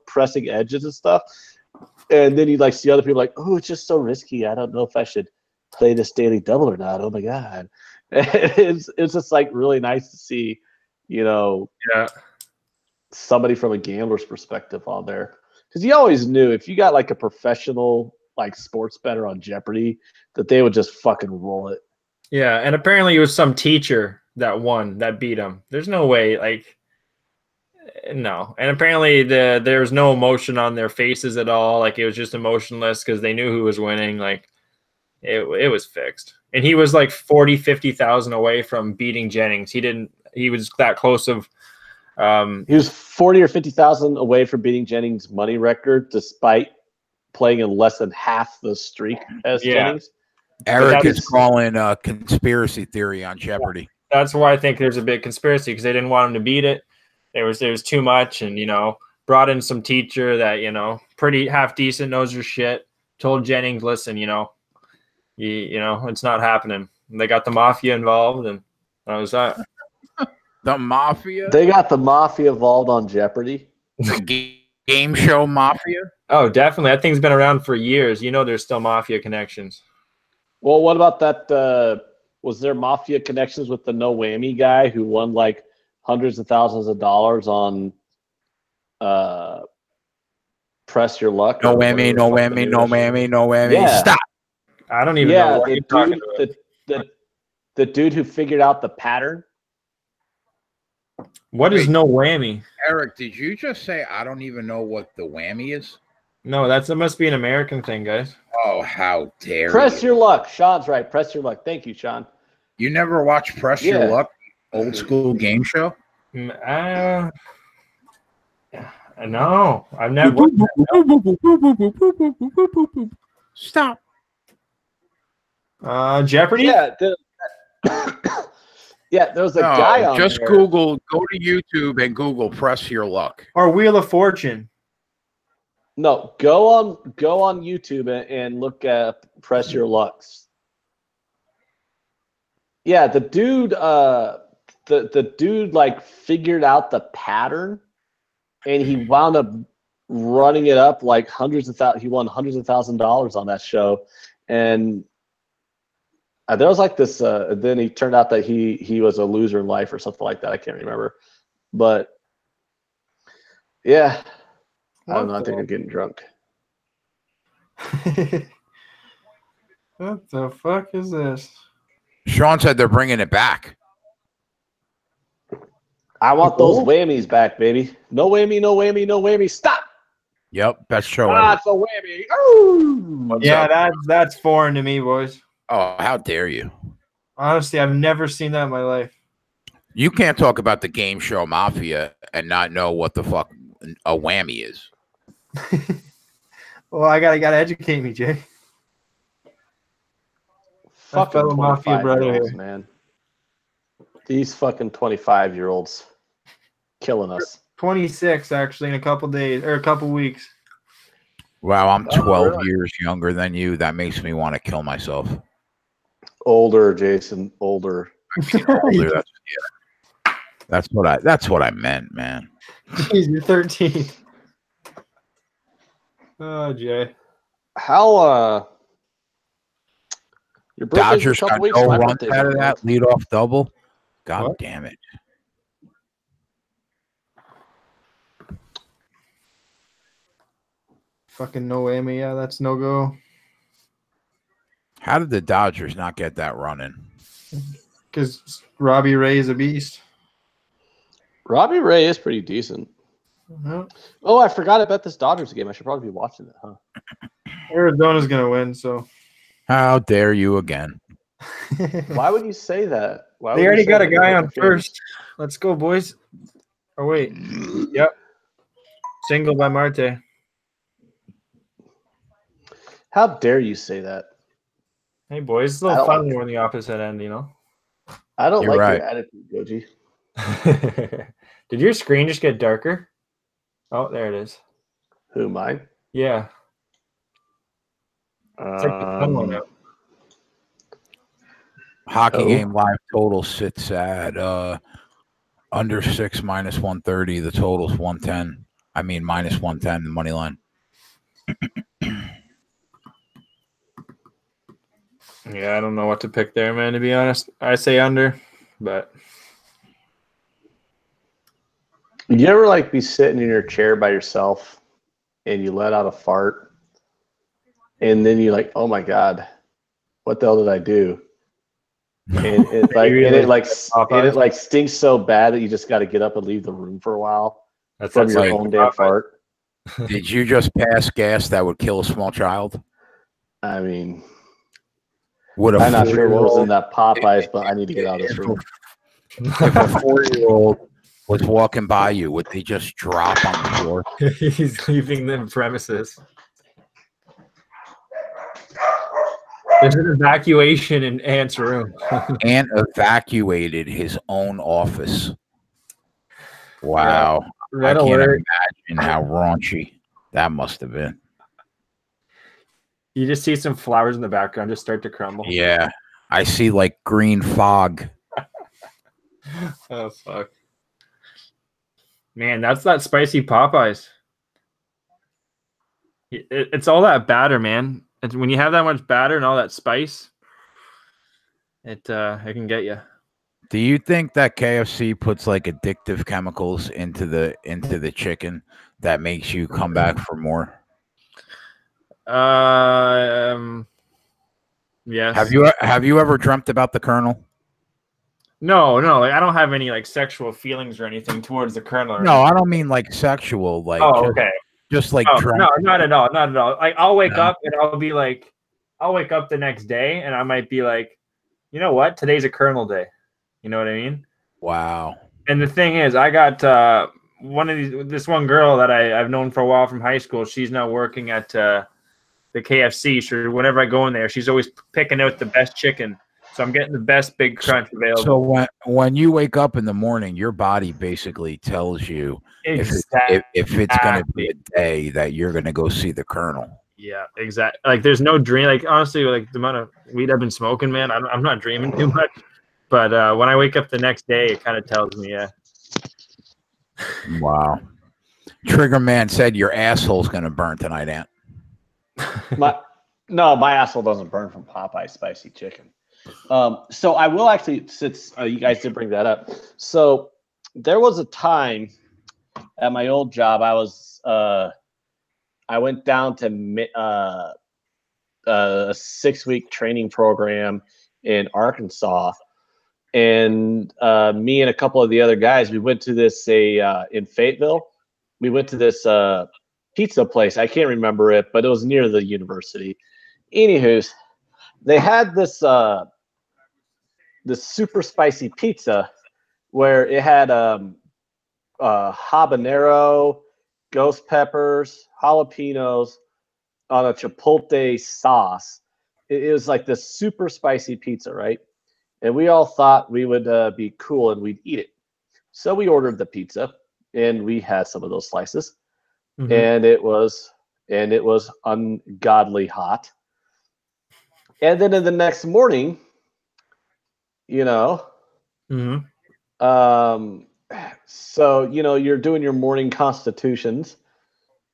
pressing edges and stuff. And then you like see other people like, oh, it's just so risky. I don't know if I should play this daily double or not. Oh my God. It's just like really nice to see, somebody from a gambler's perspective on there. Because you always knew if you got like a professional like sports bettor on Jeopardy that they would just fucking roll it. Yeah, and apparently it was some teacher that beat him. There's no way, like, no. And apparently there was no emotion on their faces at all. Like, it was just emotionless because they knew who was winning. Like, it was fixed. And he was like 40, 50,000 away from beating Jennings. He was that close of. He was 40 or 50,000 away from beating Jennings' money record, despite playing in less than half the streak as Jennings. Eric is calling a conspiracy theory on Jeopardy. That's why I think there's a big conspiracy because they didn't want him to beat it. There was too much, and brought in some teacher that pretty half decent, knows her shit. Told Jennings, listen, it's not happening. And they got the mafia involved, and that was that. The mafia? They got the mafia involved on Jeopardy. The game show mafia? Oh, definitely. That thing's been around for years. There's still mafia connections. Well, what about that? Was there mafia connections with the no whammy guy who won like hundreds of thousands of dollars on Press Your Luck? No whammy, no whammy, no whammy, no whammy. Yeah. Stop. I don't even know what you're talking about. The dude who figured out the pattern. What is no whammy? Eric, did you just say I don't even know what the whammy is? No, that must be an American thing, guys. Oh, how dare Press Your Luck. Sean's right. Press Your Luck. Thank you, Sean. You never watched Press Your Luck, old school game show? No, I've never. Stop. Jeopardy? Yeah. Yeah, there was a guy on just there. go to YouTube and Google Press Your Luck. Or Wheel of Fortune. No, go on YouTube and look at Press Your Lucks. Yeah, the dude the dude like figured out the pattern and he wound up running it up like hundreds of thousands. He won hundreds of $1,000s on that show, and there was like this. Then he turned out that he was a loser in life or something like that. I can't remember, but yeah, I don't know. I think I'm getting drunk. What the fuck is this? Sean said they're bringing it back. I want those whammies back, baby. No whammy, no whammy, no whammy. Stop. Yep, best show Ah, ever. it's a whammy. Ooh. Yeah, that's foreign to me, boys. Oh, how dare you? Honestly, I've never seen that in my life. You can't talk about the game show Mafia and not know what the fuck a whammy is. Well, I gotta educate me, Jay. Fucking fellow mafia brother here. man. These fucking 25-year-olds killing us. 26 actually in a couple days or a couple weeks. Wow, I'm 12 years younger than you. That makes me want to kill myself. Older, Jason. Older. Older, that's what I meant, man. Jeez, you're 13. Oh, Jay. How your birthday's in a Dodgers couple got weeks. no My runs birthday's out of in a that week. leadoff double. God What? damn it. Fucking no whammy. Yeah, that's no go. How did the Dodgers not get that running? Because Robbie Ray is a beast. Robbie Ray is pretty decent. Well, Oh, I forgot about this Dodgers game. I should probably be watching it, huh? Arizona's gonna win, so How dare you again? Why would you say that? Why would they you already say got a that? guy You're on a fan. first. Let's go, boys. Oh wait. Yep. Single by Marte. How dare you say that? Hey boys, it's a I little don't fun when we're on the opposite end, you know. I don't You're like right. your attitude, Goji. Did your screen just get darker? Oh, there it is. Who, mine? Yeah. It's like the sun went out. Hockey Oh. game live total sits at under 6 minus 130. The total's 110. I mean minus 110 the money line. Yeah, I don't know what to pick there, man, to be honest. I say under, but You ever like be sitting in your chair by yourself and you let out a fart and then you're like, oh my God, what the hell did I do? And it like stinks so bad that you just got to get up and leave the room for a while from your like own damn fart. Did you just pass gas that would kill a small child? I mean, Would a I'm not sure what was in 4-year-old that Popeyes, but I need to get out of this room. if a 4-year-old was walking by you, would they just drop on the floor? he's leaving the premises. There's an evacuation in Ant's room. And evacuated his own office. Wow. Red I can't alert. imagine how raunchy that must have been. You just see some flowers in the background just start to crumble. Yeah. I see like green fog. Oh, fuck. Man, that's that spicy Popeyes. It's all that batter, man. It's, when you have that much batter and all that spice, it can get you. Do you think that KFC puts like addictive chemicals into the chicken that makes you come back for more? Yes. Have you ever dreamt about the Colonel? No. Like, I don't have any like sexual feelings or anything towards the Colonel. No, I don't mean like sexual. Like okay. Just like No, not at all. Not at all. Like I'll wake up and I'll wake up the next day and I might be like, you know what? Today's a Colonel day. You know what I mean? Wow. And the thing is, I got this one girl that I've known for a while from high school. She's now working at the KFC. So whenever I go in there, she's always picking out the best chicken. So I'm getting the best big crunch available. So when you wake up in the morning, your body basically tells you if it's going to be a day that you're going to go see the Colonel. Yeah, exactly. Like there's no dream. Like honestly, like the amount of weed I've been smoking, man, I'm not dreaming too much. But when I wake up the next day, it kind of tells me, yeah. Wow. Trigger Man said your asshole's gonna burn tonight, Ant. My asshole doesn't burn from Popeye's spicy chicken. So I will actually, since you guys did bring that up. So there was a time at my old job, I went down to a 6-week training program in Arkansas, and me and a couple of the other guys, we went to this in Fayetteville. We went to this pizza place. I can't remember it, but it was near the university. Anywho, they had this super spicy pizza where it had habanero, ghost peppers, jalapenos on a chipotle sauce. It was like this super spicy pizza, right? And we all thought we would be cool and we'd eat it. So we ordered the pizza and we had some of those slices. Mm-hmm. And it was ungodly hot. And then in the next morning, Mm-hmm. So, you're doing your morning constitutions.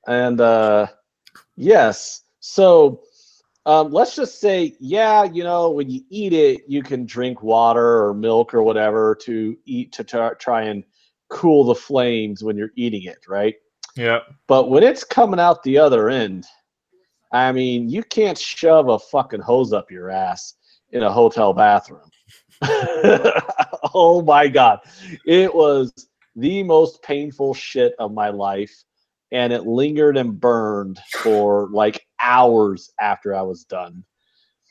And yes. So let's just say, when you eat it, you can drink water or milk or whatever to try and cool the flames when you're eating it, right? Yeah. But when it's coming out the other end, I mean, you can't shove a fucking hose up your ass in a hotel bathroom. Oh my God. It was the most painful shit of my life. And it lingered and burned for like hours after I was done.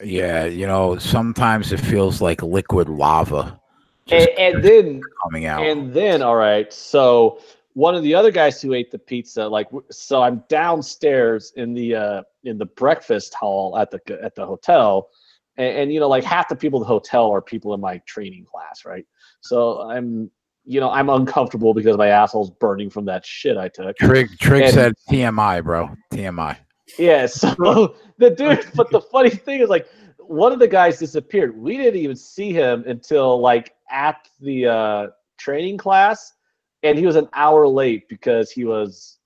Yeah, sometimes it feels like liquid lava. And then coming out. And then, all right, so one of the other guys who ate the pizza, so I'm downstairs in the breakfast hall at the hotel, and like half the people in the hotel are people in my training class, right? So I'm uncomfortable because my asshole's burning from that shit I took. Trig said TMI, bro. TMI. Yeah, so the dude, but the funny thing is, like, one of the guys disappeared. We didn't even see him until like at the training class, and he was an hour late because he was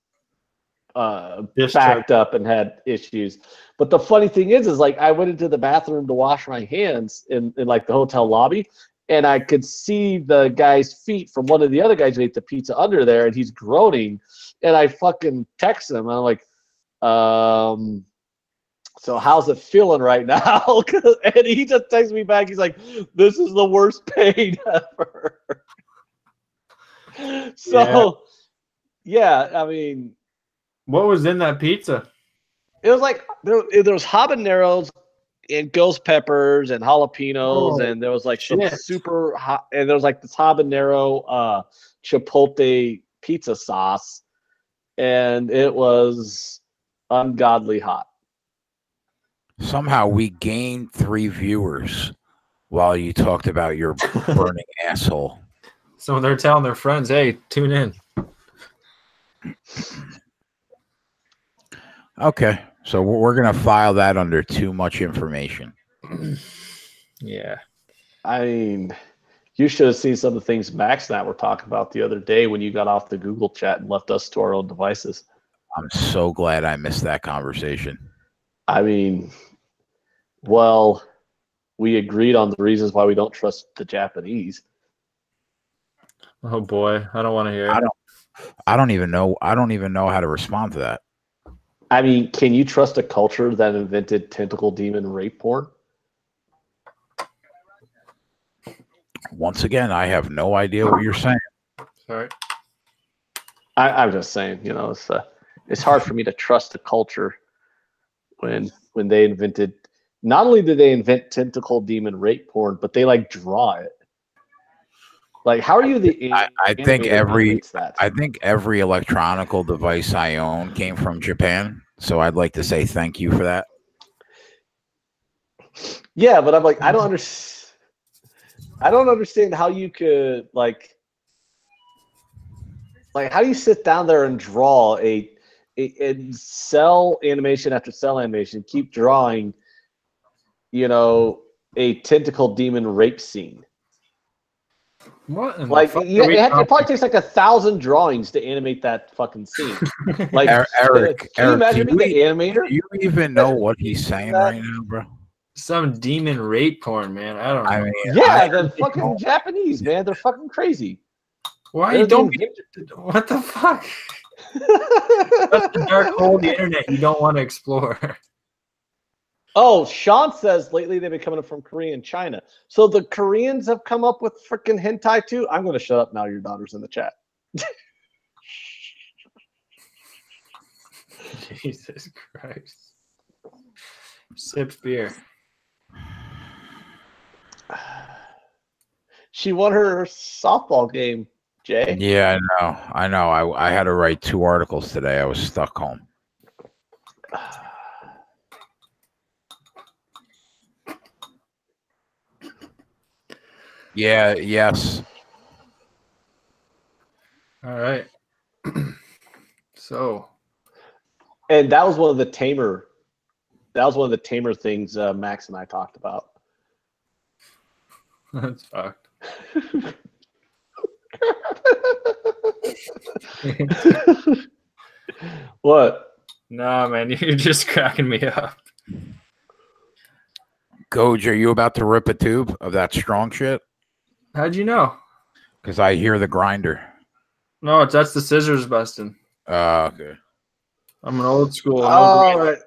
backed up and had issues. But the funny thing is like I went into the bathroom to wash my hands in like the hotel lobby, and I could see the guy's feet from one of the other guys who ate the pizza under there, and he's groaning. And I fucking text him, and I'm like, so how's it feeling right now? And he just texts me back. He's like, this is the worst pain ever. So, yeah, I mean. What was in that pizza? It was like, there was habaneros and ghost peppers and jalapenos, and there was like some super hot, and there was like this habanero chipotle pizza sauce, and it was ungodly hot. Somehow we gained 3 viewers while you talked about your burning asshole. So they're telling their friends, hey, tune in. Okay. So we're going to file that under too much information. Yeah. I mean, you should have seen some of the things Max and I were talking about the other day when you got off the Google chat and left us to our own devices. I'm so glad I missed that conversation. I mean, well, we agreed on the reasons why we don't trust the Japanese. Oh boy, I don't want to hear it. I don't even know how to respond to that. I mean, can you trust a culture that invented tentacle demon rape porn? Once again, I have no idea what you're saying. Sorry. I'm just saying, it's hard for me to trust a culture when they invented. Not only did they invent tentacle demon rape porn, but they like draw it. Like, how are you the? I think every electronical device I own came from Japan, so I'd like to say thank you for that. Yeah, but I'm like, I don't understand how you could like how do you sit down there and draw a cell animation after cell animation, keep drawing, a tentacle demon rape scene. What? In the Like, fuck yeah, are we it talking- probably takes like 1,000 drawings to animate that fucking scene. Like, Eric, can you Eric, imagine being the animator? do you even know what he's saying right now, bro? Some demon rape porn, man. I don't know. I mean, Yeah, the fucking Japanese, man. They're fucking crazy. Why they're you don't? being- What the fuck? That's the dark hole of the internet you don't want to explore. Oh, Sean says lately they've been coming up from Korea and China. So the Koreans have come up with freaking hentai too? I'm going to shut up now. Your daughter's in the chat. Jesus Christ. Sip beer. She won her softball game, Jay. yeah, I know. I had to write 2 articles today. I was stuck home. Yeah, yes. All right. So, And that was one of the tamer. That was one of the tamer things Max and I talked about. that's fucked. What? Nah, man, you're just cracking me up. Goj, are you about to rip a tube of that strong shit? How'd you know? Because I hear the grinder. No, that's the scissors busting. Okay. I'm an old school. All right.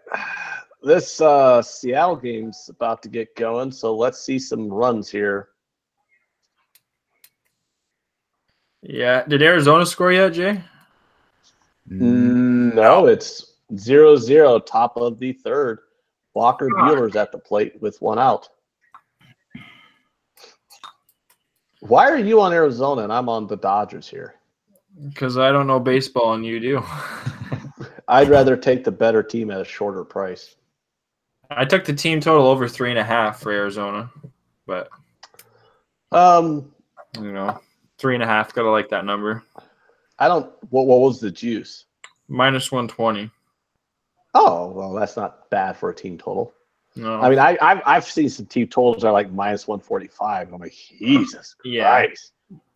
This Seattle game's about to get going, so let's see some runs here. Yeah. Did Arizona score yet, Jay? No, it's 0-0, top of the third. Walker Bueller's at the plate with 1 out. Why are you on Arizona and I'm on the Dodgers here? Because I don't know baseball and you do. I'd rather take the better team at a shorter price. I took the team total over 3.5 for Arizona, but Um, 3.5. Gotta like that number. I don't. What was the juice? Minus 120. Oh, well, that's not bad for a team total. No. I mean, I've seen some team totals that are like minus 145. And I'm like, Jesus Christ.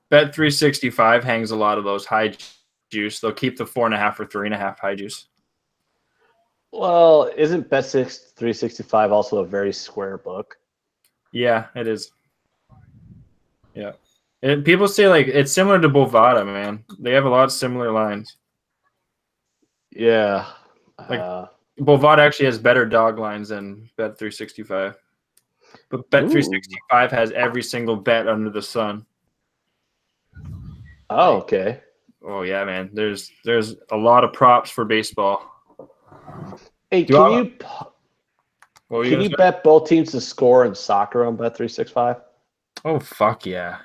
Bet 365 hangs a lot of those high juice. They'll keep the 4.5 or 3.5 high juice. Well, isn't Bet 365 also a very square book? Yeah, it is. Yeah. And people say like it's similar to Bovada, man. They have a lot of similar lines. Yeah. Like Bovada actually has better dog lines than Bet 365. But Bet 365 has every single bet under the sun. Oh, okay. Oh yeah, man. There's a lot of props for baseball. Hey, Do I- What were can gonna you say? bet both teams to score in soccer on Bet 365? Oh fuck yeah.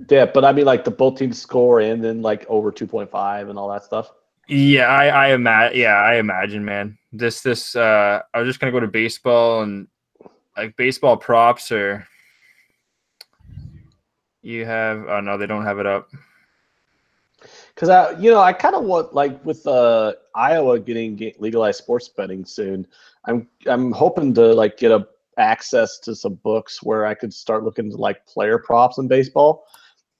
Yeah, but I mean like the both teams score and then like over 2.5 and all that stuff. Yeah, I imagine, man. This I was just gonna go to baseball and like baseball props or you have no, they don't have it up. Because I kind of want like with Iowa getting legalized sports betting soon. I'm hoping to like get access to some books where I could start looking into like player props in baseball.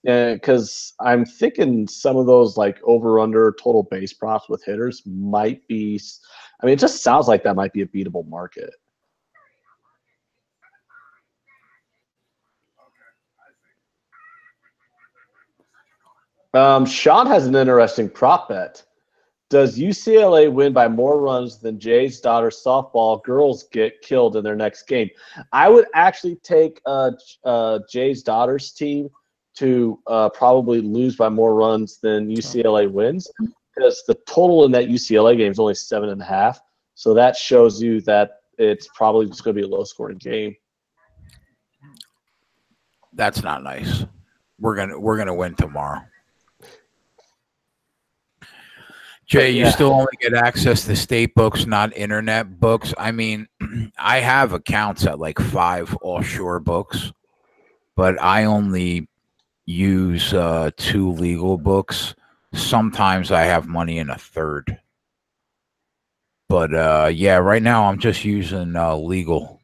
Because I'm thinking some of those like over/under total base props with hitters might be. I mean, it just sounds like that might be a beatable market. Sean has an interesting prop bet. Does UCLA win by more runs than Jay's daughter's softball girls get killed in their next game? I would actually take Jay's daughter's team to probably lose by more runs than UCLA wins, because the total in that UCLA game is only 7.5. So that shows you that it's probably just going to be a low-scoring game. That's not nice. We're gonna win tomorrow. Jay, you still only get access to state books, not internet books. I mean, I have accounts at like 5 offshore books, but I only use 2 legal books. Sometimes I have money in a third. But yeah, right now I'm just using legal.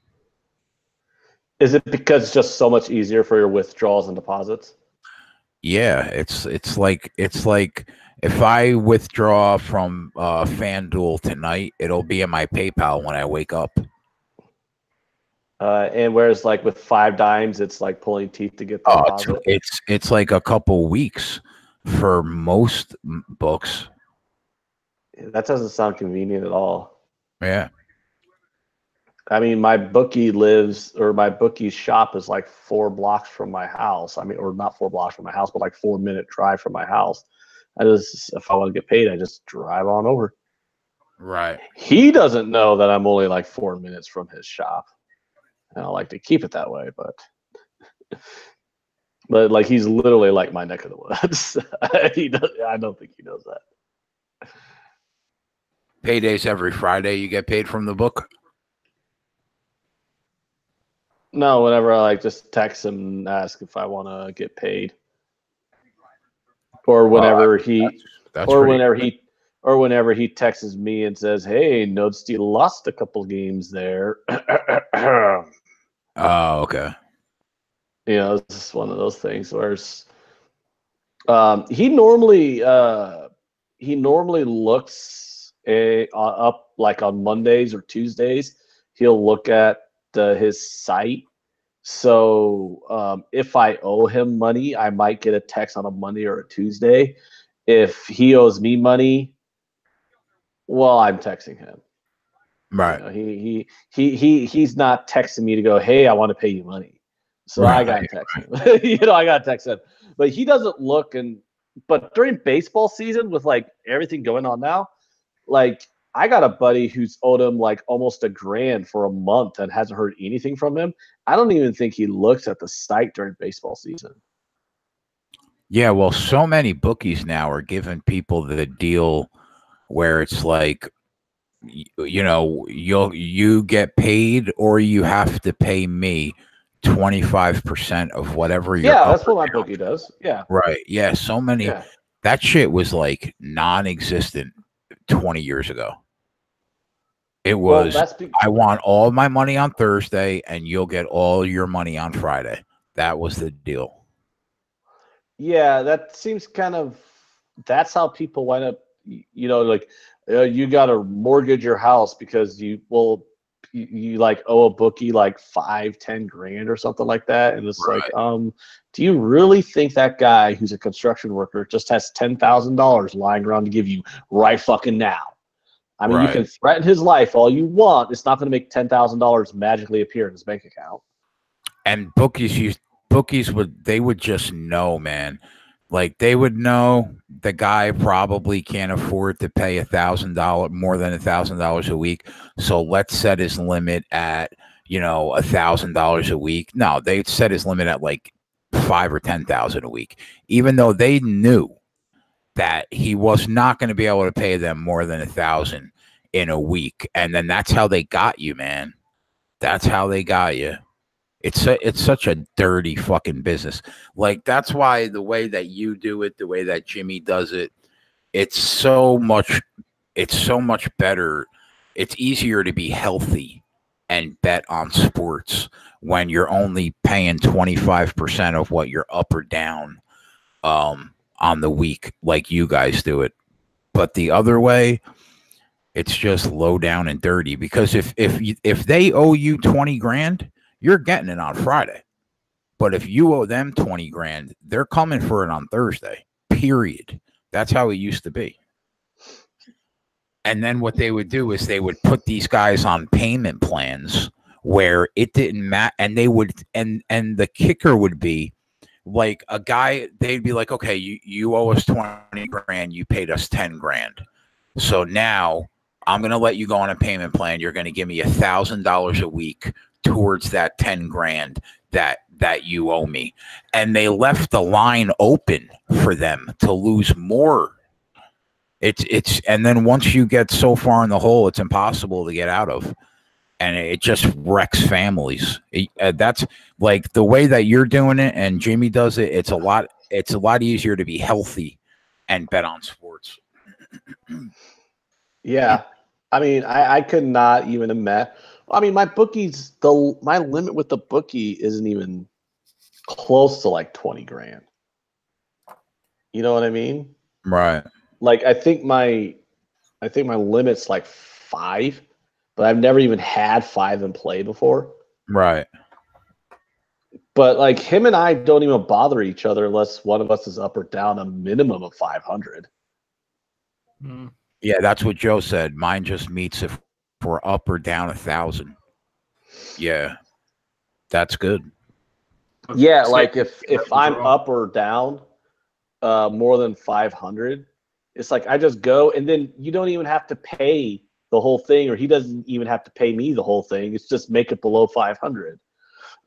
Is it because it's just so much easier for your withdrawals and deposits? Yeah, it's like if I withdraw from FanDuel tonight, it'll be in my PayPal when I wake up. And whereas like with 5 dimes, it's like pulling teeth to get the deposit. It's like a couple weeks for most books. That doesn't sound convenient at all. Yeah. I mean, my bookie's shop is like 4 blocks from my house. I mean, or not 4 blocks from my house, but like 4-minute drive from my house. If I want to get paid, I just drive on over. Right. He doesn't know that I'm only like 4 minutes from his shop. And I like to keep it that way, but like he's literally like my neck of the woods. I don't think he knows that. Paydays every Friday. You get paid from the book. No, whenever I like just text him and ask if I want to get paid, or whenever whenever he texts me and says, "Hey, noticed you lost a couple games there." Oh, okay. You know, it's just one of those things where he normally looks up like on Mondays or Tuesdays. He'll look at his site. So if I owe him money, I might get a text on a Monday or a Tuesday. If he owes me money, well, I'm texting him. Right. You know, he's not texting me to go, "Hey, I want to pay you money." So right. I gotta text him. You know, I gotta text him. But he doesn't look but during baseball season with like everything going on now, like I got a buddy who's owed him like almost $1,000 for a month and hasn't heard anything from him. I don't even think he looks at the site during baseball season. Yeah, well, so many bookies now are giving people the deal where it's like, you know, you get paid or you have to pay me 25% of whatever you're. Yeah, that's what my bookie does. Yeah. Right. Yeah. So many. Yeah. That shit was like non-existent 20 years ago. It was, I want all my money on Thursday and you'll get all your money on Friday. That was the deal. Yeah, that seems that's how people wind up, you know, like you got to mortgage your house because you like owe a bookie like $5-10 grand or something like that. And it's right. Like, do you really think that guy who's a construction worker just has $10,000 lying around to give you right fucking now? I mean, right. You can threaten his life all you want. It's not going to make $10,000 magically appear in his bank account. And bookies would just know, man. Like they would know the guy probably can't afford to pay $1,000 more than $1,000 a week. So let's set his limit at, you know, $1,000 a week. No, they'd set his limit at like $5,000 or $10,000 a week, even though they knew that he was not going to be able to pay them more than $1,000 in a week. And then that's how they got you, man. That's how they got you. It's such a dirty fucking business. Like that's why the way that you do it, the way that Jimmy does it, it's so much better. It's easier to be healthy and bet on sports when you're only paying 25% of what you're up or down on the week, like you guys do it. But the other way, it's just low down and dirty. Because if they owe you 20 grand, you're getting it on Friday. But if you owe them 20 grand, they're coming for it on Thursday, period. That's how it used to be. And then what they would do is they would put these guys on payment plans where it didn't matter. And they would, and the kicker would be like a guy, they'd be like, okay, you owe us 20 grand. You paid us 10 grand. So now I'm going to let you go on a payment plan. You're going to give me $1,000 a week towards that 10 grand that you owe me. And they left the line open for them to lose more. And then once you get so far in the hole, it's impossible to get out of. And it just wrecks families. That's like the way that you're doing it and Jimmy does it. It's a lot easier to be healthy and bet on sports. Yeah. I mean, I could not even imagine. I mean, my limit with the bookie isn't even close to like 20 grand. You know what I mean? Right. Like I think my limit's like 5, but I've never even had 5 in play before. Right. But like him and I don't even bother each other unless one of us is up or down a minimum of 500. Yeah, that's what Joe said. Mine just meets if we're up or down 1,000. Yeah, that's good. Yeah, like if I'm up or down more than 500, it's like I just go, and then you don't even have to pay the whole thing, or he doesn't even have to pay me the whole thing. It's just make it below 500.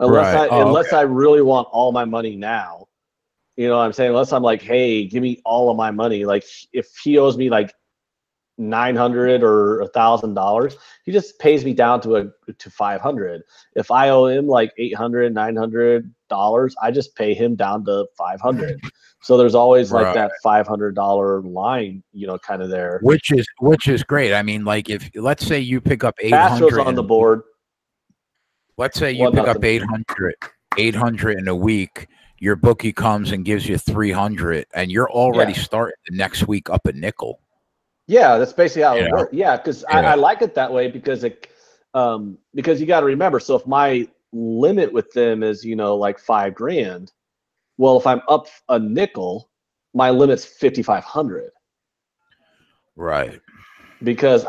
Unless I really want all my money now. You know what I'm saying? Unless I'm like, hey, give me all of my money. Like if he owes me like $900 or $1,000, he just pays me down to 500. If I owe him like $800, $900, I just pay him down to 500. So there's always like that $500 line, you know, kind of there. Which is great. I mean, like if let's say you pick up 800 Castro's on the board. Let's say you pick up 800 in a week. Your bookie comes and gives you 300, and you're already starting the next week up a nickel. Yeah, that's basically how it works. Yeah, because I like it that way because because you got to remember. So if my limit with them is like $5,000, well, if I'm up a nickel, my limit's 5,500. Right. Because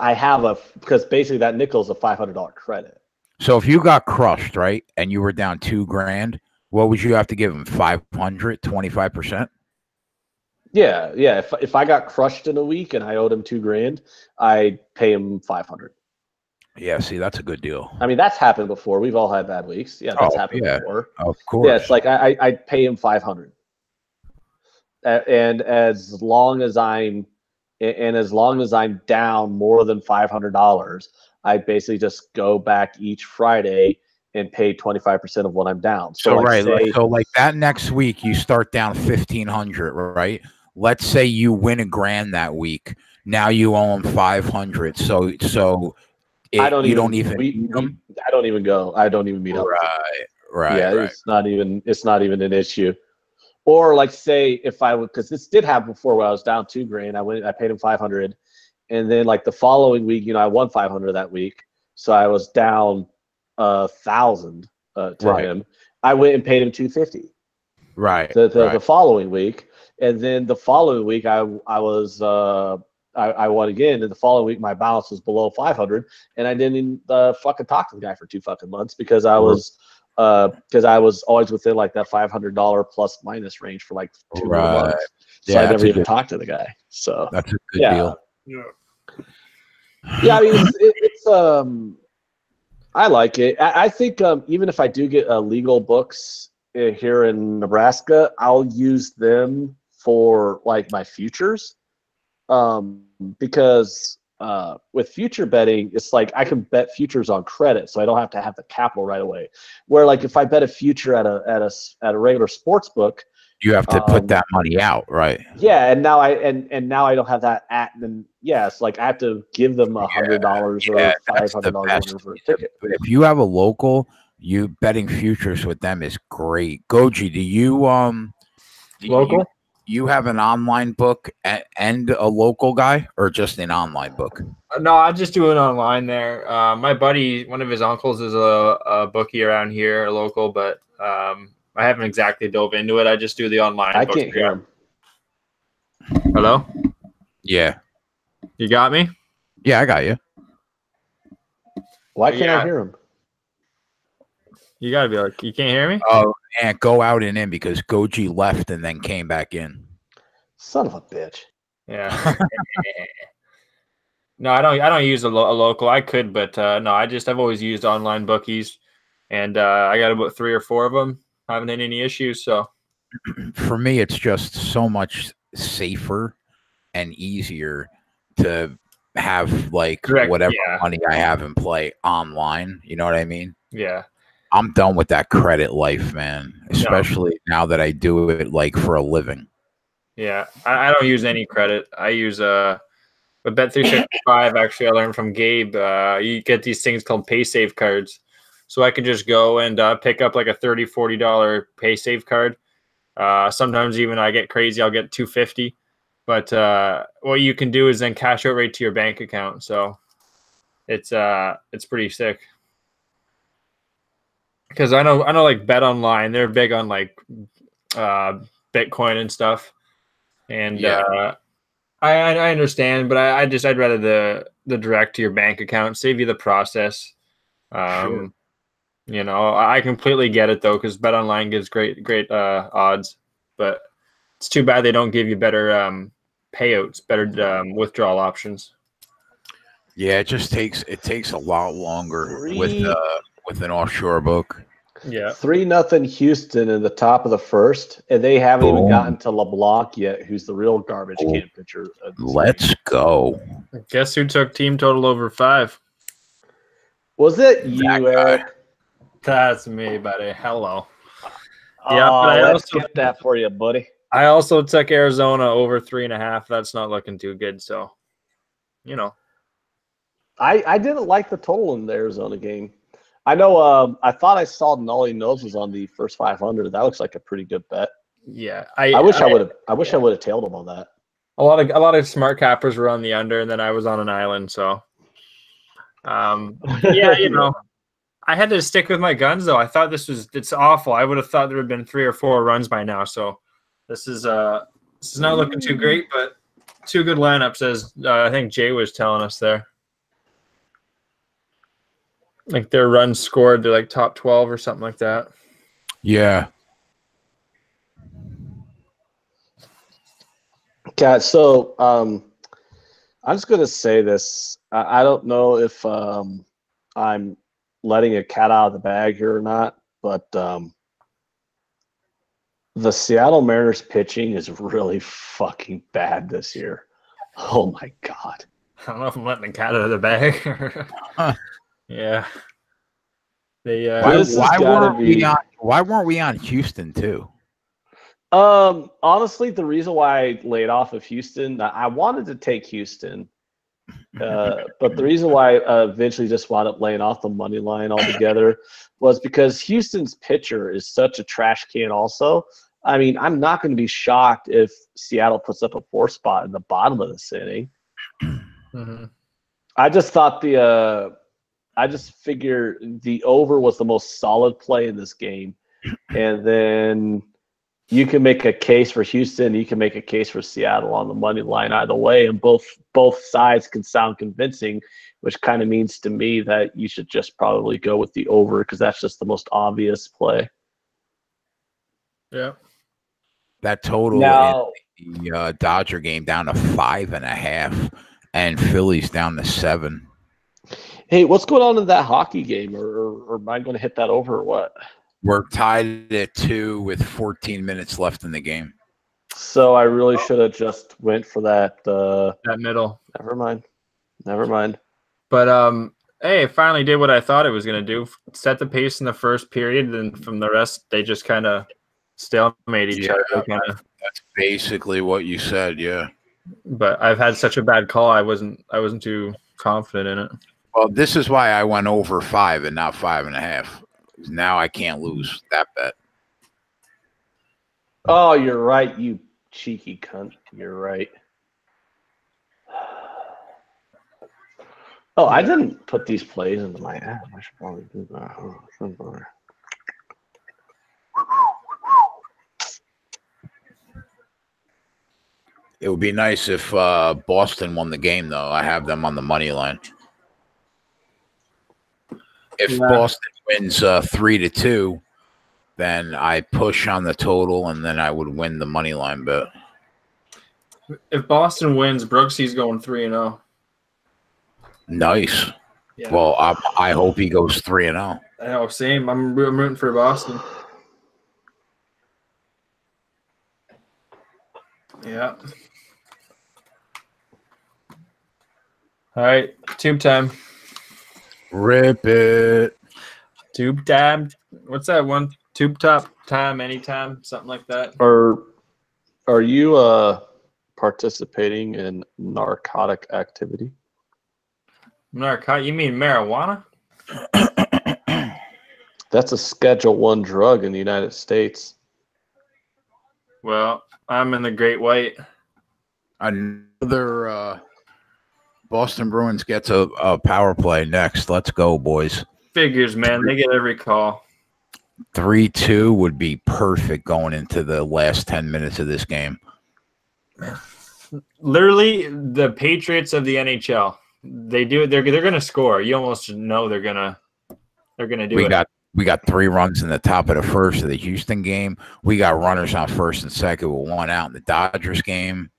because basically that nickel is a $500 credit. So if you got crushed, right, and you were down $2,000, what would you have to give him? 500, 25%? Yeah. If I got crushed in a week and I owed him $2,000, I pay him 500. Yeah, see, that's a good deal. I mean, that's happened before. We've all had bad weeks. Yeah, that's happened before. Of course. Yeah, it's like I pay him 500, and as long as I'm down more than $500, I basically just go back each Friday and pay 25% of what I'm down. So like that next week you start down 1,500, right? Let's say you win $1,000 that week. Now you owe them 500. So I don't even meet up. Right. Yeah, right. It's not even an issue. Or like say if I would, because this did happen before where I was down $2,000, I paid him 500, and then like the following week, I won 500 that week, so I was down 1,000 to him. I went and paid him 250. Right. The following week, and then the following week I won again, and the following week my balance was below 500, and I didn't fucking talk to the guy for 2 fucking months because I was always within like that $500 plus minus range for like 2 more months. So I never even talked to the guy. So that's a good deal. Yeah, I mean it's I like it. I think even if I do get legal books here in Nebraska, I'll use them for like my futures. Because with future betting, it's like I can bet futures on credit, so I don't have to have the capital right away. Where like if I bet a future at a regular sports book, you have to put that money out, right? Yeah, and now I don't have that it's like I have to give them $100 or $500 for a ticket. But if you have a local, you betting futures with them is great. Goji, do you local? You have an online book and a local guy, or just an online book? No, I just do it online there. My buddy, one of his uncles is a bookie around here, a local, but I haven't exactly dove into it. I just do the online. I can't hear him. Hello? Yeah. You got me? Yeah, I got you. Why can't I hear him? You got to be like, you can't hear me? Oh, and go out and in because Goji left and then came back in. Son of a bitch. Yeah. No, I don't use a local. I could, but no, I've always used online bookies, and I got about 3 or 4 of them. I haven't had any issues. So for me, it's just so much safer and easier to have like whatever money I have in play online. You know what I mean? Yeah. I'm done with that credit life, man. Especially now that I do it like for a living. Yeah, I don't use any credit. I use but Bet365. Actually, I learned from Gabe. You get these things called PaySave cards, so I can just go and pick up like a $30-$40 PaySave card. Sometimes even I get crazy, I'll get 250. But what you can do is then cash out right to your bank account. So it's pretty sick. Because I know like Bet Online, they're big on like Bitcoin and stuff. And I understand, but I'd rather the direct to your bank account, save you the process. Sure. You know, I completely get it though, because Bet Online gives great odds, but it's too bad they don't give you better payouts, better withdrawal options. Yeah, it takes a lot longer with an offshore book. Yeah. 3-0 Houston in the top of the first, and they haven't even gotten to LeBlanc yet, who's the real garbage can pitcher. Let's go. Guess who took team total over 5? Was it you, Eric? That's me, buddy. Hello. Yeah, but let's get that for you, buddy. I also took Arizona over 3.5. That's not looking too good. So, you know, I didn't like the total in the Arizona game. I know. I thought I saw Nolly Nose was on the first 500. That looks like a pretty good bet. Yeah, I wish I would have tailed him on that. A lot of smart cappers were on the under, and then I was on an island. So, yeah, you know, I had to stick with my guns though. I thought it's awful. I would have thought there would have been 3 or 4 runs by now. So, this is not looking too great, but 2 good lineups, as I think Jay was telling us there. Like their runs scored, they're like top 12 or something like that. Yeah. Okay, so I'm just gonna say this. I don't know if I'm letting a cat out of the bag here or not, but the Seattle Mariners pitching is really fucking bad this year. Oh my god! I don't know if I'm letting the cat out of the bag. Yeah. They why weren't we on Houston too? Honestly, the reason why I laid off of Houston, I wanted to take Houston, but the reason why I eventually just wound up laying off the money line altogether was because Houston's pitcher is such a trash can. Also, I mean, I'm not going to be shocked if Seattle puts up a 4 spot in the bottom of this inning. Mm-hmm. I just thought I just figured the over was the most solid play in this game. And then you can make a case for Houston. You can make a case for Seattle on the money line either way. And both sides can sound convincing, which kind of means to me that you should just probably go with the over because that's just the most obvious play. Yeah. That total Now, in the Dodger game down to 5.5 and Phillies down to 7. hey, what's going on in that hockey game? Or am I going to hit that over or what? We're tied at 2 with 14 minutes left in the game. So I really should have just went for that. That middle. Never mind. But hey, it finally did what I thought it was going to do. Set the pace in the first period, and from the rest, they just kind of stalemate each other. That's basically what you said, yeah. But I've had such a bad call. I wasn't too confident in it. Well, this is why I went over 5 and not 5.5. Now I can't lose that bet. Oh, you're right, you cheeky cunt. You're right. Oh, I didn't put these plays into my app. I should probably do that. It would be nice if Boston won the game, though. I have them on the money line. If Boston wins 3-2, then I push on the total, and then I would win the money line bet. If Boston wins, Brooksy's going 3-0. Nice. Yeah. Well, I hope he goes 3-0. I know, same. I'm rooting for Boston. Yeah. All right, tube time. Rip it. Tube time. What's that one? Tube top time, anytime, something like that. Are you participating in narcotic activity? Narcotic? You mean marijuana? That's a Schedule I drug in the United States. Well, I'm in the Great White. Another Boston Bruins gets a power play next. Let's go, boys. Figures, man. They get every call. 3-2 would be perfect going into the last 10 minutes of this game. Literally, the Patriots of the NHL. They do it. They're going to score. You almost know they're going to do it. We got 3 runs in the top of the first of the Houston game. We got runners on first and second with 1 out in the Dodgers game.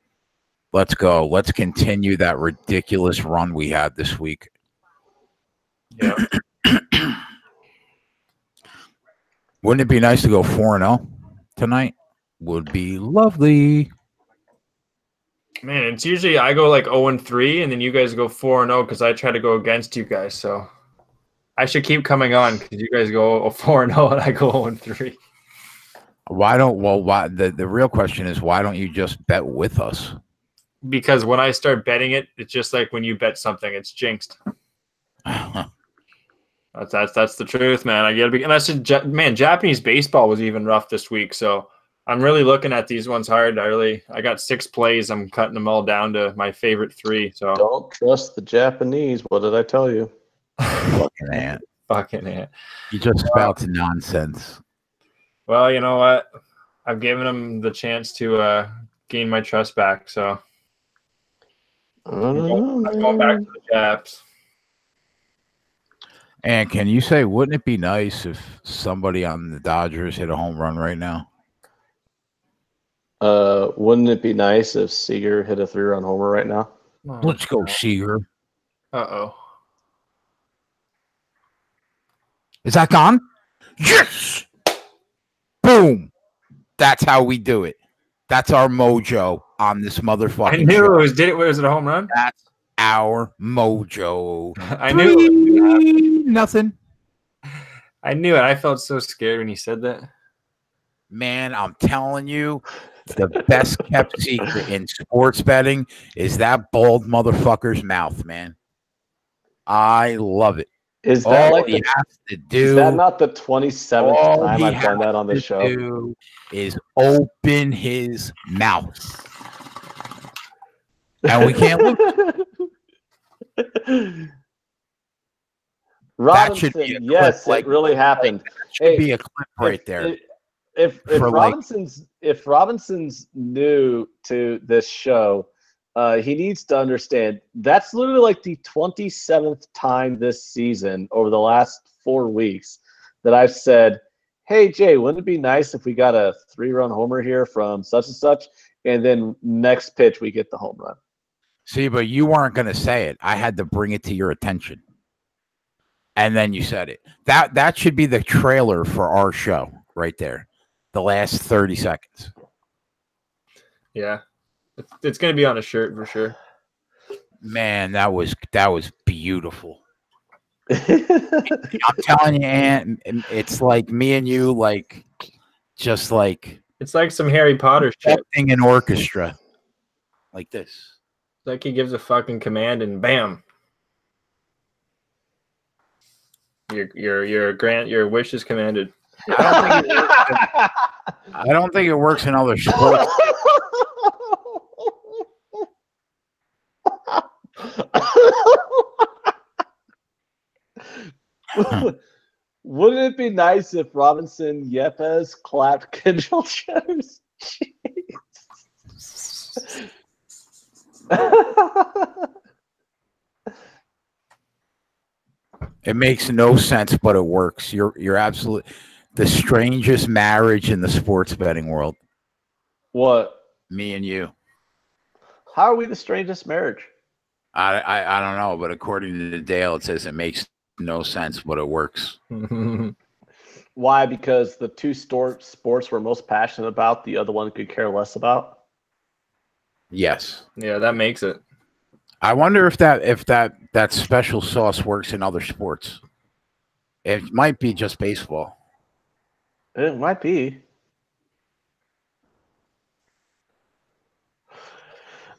Let's go. Let's continue that ridiculous run we had this week. Yeah. Wouldn't it be nice to go 4-0 tonight? Would be lovely. Man, it's usually I go like 0-3, and then you guys go 4-0 because I try to go against you guys. So I should keep coming on because you guys go 4-0 and I go 0-3. Why the real question is, why don't you just bet with us? Because when I start betting it, it's just like when you bet something, it's jinxed. That's the truth, man. I gotta be. Man, Japanese baseball was even rough this week, so I'm really looking at these ones hard. I got 6 plays. I'm cutting them all down to my favorite 3. So don't trust the Japanese. What did I tell you? Fucking ant. Fucking ant. You just spouted nonsense. Well, you know what? I've given them the chance to gain my trust back. So I'm going back to the Japs. And can you say, wouldn't it be nice if somebody on the Dodgers hit a home run right now? Wouldn't it be nice if Seager hit a 3-run homer right now? Let's go, Seager. Uh-oh. Is that gone? Yes! Boom. That's how we do it. That's our mojo on this motherfucking I knew show. it was it a home run? That's our mojo. I knew it. Nothing. I knew it. I felt so scared when you said that. Man, I'm telling you, the best kept secret in sports betting is that bald motherfucker's mouth, man. I love it. Is that all like he has to do? Is that not the 27th all time he I've done that on the has show? to do is open his mouth, and we can't lose. Robinson, be a clip, yes, like- it really happened. That should be a clip right there. If For, if Robinson's new to this show, he needs to understand that's literally like the 27th time this season over the last 4 weeks that I've said, "Hey Jay, wouldn't it be nice if we got a 3-run homer here from such and such?" And then next pitch we get the home run. See, but you weren't going to say it. I had to bring it to your attention, and then you said it. That should be the trailer for our show right there. The last 30 seconds. Yeah. It's going to be on a shirt for sure. Man, that was beautiful. I'm telling you, Ant, it's like me and you, like, just like It's like some Harry Potter shit. conducting an orchestra, like this. It's like he gives a fucking command and bam. Your wish is commanded. I don't think it works in other sports. Wouldn't it be nice if Robinson Yepes clapped Kendall Jones? It makes no sense, but it works. You're absolutely the strangest marriage in the sports betting world. What? Me and you. How are we the strangest marriage? I don't know, but according to Dale, it says it makes no sense, but it works. Why? Because the two sports we're most passionate about, the other one could care less about. Yes. Yeah, that makes it. I wonder if that special sauce works in other sports. It might be just baseball. It might be.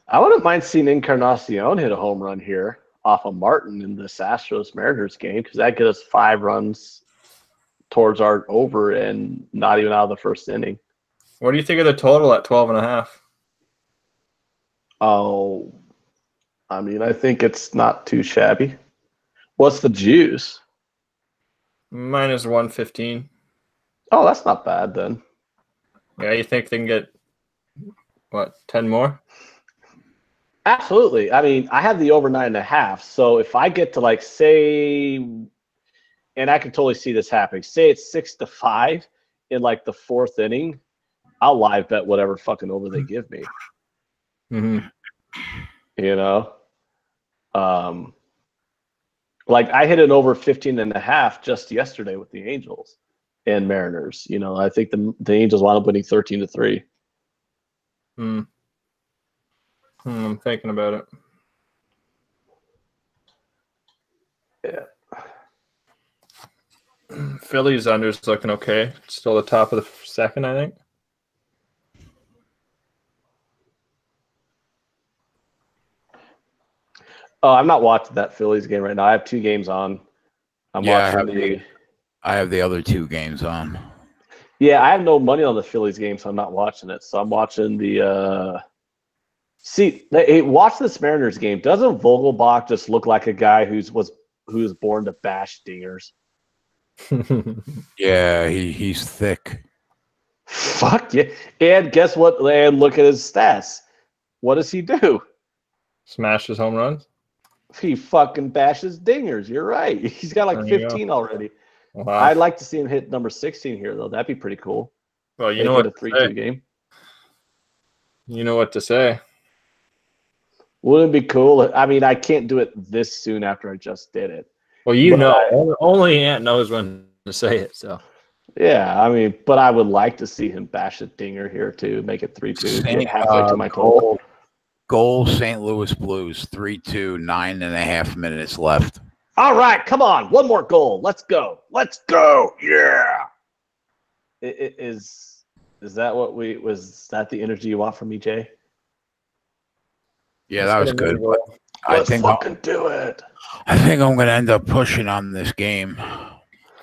I wouldn't mind seeing Encarnacion hit a home run here off of Martin in this Astros-Mariners game because that gets us 5 runs towards our over and not even out of the first inning. What do you think of the total at 12.5? Oh, I mean, I think it's not too shabby. What's the juice? Minus 115. Oh, that's not bad then. Yeah, you think they can get, what, 10 more? Absolutely. I mean, I have the over 9.5. So if I get to like say, and I can totally see this happening, say it's 6-5 in like the fourth inning, I'll live bet whatever fucking over they give me. Mm-hmm. You know? Like I hit an over 15.5 just yesterday with the Angels and Mariners. You know, I think the Angels wound up winning 13-3. I'm thinking about it. Yeah. Phillies under's looking okay. Still the top of the second, I think. Oh, I'm not watching that Phillies game right now. I have 2 games on. I'm watching I have the other 2 games on. Yeah, I have no money on the Phillies game, so I'm not watching it. So I'm watching the watch this Mariners game. Doesn't Vogelbach just look like a guy who was born to bash dingers? Yeah, he's thick. Fuck yeah. And guess what? And look at his stats. What does he do? Smashes home runs. He fucking bashes dingers. You're right. He's got like 15 already. Wow. I'd like to see him hit number 16 here, though. That'd be pretty cool. Well, you know what? A 3-2 game. You know what to say. Wouldn't it be cool? I mean, I can't do it this soon after I just did it. Well, only Ant knows when to say it. So. Yeah, I mean, but I would like to see him bash a dinger here too, make it 3-2, get halfway to my total. Goal St. Louis Blues, 3-2, 9.5 minutes left. All right, come on, one more goal. Let's go. Yeah. Is that was that the energy you want from me, Jay? Yeah, that was good. Let's fucking do it. I think I'm going to end up pushing on this game.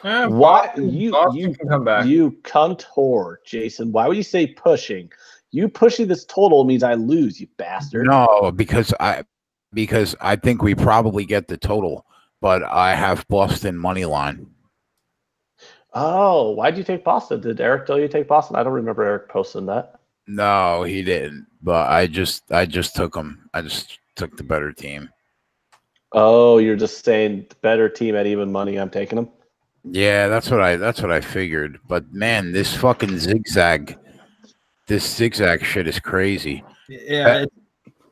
Why you can come back. You cunt whore, Jason? Why would you say pushing? You pushing this total means I lose, you bastard. No, because I think we probably get the total, but I have Boston money line. Oh, why'd you take Boston? Did Eric tell you to take Boston? I don't remember Eric posting that. No, he didn't. But I just took him. I just took the better team. Oh, you're just saying the better team at even money. I'm taking them. Yeah, that's what I figured. But man, this fucking zigzag shit is crazy. Yeah.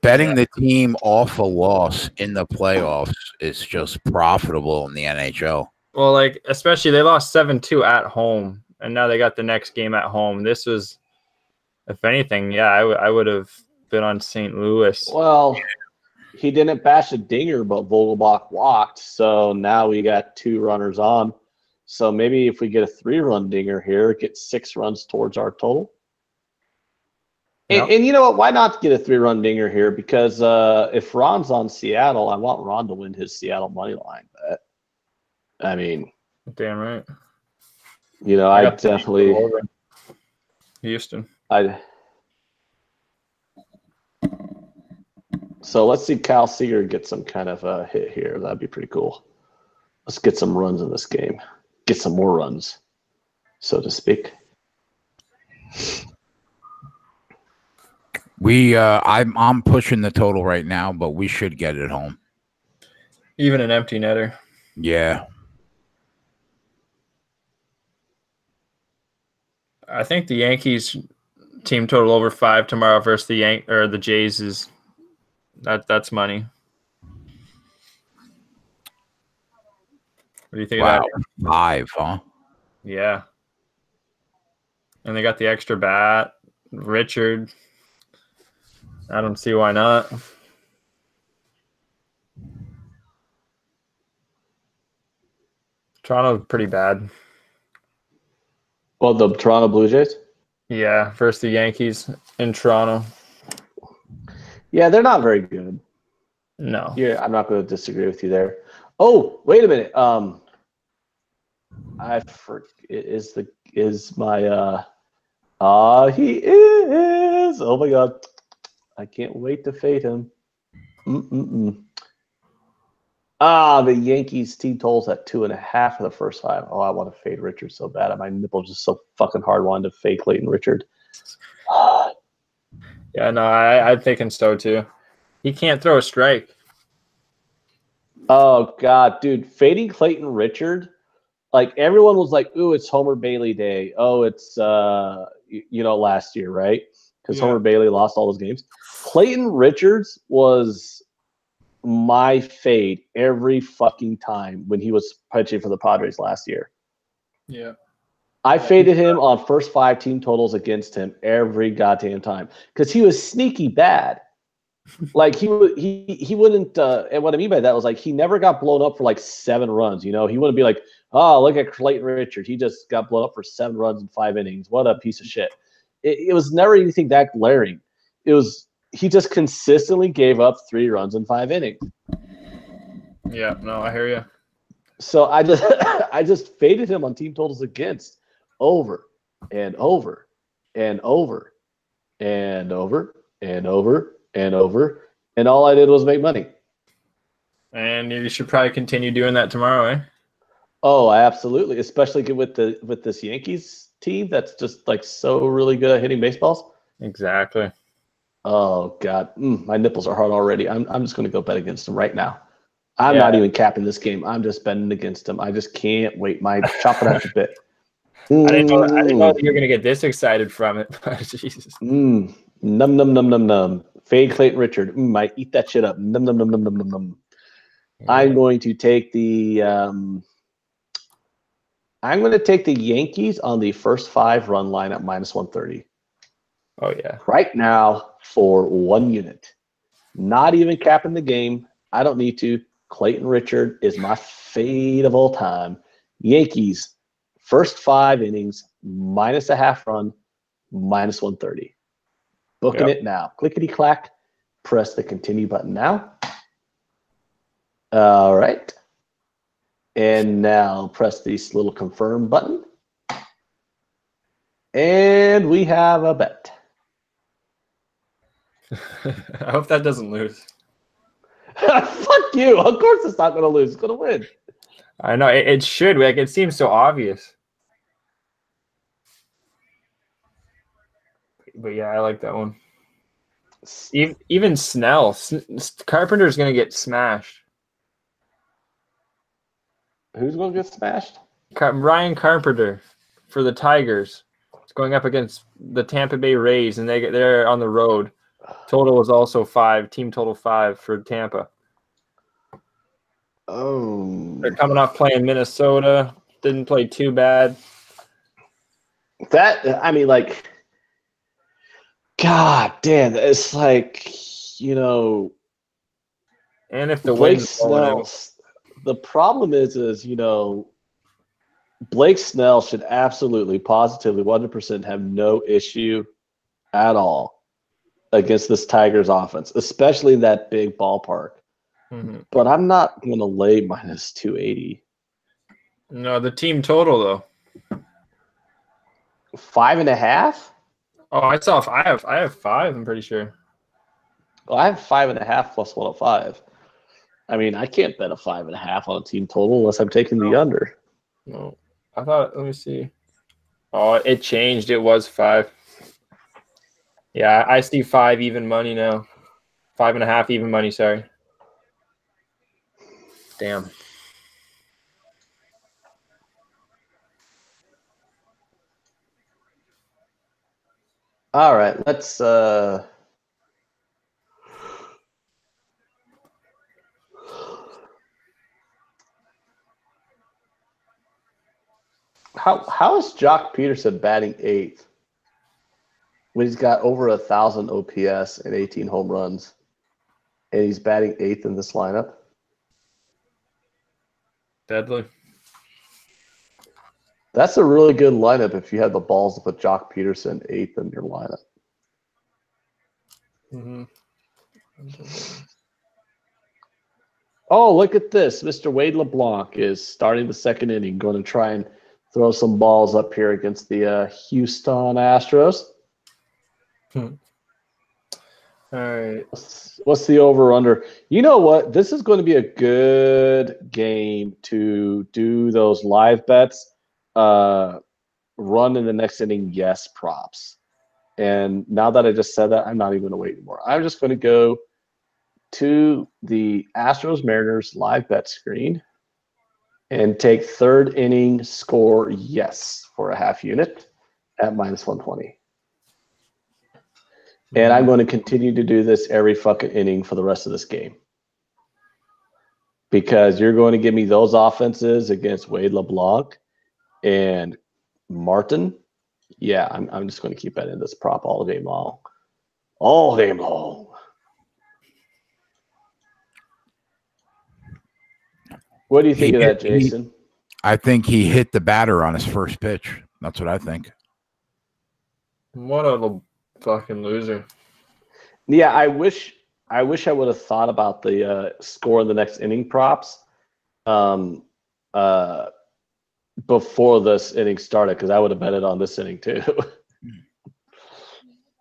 Betting the team off a loss in the playoffs is just profitable in the NHL. Well, like, especially they lost 7-2 at home, and now they got the next game at home. This was, if anything, yeah, I would have been on St. Louis. Well, he didn't bash a dinger, but Vogelbach walked, so now we got 2 runners on. So maybe if we get a 3-run dinger here, get 6 runs towards our total. And you know what? Why not get a 3-run dinger here? Because if Ron's on Seattle, I want Ron to win his Seattle money line bet. I mean, damn right. You know, I definitely Houston. So let's see Kyle Seager get some kind of a hit here. That'd be pretty cool. Let's get some runs in this game. Get some more runs, so to speak. I'm pushing the total right now, but we should get it home. Even an empty netter. Yeah. I think the Yankees team total over 5 tomorrow versus the Jays is that's money. What do you think of that? 5, huh? Yeah. And they got the extra bat, Richard. I don't see why not. Toronto's pretty bad. Well, the Toronto Blue Jays? Yeah, versus the Yankees in Toronto. Yeah, they're not very good. No. Yeah, I'm not going to disagree with you there. Oh, wait a minute. He is. Oh my God. I can't wait to fade him. The Yankees team totals at 2.5 for the first 5. Oh, I want to fade Richard so bad. My nipple's just so fucking hard wanting to fade Clayton Richard. Yeah, no, I'm thinking so too. He can't throw a strike. Oh God, dude, fading Clayton Richard. Like everyone was like, "Ooh, it's Homer Bailey Day." Oh, it's last year, right? Because Homer Bailey lost all those games. Clayton Richards was my fade every fucking time when he was pitching for the Padres last year. Yeah. I faded him on first 5 team totals against him every goddamn time because he was sneaky bad. Like he wouldn't. And what I mean by that was like he never got blown up for like 7 runs. He wouldn't be like, oh, look at Clayton Richard. He just got blown up for 7 runs in 5 innings. What a piece of shit. It was never anything that glaring. He just consistently gave up 3 runs in 5 innings. Yeah, no, I hear you. So I just faded him on team totals against over and over and over and over and over and over, and all I did was make money. And you should probably continue doing that tomorrow, eh? Oh, absolutely, especially with this Yankees team that's just like so really good at hitting baseballs. Exactly. Oh God, my nipples are hard already. I'm just going to go bet against them right now. I'm not even capping this game. I'm just betting against them. I just can't wait. My chopping at the bit. I didn't know that you were going to get this excited from it. Jesus. Num num num num num. Fade Clayton Richard. I eat that shit up. Num num num num num num num. I'm going to take the Yankees on the first 5 run line at -130. Oh yeah. Right now for 1 unit. Not even capping the game. I don't need to. Clayton Richard is my fade of all time. Yankees, first 5 innings, -0.5 run, -130. Booking it now. Clickety-clack. Press the continue button now. All right. And now press this little confirm button. And we have a bet. I hope that doesn't lose. Fuck you. Of course it's not going to lose. It's going to win. I know. It should. Like, it seems so obvious. But yeah, I like that one. Even Snell. Carpenter's going to get smashed. Who's going to get smashed? Ryan Carpenter for the Tigers. It's going up against the Tampa Bay Rays, and they're on the road. Total was also 5. Team total 5 for Tampa. Oh. They're coming off playing Minnesota. Didn't play too bad. God damn, it's like, And if the Blake wind's Snell, the problem is, Blake Snell should absolutely, positively, 100% have no issue at all against this Tigers offense, especially in that big ballpark. Mm-hmm. But I'm not going to lay -280. No, the team total, though. 5.5? Oh, I have 5, I'm pretty sure. Well, I have 5.5 plus 105. I mean, I can't bet a 5.5 on a team total unless I'm taking the under. No, I thought. Let me see. Oh, it changed. It was 5. Yeah, I see 5 even money now. 5.5 even money. Sorry. Damn. All right, let's How is Jock Peterson batting 8th when he's got over 1,000 OPS and 18 home runs, and he's batting 8th in this lineup? Deadly. That's a really good lineup if you had the balls to put Jock Peterson 8th in your lineup. Mm-hmm. Oh, look at this. Mr. Wade LeBlanc is starting the 2nd inning, going to try and throw some balls up here against the Houston Astros. All right. What's the over/under? You know what? This is going to be a good game to do those live bets. Run in the next inning, yes, props. And now that I just said that, I'm not even going to wait anymore. I'm just going to go to the Astros Mariners live bet screen and take third inning score yes for a half unit at -120. And I'm going to continue to do this every fucking inning for the rest of this game. Because you're going to give me those offenses against Wade LeBlanc and Martin. Yeah, I'm just going to keep betting this prop all game long. All game long. What do you think of that, Jason? I think he hit the batter on his first pitch. That's what I think. What a fucking loser. Yeah, I wish I would have thought about the score in the next inning props before this inning started, because I would have betted on this inning too.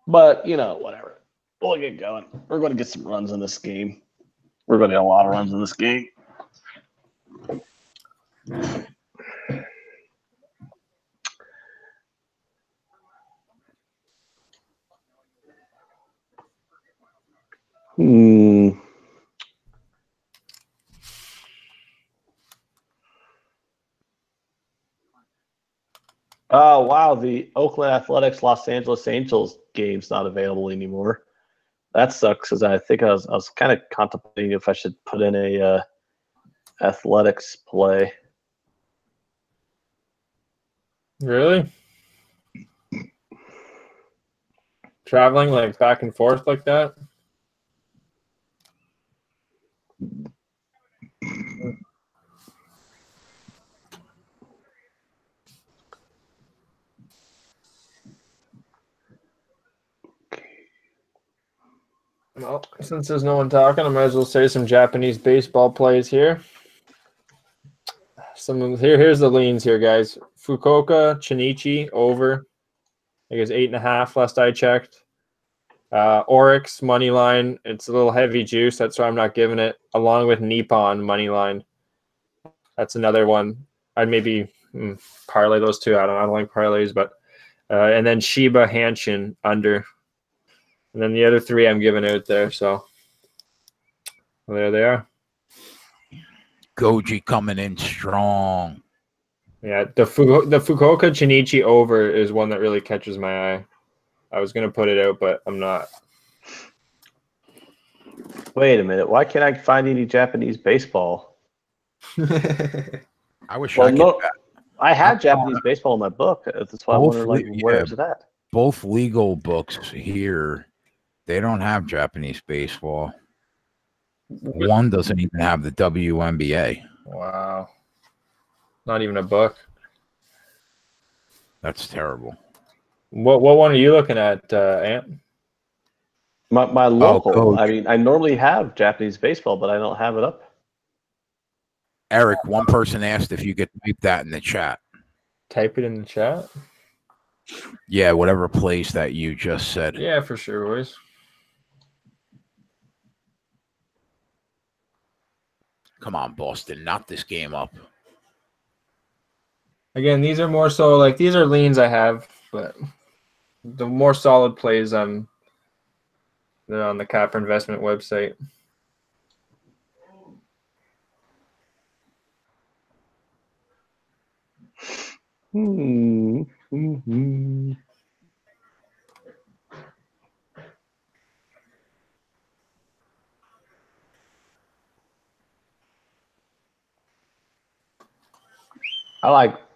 But, whatever. We'll get going. We're going to get some runs in this game. We're going to get a lot of runs in this game. Oh, wow. The Oakland Athletics Los Angeles Angels game's not available anymore. That sucks, because I think I was kind of contemplating if I should put in a Athletics play. Really? Traveling like back and forth like that? Well, since there's no one talking, I might as well say some Japanese baseball plays here. Here's the leans here, guys. Fukuoka, Chinichi, over. I guess 8.5 last I checked. Oryx, money line. It's a little heavy juice. That's why I'm not giving it. Along with Nippon, money line. That's another one. I'd maybe parlay those two. I don't like parlays, but and then Shiba, Hanshin, under. And then the other three I'm giving out there. So there they are. Goji coming in strong. Yeah, the Fukuoka Chinichi over is one that really catches my eye. I was going to put it out, but I'm not. Wait a minute. Why can't I find any Japanese baseball? I wish I could. I have Japanese baseball in my book. That's why I wonder, where is it at? Both legal books here, they don't have Japanese baseball. One doesn't even have the WNBA. Wow. Not even a book. That's terrible. What one are you looking at, Ant? My local. I normally have Japanese baseball, but I don't have it up. Eric, one person asked if you could type that in the chat. Type it in the chat? Yeah, whatever place that you just said. Yeah, for sure, boys. Come on, Boston, knock this game up. Again, these are more so these are leans I have, but the more solid plays they're on the Capper Investment website.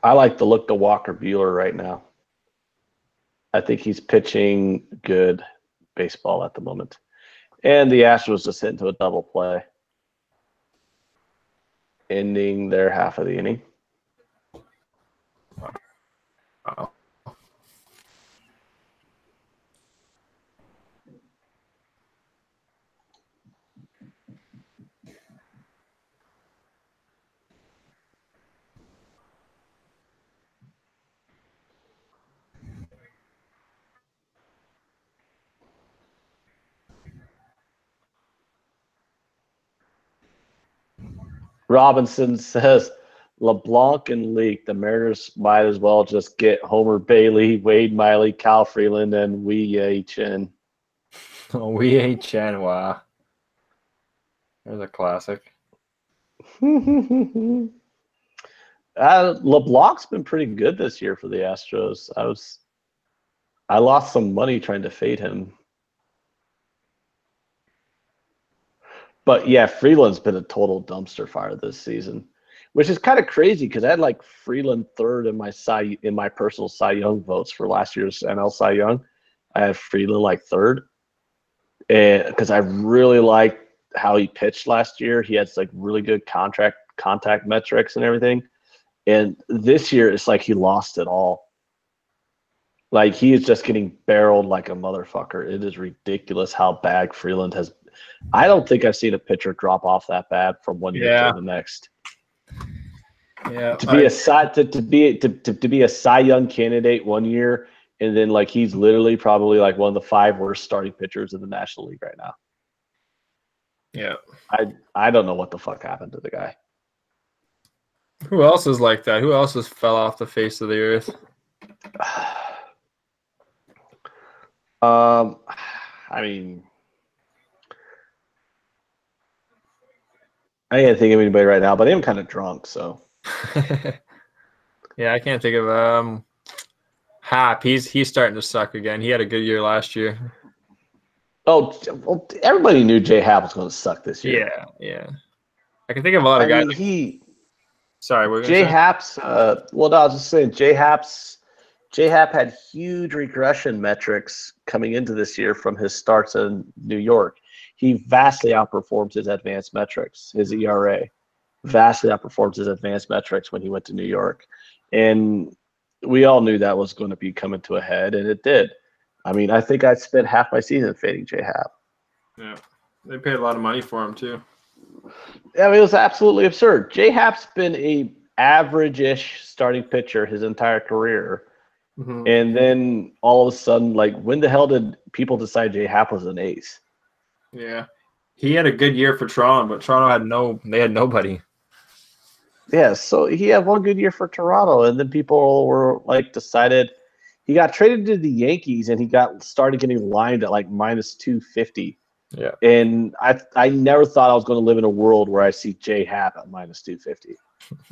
I like the look to Walker Buehler right now. I think he's pitching good baseball at the moment. And the Astros just hit into a double play, ending their half of the inning. Wow. Robinson says LeBlanc and Leak. The Mariners might as well just get Homer Bailey, Wade Miley, Kyle Freeland, and Wei Chen. Oh, Wei Chen, wow. There's a classic. LeBlanc's been pretty good this year for the Astros. I lost some money trying to fade him. But yeah, Freeland's been a total dumpster fire this season, which is kind of crazy because I had like Freeland third in my personal Cy Young votes for last year's NL Cy Young. I had Freeland like third, and because I really liked how he pitched last year. He had like really good contact metrics and everything. And this year, it's like he lost it all. Like, he is just getting barreled like a motherfucker. It is ridiculous how bad Freeland has. I don't think I've seen a pitcher drop off that bad from one year to the next. Yeah, to be a Cy Young candidate one year, and then like he's literally probably like one of the 5 worst starting pitchers in the National League right now. Yeah. I don't know what the fuck happened to the guy. Who else is like that? Who else has fell off the face of the earth? I mean, I can't think of anybody right now, but I'm kind of drunk, so. Yeah, I can't think of Hap. He's starting to suck again. He had a good year last year. Oh, well, everybody knew Jay Happ was going to suck this year. Yeah. I can think of a lot of guys. Sorry, we're Jay Happ's. I was just saying, Jay Happ had huge regression metrics coming into this year from his starts in New York. He vastly outperformed his advanced metrics, his ERA. Vastly outperformed his advanced metrics when he went to New York. And we all knew that was going to be coming to a head, and it did. I mean, I think I spent half my season fading Jay Happ. Yeah, they paid a lot of money for him, too. I mean, it was absolutely absurd. Jay Happ's been a average-ish starting pitcher his entire career. Mm-hmm. And then all of a sudden, like, when the hell did people decide Jay Happ was an ace? Yeah. He had a good year for Toronto, but Toronto had nobody. Yeah, so he had one good year for Toronto, and then people were like decided he got traded to the Yankees, and he started getting lined at like minus 250. Yeah, and I never thought I was going to live in a world where I see Jay Happ at minus 250.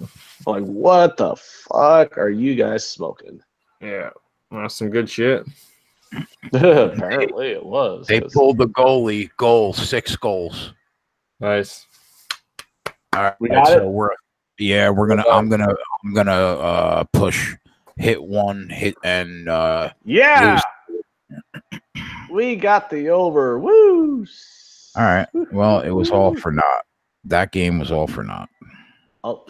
I'm like, what the fuck are you guys smoking? Yeah, that's some good shit. Apparently, it was. They pulled the goalie goal, 6 goals. Nice. All right, we got it. I'm gonna push hit 1, hit and yeah. lose. We got the over. Woo! All right. Well, it was all for naught. That game was all for naught. Oh.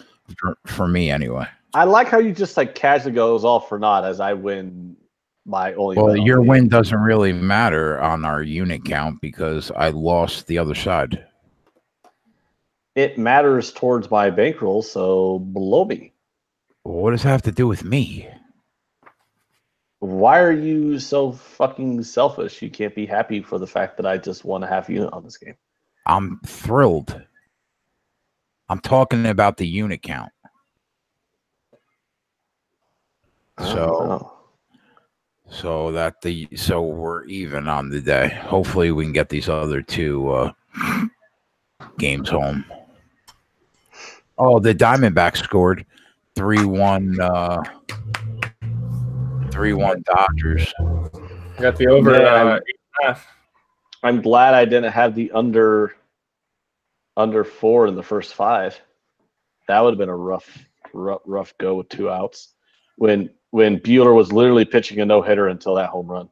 For me, anyway. I like how you just like casually go, it was all for naught as I win my only. Well, your win doesn't really matter on our unit count because I lost the other side. It matters towards my bankroll, so below me. What does that have to do with me? Why are you so fucking selfish? You can't be happy for the fact that I just won a half unit on this game. I'm thrilled. I'm talking about the unit count. So we're even on the day. Hopefully we can get these other 2 games home. Oh, the Diamondbacks scored 3-1 Dodgers. Got the over 8.5. I'm glad I didn't have the under 4 in the first 5. That would have been a rough go with 2 outs. When Buehler was literally pitching a no-hitter until that home run.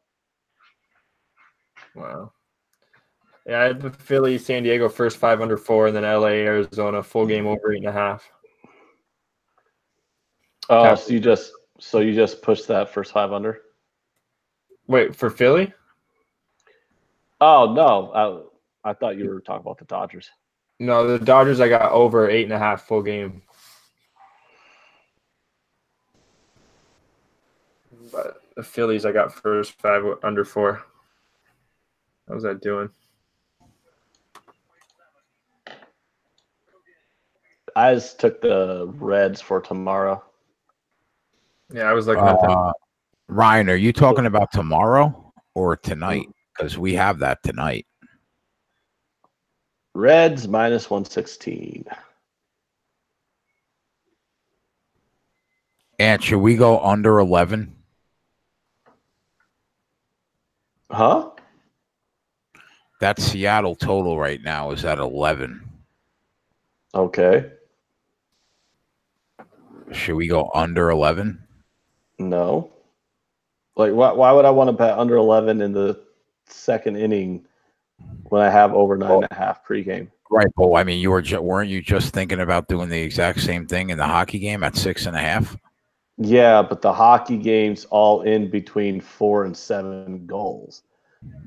Wow. Yeah, I had the Philly, San Diego first 5 under 4, and then LA, Arizona full game over 8.5. Oh, so you just pushed that first 5 under? Wait, for Philly? Oh no, I thought you were talking about the Dodgers. No, the Dodgers I got over 8.5 full game. But the Phillies I got first 5 under 4. How's that doing? I just took the Reds for tomorrow. Yeah, I was looking at that. Ryan, are you talking about tomorrow or tonight? Because we have that tonight. Reds minus 116. And should we go under 11? Huh? That Seattle total right now is at 11. Okay. Should we go under 11? No. Like, why would I want to bet under 11 in the second inning when I have over 9.5 pregame? Right, but I mean, weren't you just thinking about doing the exact same thing in the hockey game at 6.5? Yeah, but the hockey game's all in between 4 and 7 goals.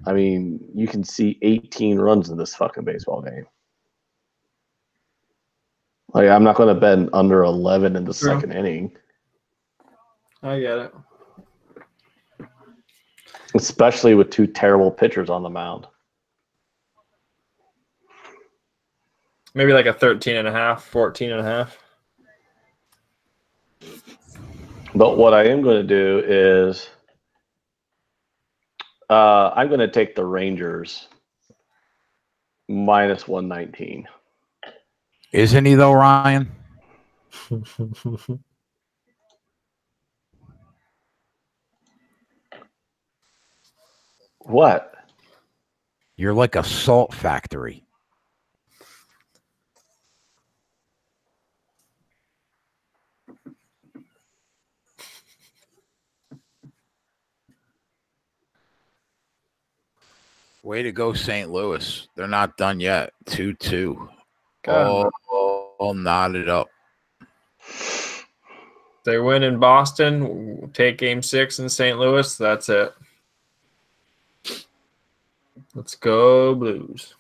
I mean, you can see 18 runs in this fucking baseball game. Like, I'm not going to bet under 11 in the second inning. I get it. Especially with two terrible pitchers on the mound. Maybe like a 13.5, 14.5. But what I am going to do is I'm going to take the Rangers minus 119. Isn't he though, Ryan? What? You're like a salt factory. Way to go, St. Louis. They're not done yet. 2-2. All knotted up. They win in Boston, take game 6 in St. Louis. That's it. Let's go Blues.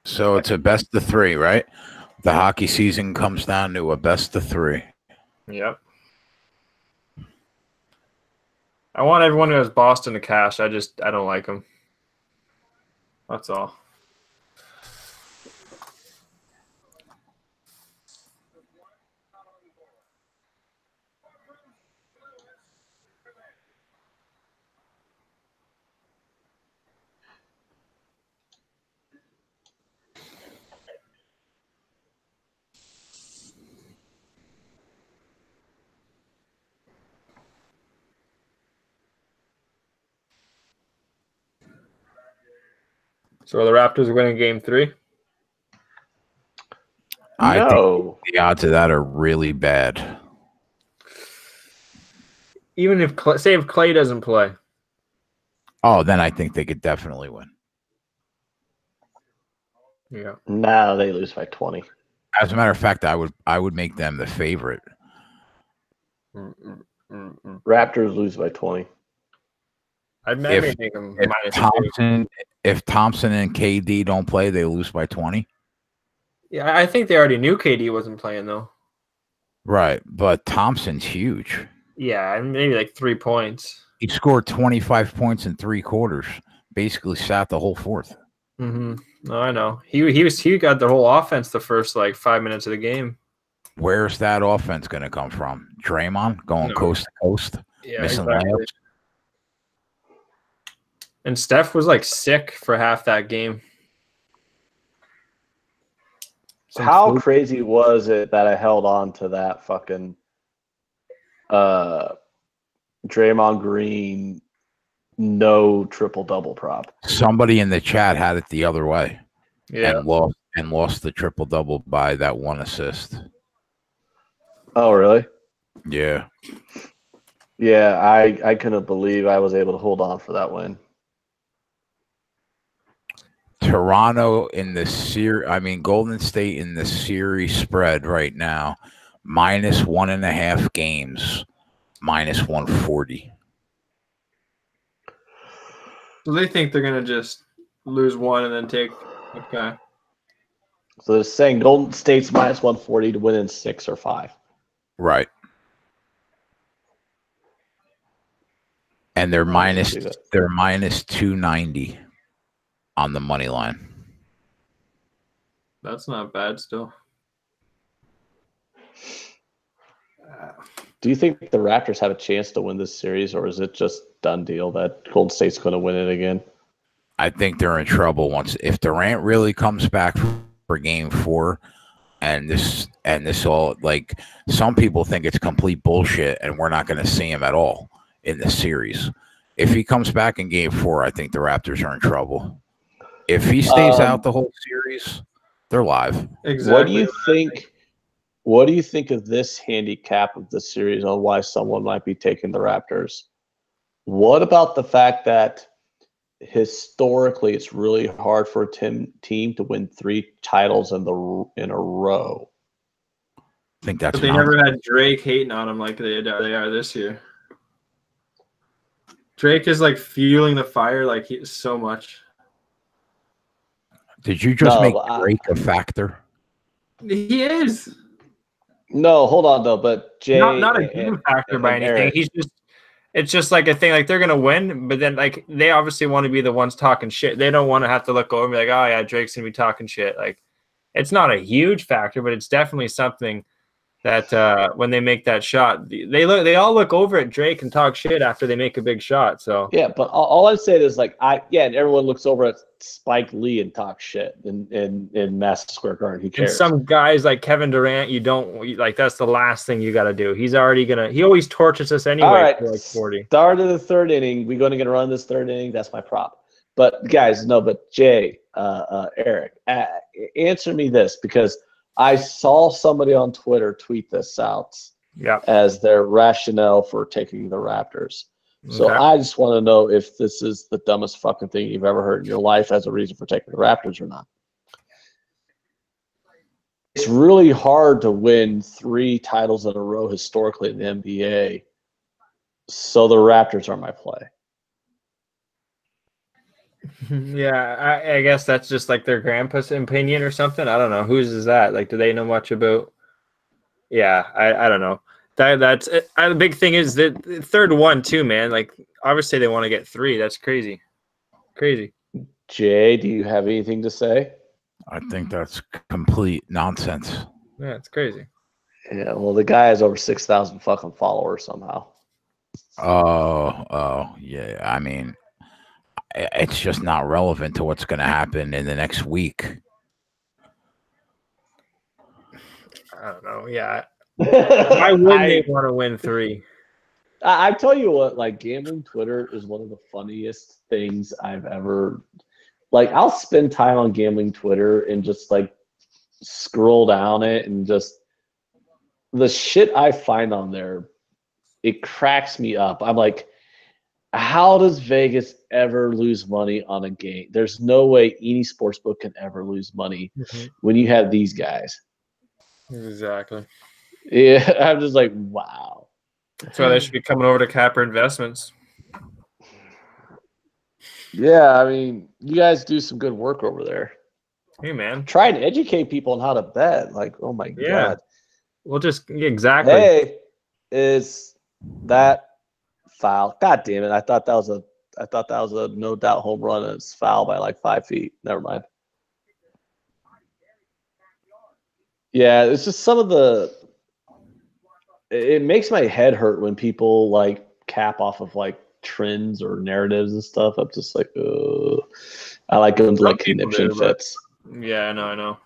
So it's a best of 3, right? The hockey season comes down to a best of 3. Yep. I want everyone who has Boston to cash. I don't like them. That's all. So are the Raptors winning game 3? I think the odds of that are really bad. Even if Clay doesn't play. Oh, then I think they could definitely win. Yeah. No, they lose by 20. As a matter of fact, I would make them the favorite. Raptors lose by 20. I'd maybe make them if Thompson and KD don't play, they lose by 20. Yeah, I think they already knew KD wasn't playing though. Right, but Thompson's huge. Yeah, maybe like 3 points. He scored 25 points in 3 quarters. Basically sat the whole fourth. Mm-hmm. No, I know. He got the whole offense the first like 5 minutes of the game. Where's that offense going to come from? Draymond going coast to coast, missing layups. And Steph was like sick for half that game. How crazy was it that I held on to that fucking Draymond Green no triple-double prop? Somebody in the chat had it the other way. Yeah. And lost the triple-double by that 1 assist. Oh, really? Yeah. Yeah, I couldn't believe I was able to hold on for that win. Toronto in the Golden State in the series spread right now, minus 1.5 games, minus 140. So they think they're going to just lose one and then take. Okay. So they're saying Golden State's minus 140 to win in 6 or 5. Right. And they're minus 290 on the money line. That's not bad still. Do you think the Raptors have a chance to win this series, or is it just done deal that Golden State's going to win it again? I think they're in trouble if Durant really comes back for Game 4, and this all, like, some people think it's complete bullshit, and we're not going to see him at all in the series. If he comes back in Game 4, I think the Raptors are in trouble. If he stays out the whole series, they're live. Exactly. What do you think of this handicap of the series on why someone might be taking the Raptors? What about the fact that historically it's really hard for a team to win 3 titles in a row? I think that's. But they never had Drake hating on them like they are this year. Drake is like fueling the fire like so much. Did you just make Drake a factor? He is. No, hold on though. But Jay, not a game factor by anything. Eric. It's just like a thing. Like they're gonna win, but then like they obviously want to be the ones talking shit. They don't want to have to look over and be like, oh yeah, Drake's gonna be talking shit. Like it's not a huge factor, but it's definitely something that when they make that shot, they all look over at Drake and talk shit after they make a big shot. So yeah, but all I'm saying is like and everyone looks over at Spike Lee and talks shit in Madison Square Garden. Who cares? And some guys like Kevin Durant, that's the last thing you got to do. He always torches us anyway. All right, for like 40. Start of the third inning. We're going to run this third inning. That's my prop. But guys, no. But Jay, Eric, answer me this, because I saw somebody on Twitter tweet this out as their rationale for taking the Raptors. So I just want to know if this is the dumbest fucking thing you've ever heard in your life as a reason for taking the Raptors or not. It's really hard to win 3 titles in a row historically in the NBA. So the Raptors are my play. Yeah, I guess that's just like their grandpa's opinion or something. I don't know. Whose is that? Like, do they know much about? Yeah, I don't know. That's the big thing is the third one too, man. Like, obviously they want to get 3. That's crazy. Jay, do you have anything to say? I think that's complete nonsense. Yeah, it's crazy. Yeah, well, the guy has over 6,000 fucking followers somehow. Oh, yeah. I mean, it's just not relevant to what's going to happen in the next week. I don't know. Yeah. Why wouldn't they want to win 3? I tell you what, like, gambling Twitter is one of the funniest things I've ever. Like, I'll spend time on gambling Twitter and just like scroll down it, and just the shit I find on there, it cracks me up. I'm like, how does Vegas ever lose money on a game? There's no way any sportsbook can ever lose money when you have these guys. Exactly. Yeah, I'm just like, wow. That's why they should be coming over to Capper Investments. Yeah, I mean, you guys do some good work over there. Hey, man. Try and educate people on how to bet. Like, oh my God. We'll just exactly. Hey, is that foul? God damn it! I thought that was a no doubt home run, and it's foul by like 5 feet. Never mind. Yeah, it's just some of the. It makes my head hurt when people like cap off of like trends or narratives and stuff. I'm just like, I like going to like conniption fits. Yeah, I know.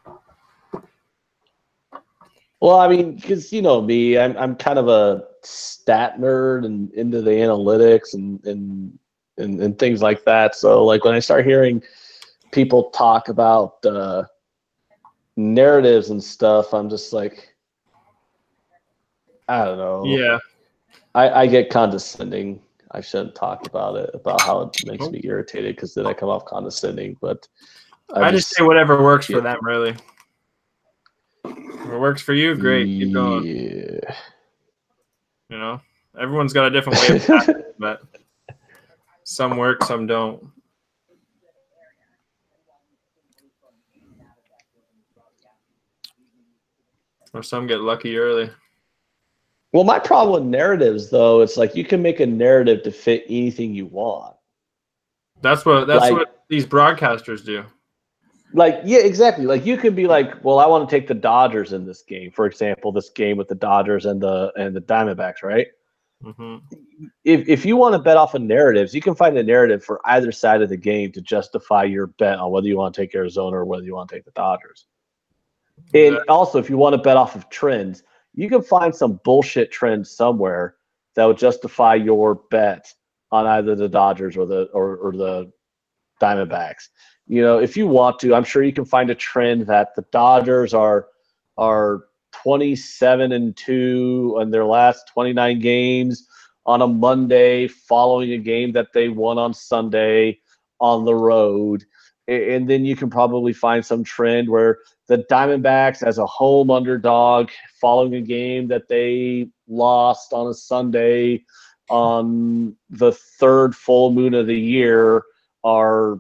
Well, I mean, because you know me, I'm kind of a stat nerd and into the analytics and things like that. So, like, when I start hearing people talk about narratives and stuff, I'm just like, I don't know. Yeah, I get condescending. I shouldn't talk about it, about how it makes me irritated, because then I come off condescending. But I just say whatever works for them, really. If it works for you, great. Keep going. Yeah. You know, everyone's got a different way of tacking, but some work, some don't. Or some get lucky early. Well, my problem with narratives, though, it's like you can make a narrative to fit anything you want. That's what these broadcasters do. Like, yeah, exactly. Like you could be like, well, I want to take the Dodgers in this game, for example, this game with the Dodgers and the Diamondbacks, right? Mm-hmm. If you want to bet off of narratives, you can find a narrative for either side of the game to justify your bet on whether you want to take Arizona or whether you want to take the Dodgers. And also, if you want to bet off of trends, you can find some bullshit trend somewhere that would justify your bet on either the Dodgers or the Diamondbacks. You know, if you want to, I'm sure you can find a trend that the Dodgers are 27-2 in their last 29 games on a Monday following a game that they won on Sunday on the road. And then you can probably find some trend where the Diamondbacks as a home underdog following a game that they lost on a Sunday on the third full moon of the year are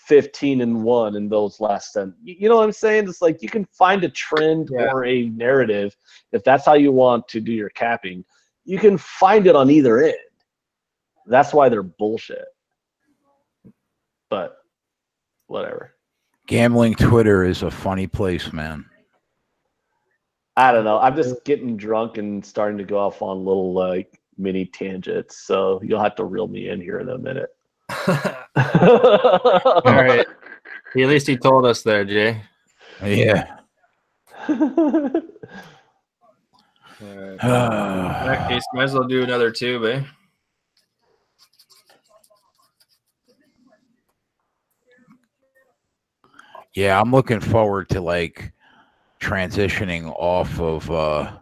15-1 in those last 10. You know what I'm saying? It's like you can find a trend or a narrative if that's how you want to do your capping. You can find it on either end. That's why they're bullshit. But whatever. Gambling Twitter is a funny place, man. I don't know. I'm just getting drunk and starting to go off on little like mini tangents. So you'll have to reel me in here in a minute. All right. At least he told us there, Jay. Yeah. All right. In that case, might as well do another tube, eh? Yeah, I'm looking forward to like transitioning off of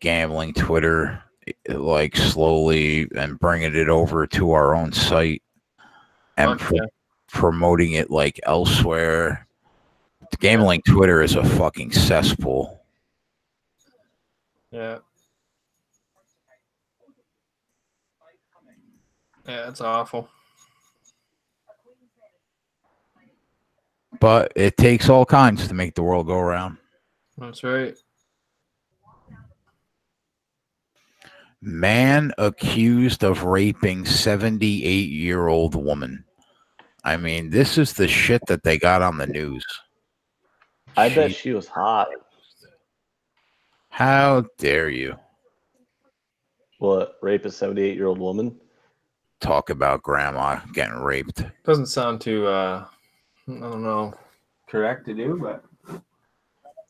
gambling Twitter, like slowly, and bringing it over to our own site and promoting it like elsewhere. Gambling Twitter is a fucking cesspool. Yeah. Yeah, it's awful. But it takes all kinds to make the world go around. That's right. Man accused of raping 78-year-old woman. I mean, this is the shit that they got on the news. I bet she was hot. How dare you? What, rape a 78-year-old woman? Talk about grandma getting raped. Doesn't sound too, I don't know, correct to do, but,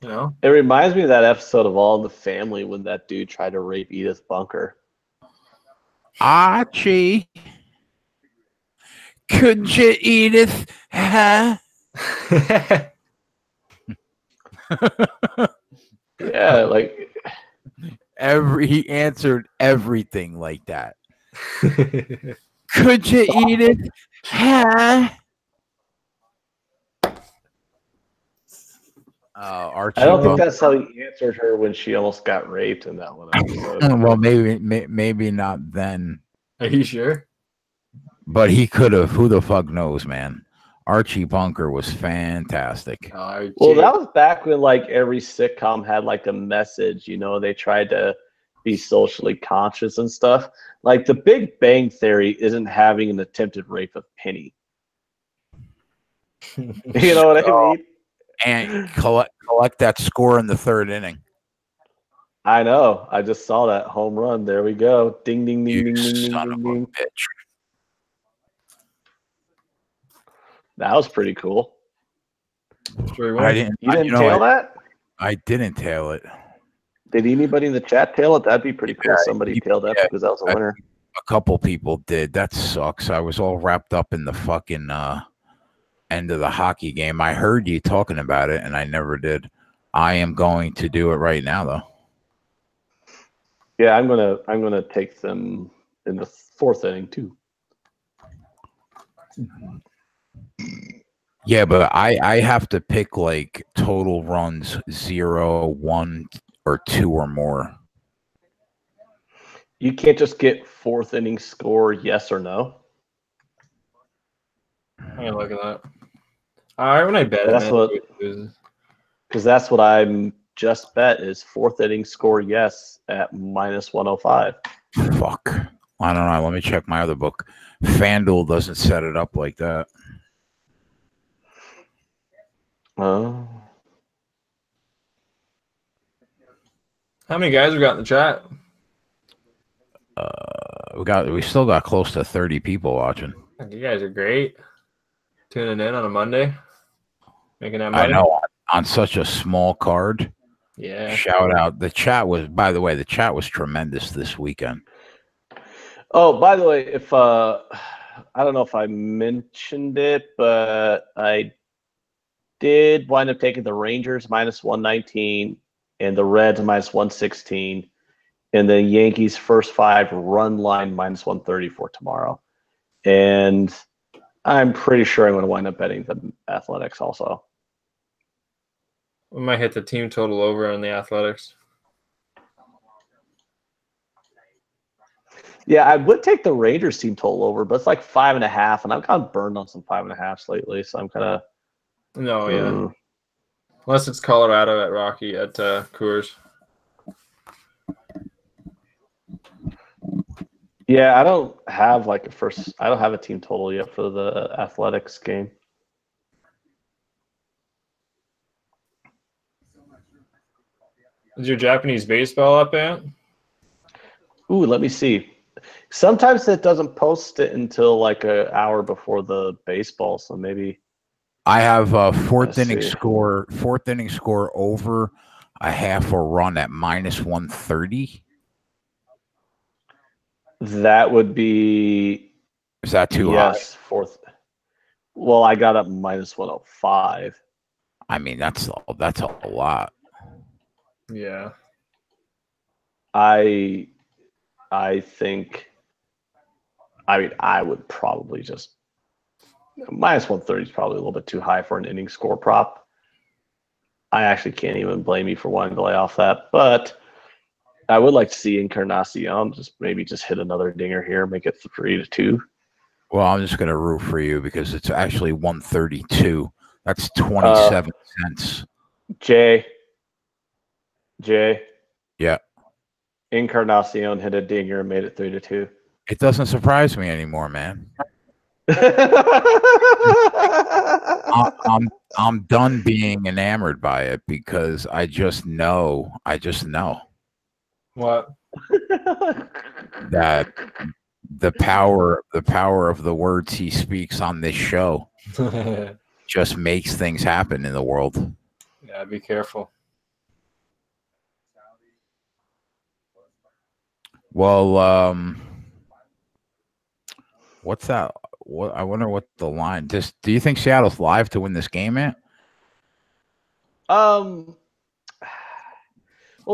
you know. It reminds me of that episode of All in the Family when that dude tried to rape Edith Bunker. Archie. Could you, Edith? Huh? Yeah, like he answered everything like that. Could you, Edith? Huh? Archie. I don't think that's how he answered her when she almost got raped in that one episode. Well, maybe not then. Are you sure? But he could have. Who the fuck knows, man? Archie Bunker was fantastic. Well, that was back when like every sitcom had like a message. You know, they tried to be socially conscious and stuff. Like The Big Bang Theory isn't having an attempted rape of Penny. You know what I mean? And collect that score in the third inning. I know. I just saw that home run. There we go. Ding, ding, ding, You ding, ding, son ding, of a ding. bitch. That was pretty cool. I didn't. You didn't tail that? I didn't tail it. Did anybody in the chat tail it? That'd be pretty cool. Yeah, Somebody tailed that because that was a winner. A couple people did. That sucks. I was all wrapped up in the fucking end of the hockey game. I heard you talking about it, and I never did. I am going to do it right now, though. Yeah, I'm gonna take them in the fourth inning too. Yeah, but I have to pick like total runs 0, 1, or 2 or more. You can't just get fourth inning score yes or no. I'm gonna look at that. All right, when I bet, That's what, because that's what I'm just bet is fourth inning score yes at -105. Fuck. I don't know. Let me check my other book. FanDuel doesn't set it up like that. Oh. How many guys we got in the chat? We still got close to 30 people watching. You guys are great. Tuning in on a Monday. Making that I money. know, on such a small card. Yeah. Shout out. The chat was, by the way, tremendous this weekend. Oh, by the way, if I don't know if I mentioned it, but I did wind up taking the Rangers -119 and the Reds -116, and the Yankees first 5 run line -130 for tomorrow. And I'm pretty sure I'm going to wind up betting the Athletics also. We might hit the team total over on the Athletics. Yeah, I would take the Rangers team total over, but it's like 5.5, and I've gotten burned on some 5.5s lately, so I'm kind of. No, yeah. Unless it's Colorado at Rocky at Coors. Yeah, I don't have a team total yet for the Athletics game. Is your Japanese baseball up, Ant? Ooh, let me see. Sometimes it doesn't post it until like an hour before the baseball, so maybe. I have a fourth inning score over a half a run at -130. That would be. Is that too high? Yes, fourth. Well, I got up -105. I mean, that's a lot. Yeah. I think. I mean, I would probably just -130 is probably a little bit too high for an inning score prop. I actually can't even blame you for wanting to lay off that, but I would like to see Encarnacion just hit another dinger here, make it 3-2. Well, I'm just going to root for you because it's actually 132. That's 27 cents. Jay. Yeah. Encarnacion hit a dinger and made it 3-2. It doesn't surprise me anymore, man. I'm done being enamored by it because I just know What? that the power of the words he speaks on this show just makes things happen in the world. Yeah, be careful. Well, what's that? I wonder what the line. Do you think Seattle's live to win this game, man? Well,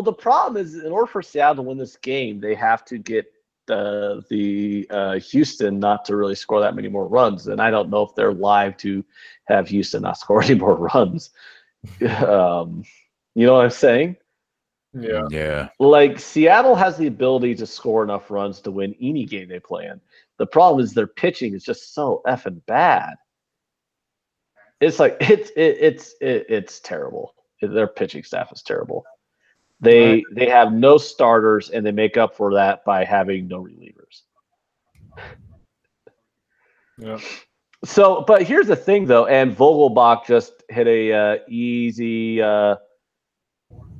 the problem is, in order for Seattle to win this game, they have to get the Houston not to really score that many more runs. And I don't know if they're live to have Houston not score any more runs. You know what I'm saying? Yeah. Yeah. Like, Seattle has the ability to score enough runs to win any game they play in. The problem is their pitching is just so effing bad. It's like it's terrible. Their pitching staff is terrible. They have no starters, and they make up for that by having no relievers. Yeah. So, but here's the thing, though, and Vogelbach just hit a easy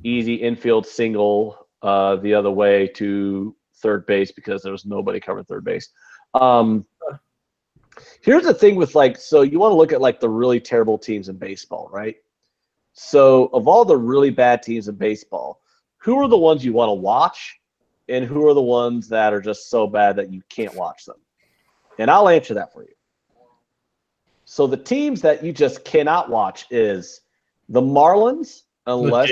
infield single the other way to third base because there was nobody covering third base. Here's the thing with so you want to look at the really terrible teams in baseball, right? So of all the really bad teams in baseball, who are the ones you want to watch, and who are the ones that are just so bad that you can't watch them? And I'll answer that for you. So the teams that you just cannot watch is the Marlins, unless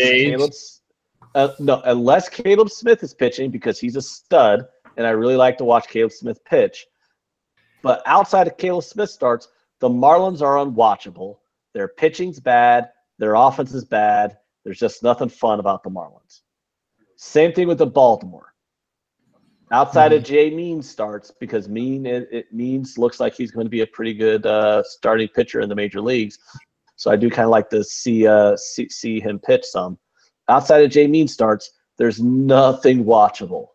Caleb Smith is pitching, because he's a stud, and I really like to watch Caleb Smith pitch. But outside of Caleb Smith starts, the Marlins are unwatchable. Their pitching's bad. Their offense is bad. There's just nothing fun about the Marlins. Same thing with the Baltimore. Outside of Jay Means starts, because Means looks like he's going to be a pretty good starting pitcher in the major leagues. So I do kind of like to see him pitch some. Outside of Jay Means starts, there's nothing watchable.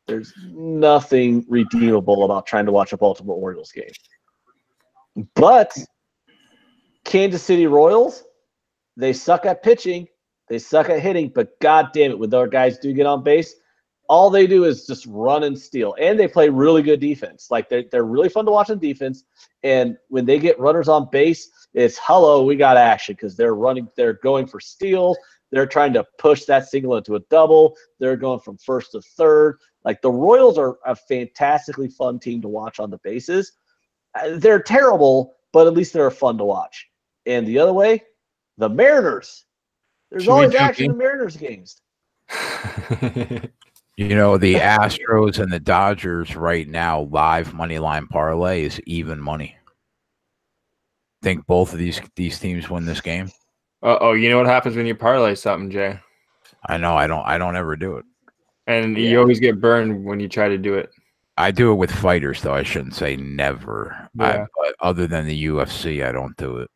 There's nothing redeemable about trying to watch a Baltimore Orioles game. But Kansas City Royals, they suck at pitching, they suck at hitting, but god damn it, when their guys do get on base, all they do is just run and steal. And they play really good defense. Like they're really fun to watch on defense. And when they get runners on base, it's hello, we got action because they're going for steals. They're trying to push that single into a double. They're going from first to third. Like the Royals are a fantastically fun team to watch on the bases. They're terrible, but at least they're fun to watch. And the other way, the Mariners. There's always action in Mariners games. You know, the Astros and the Dodgers right now, live money line parlay is even money. Think both of these teams win this game? Oh, you know what happens when you parlay something, Jay? I know. I don't ever do it. And you always get burned when you try to do it. I do it with fighters, though. I shouldn't say never. Yeah. But other than the UFC, I don't do it.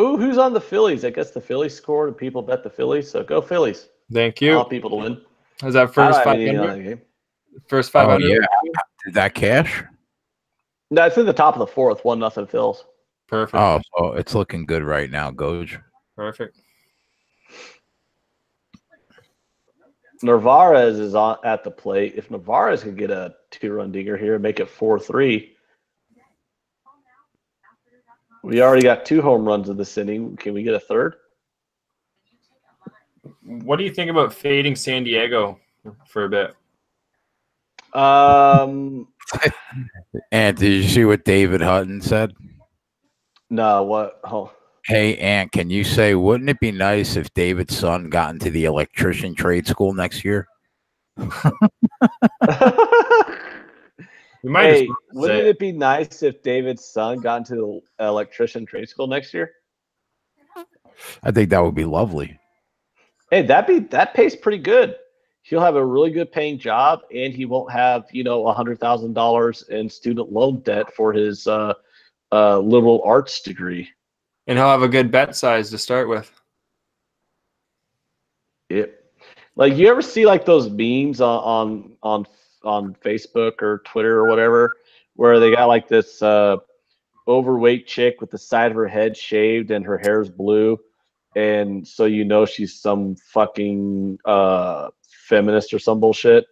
Ooh, who's on the Phillies? I guess the Phillies scored and people bet the Phillies. So go Phillies. Thank I you. want people to win. Is that first 500? First 500? Oh, yeah. Did that cash? No, it's in the top of the fourth. 1-0 Phils. Perfect. Oh, so it's looking good right now, Goj. Perfect. Narvaez is at the plate. If Narvaez could get a 2-run dinger here and make it 4-3, we already got 2 home runs in this inning. Can we get a third? What do you think about fading San Diego for a bit? And did you see what David Hutton said? No, what? Oh. Hey, Ant, can you say, wouldn't it be nice if David's son got into the electrician trade school next year? Hey, wouldn't it be nice if David's son got into the electrician trade school next year? I think that would be lovely. Hey, that pays pretty good. He'll have a really good paying job, and he won't have $100,000 in student loan debt for his liberal arts degree. And he'll have a good bet size to start with. Yep. Like you ever see like those memes on Facebook or Twitter or whatever, where they got like this overweight chick with the side of her head shaved and her hair's blue, and so she's some fucking feminist or some bullshit,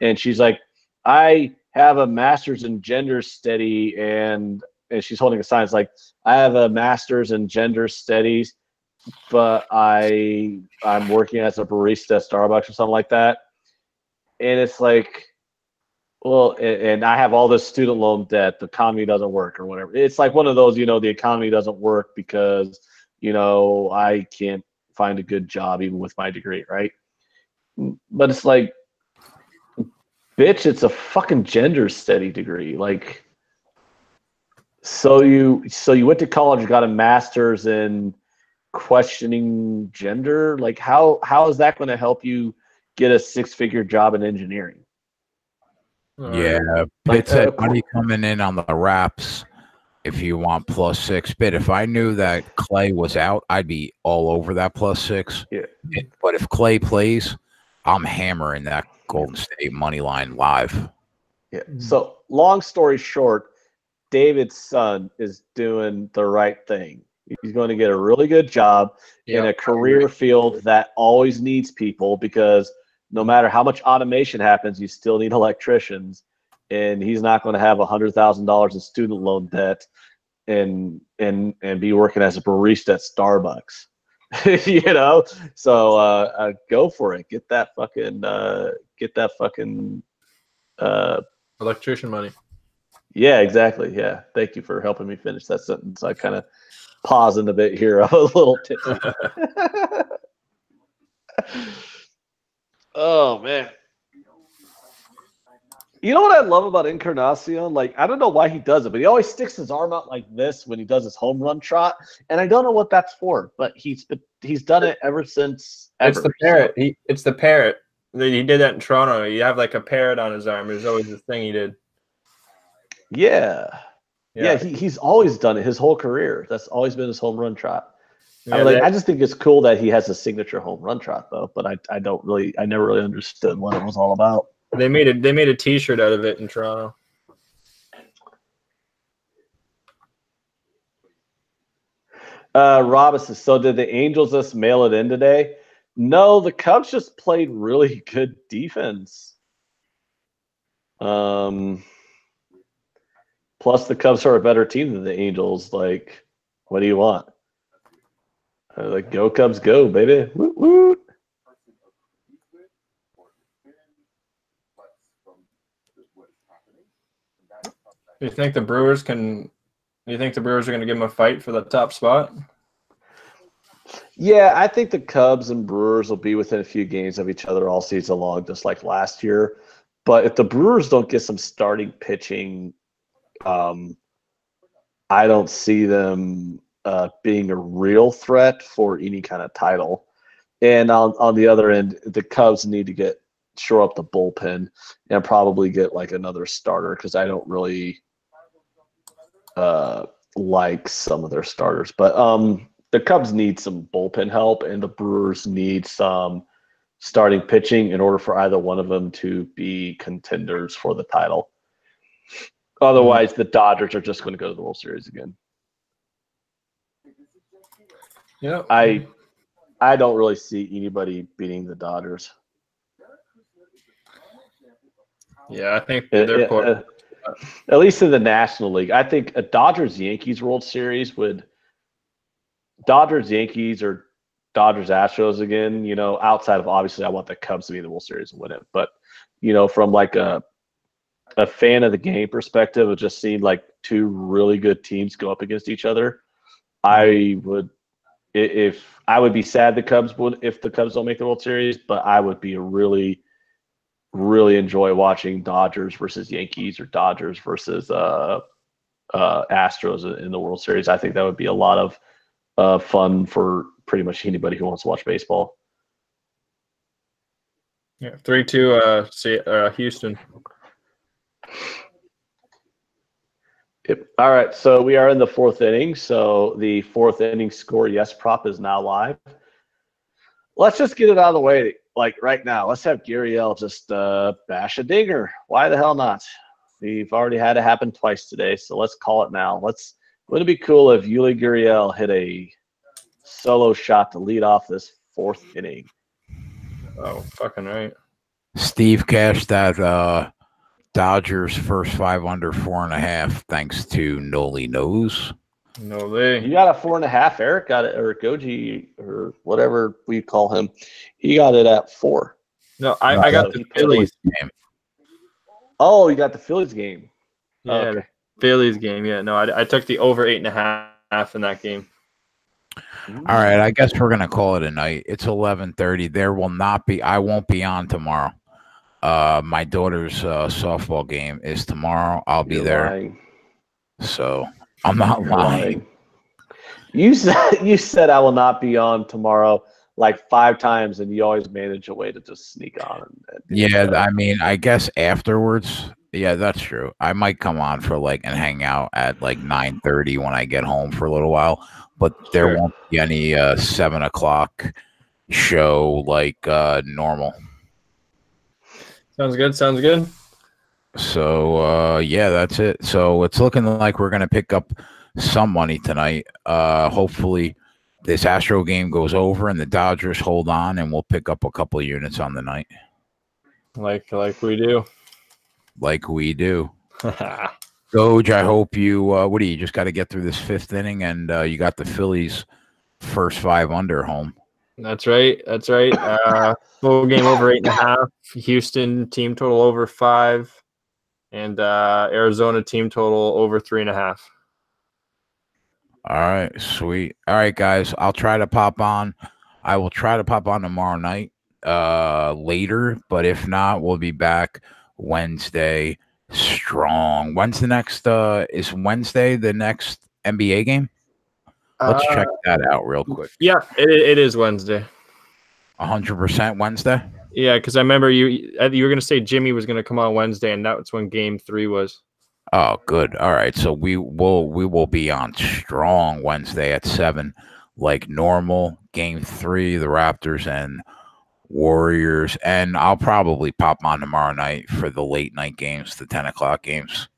and she's like, I have a master's in gender study, and she's holding a sign. It's like, I have a master's in gender studies, but I'm working as a barista at Starbucks or something like that. And it's like, well, and I have all this student loan debt. The economy doesn't work or whatever. It's like one of those, the economy doesn't work because, I can't find a good job even with my degree, right? But it's like, bitch, it's a fucking gender study degree. Like, so you went to college, got a master's in questioning gender. Like, how is that going to help you get a 6-figure job in engineering? Yeah, Pitt said money coming in on the wraps if you want +6. But if I knew that Clay was out, I'd be all over that +6. Yeah. But if Clay plays, I'm hammering that Golden State money line live. Yeah. So long story short, David's son is doing the right thing. He's going to get a really good job in a career field that always needs people, because no matter how much automation happens, you still need electricians, and he's not going to have $100,000 in student loan debt and be working as a barista at Starbucks. So go for it. Get that fucking Electrician money. Yeah, exactly. Yeah. Thank you for helping me finish that sentence. I kind of pausing a bit here. I was a little tipsy. Oh, man. You know what I love about Encarnacion? Like, I don't know why he does it, but he always sticks his arm out like this when he does his home run trot, and I don't know what that's for, but he's done it ever since. It's the parrot. It's the parrot. He did that in Toronto. You have like a parrot on his arm. There's always this thing he did. Yeah. He's always done it his whole career. That's always been his home run trot. Yeah, I just think it's cool that he has a signature home run trot though, but I never really understood what it was all about. They made a T-shirt out of it in Toronto. Robinson, so did the Angels just mail it in today? No, the Cubs just played really good defense. Plus, the Cubs are a better team than the Angels. Like, what do you want? Like, go Cubs, go, baby! Woot woot! Do you think the Brewers are going to give them a fight for the top spot? Yeah, I think the Cubs and Brewers will be within a few games of each other all season long, just like last year. But if the Brewers don't get some starting pitching, I don't see them being a real threat for any kind of title. And on the other end, the Cubs need to shore up the bullpen and probably get like another starter because I don't really like some of their starters. But the Cubs need some bullpen help, and the Brewers need some starting pitching in order for either one of them to be contenders for the title. Otherwise, the Dodgers are just going to go to the World Series again. Yeah, I don't really see anybody beating the Dodgers. Yeah, I think they're at least in the National League. I think a Dodgers-Yankees World Series would – Dodgers-Yankees or Dodgers-Astros again, outside of obviously I want the Cubs to be in the World Series and win it. But, from like a fan of the game perspective, it just seemed like two really good teams go up against each other. I would be sad if the Cubs don't make the World Series, but I would be really, really enjoy watching Dodgers versus Yankees or Dodgers versus Astros in the World Series. I think that would be a lot of fun for pretty much anybody who wants to watch baseball. Yeah, 3-2 Houston. Yep. All right, so we are in the fourth inning. So the fourth inning score yes prop is now live. Let's just get it out of the way, like right now. Let's have Guriel just bash a dinger. Why the hell not? We've already had it happen twice today, so let's call it now. Wouldn't it be cool if Yuli Gurriel hit a solo shot to lead off this fourth inning? Oh, fucking right. Steve cashed that Dodgers first 5 under 4.5 thanks to Noli Knows. No, they. You got a 4.5. Eric got it, or Goji, or whatever we call him. He got it at 4. No, I got the Phillies game. Oh, you got the Phillies game. Yeah, Okay. Phillies game. Yeah, no, I took the over 8.5 in that game. All right, I guess we're gonna call it a night. It's 11:30. I won't be on tomorrow. My daughter's softball game is tomorrow. I'll be there. Lying. So I'm not lying. You said I will not be on tomorrow like 5 times, and you always manage a way to just sneak on. Yeah, I mean, I guess afterwards. Yeah, that's true. I might come on for and hang out at 9:30 when I get home for a little while, but there won't be any 7 o'clock show like normal. Sounds good. Sounds good. So yeah, that's it. So it's looking like we're gonna pick up some money tonight. Hopefully this Astro game goes over and the Dodgers hold on, and we'll pick up a couple of units on the night. Like we do. Like we do. Doge, I hope you what do you just got to get through this 5th inning, and you got the Phillies first 5 under home. That's right. That's right. Full game over 8.5. Houston team total over 5, and Arizona team total over 3.5. All right, sweet. All right, guys, I'll try to pop on. I will try to pop on tomorrow night later, but if not, we'll be back Wednesday strong. When's the next is Wednesday the next NBA game? Let's check that out real quick. Yeah, it is Wednesday. 100% Wednesday? Yeah, because I remember you were going to say Jimmy was going to come on Wednesday, and that's when Game 3 was. Oh, good. All right, so we will be on strong Wednesday at 7 like normal. Game 3, the Raptors and Warriors, and I'll probably pop on tomorrow night for the late night games, the 10 o'clock games.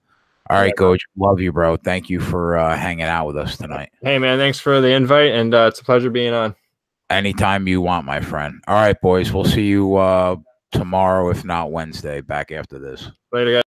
All right, Coach. Love you, bro. Thank you for hanging out with us tonight. Hey, man, thanks for the invite, and it's a pleasure being on. Anytime you want, my friend. All right, boys. We'll see you tomorrow, if not Wednesday, back after this. Later, guys.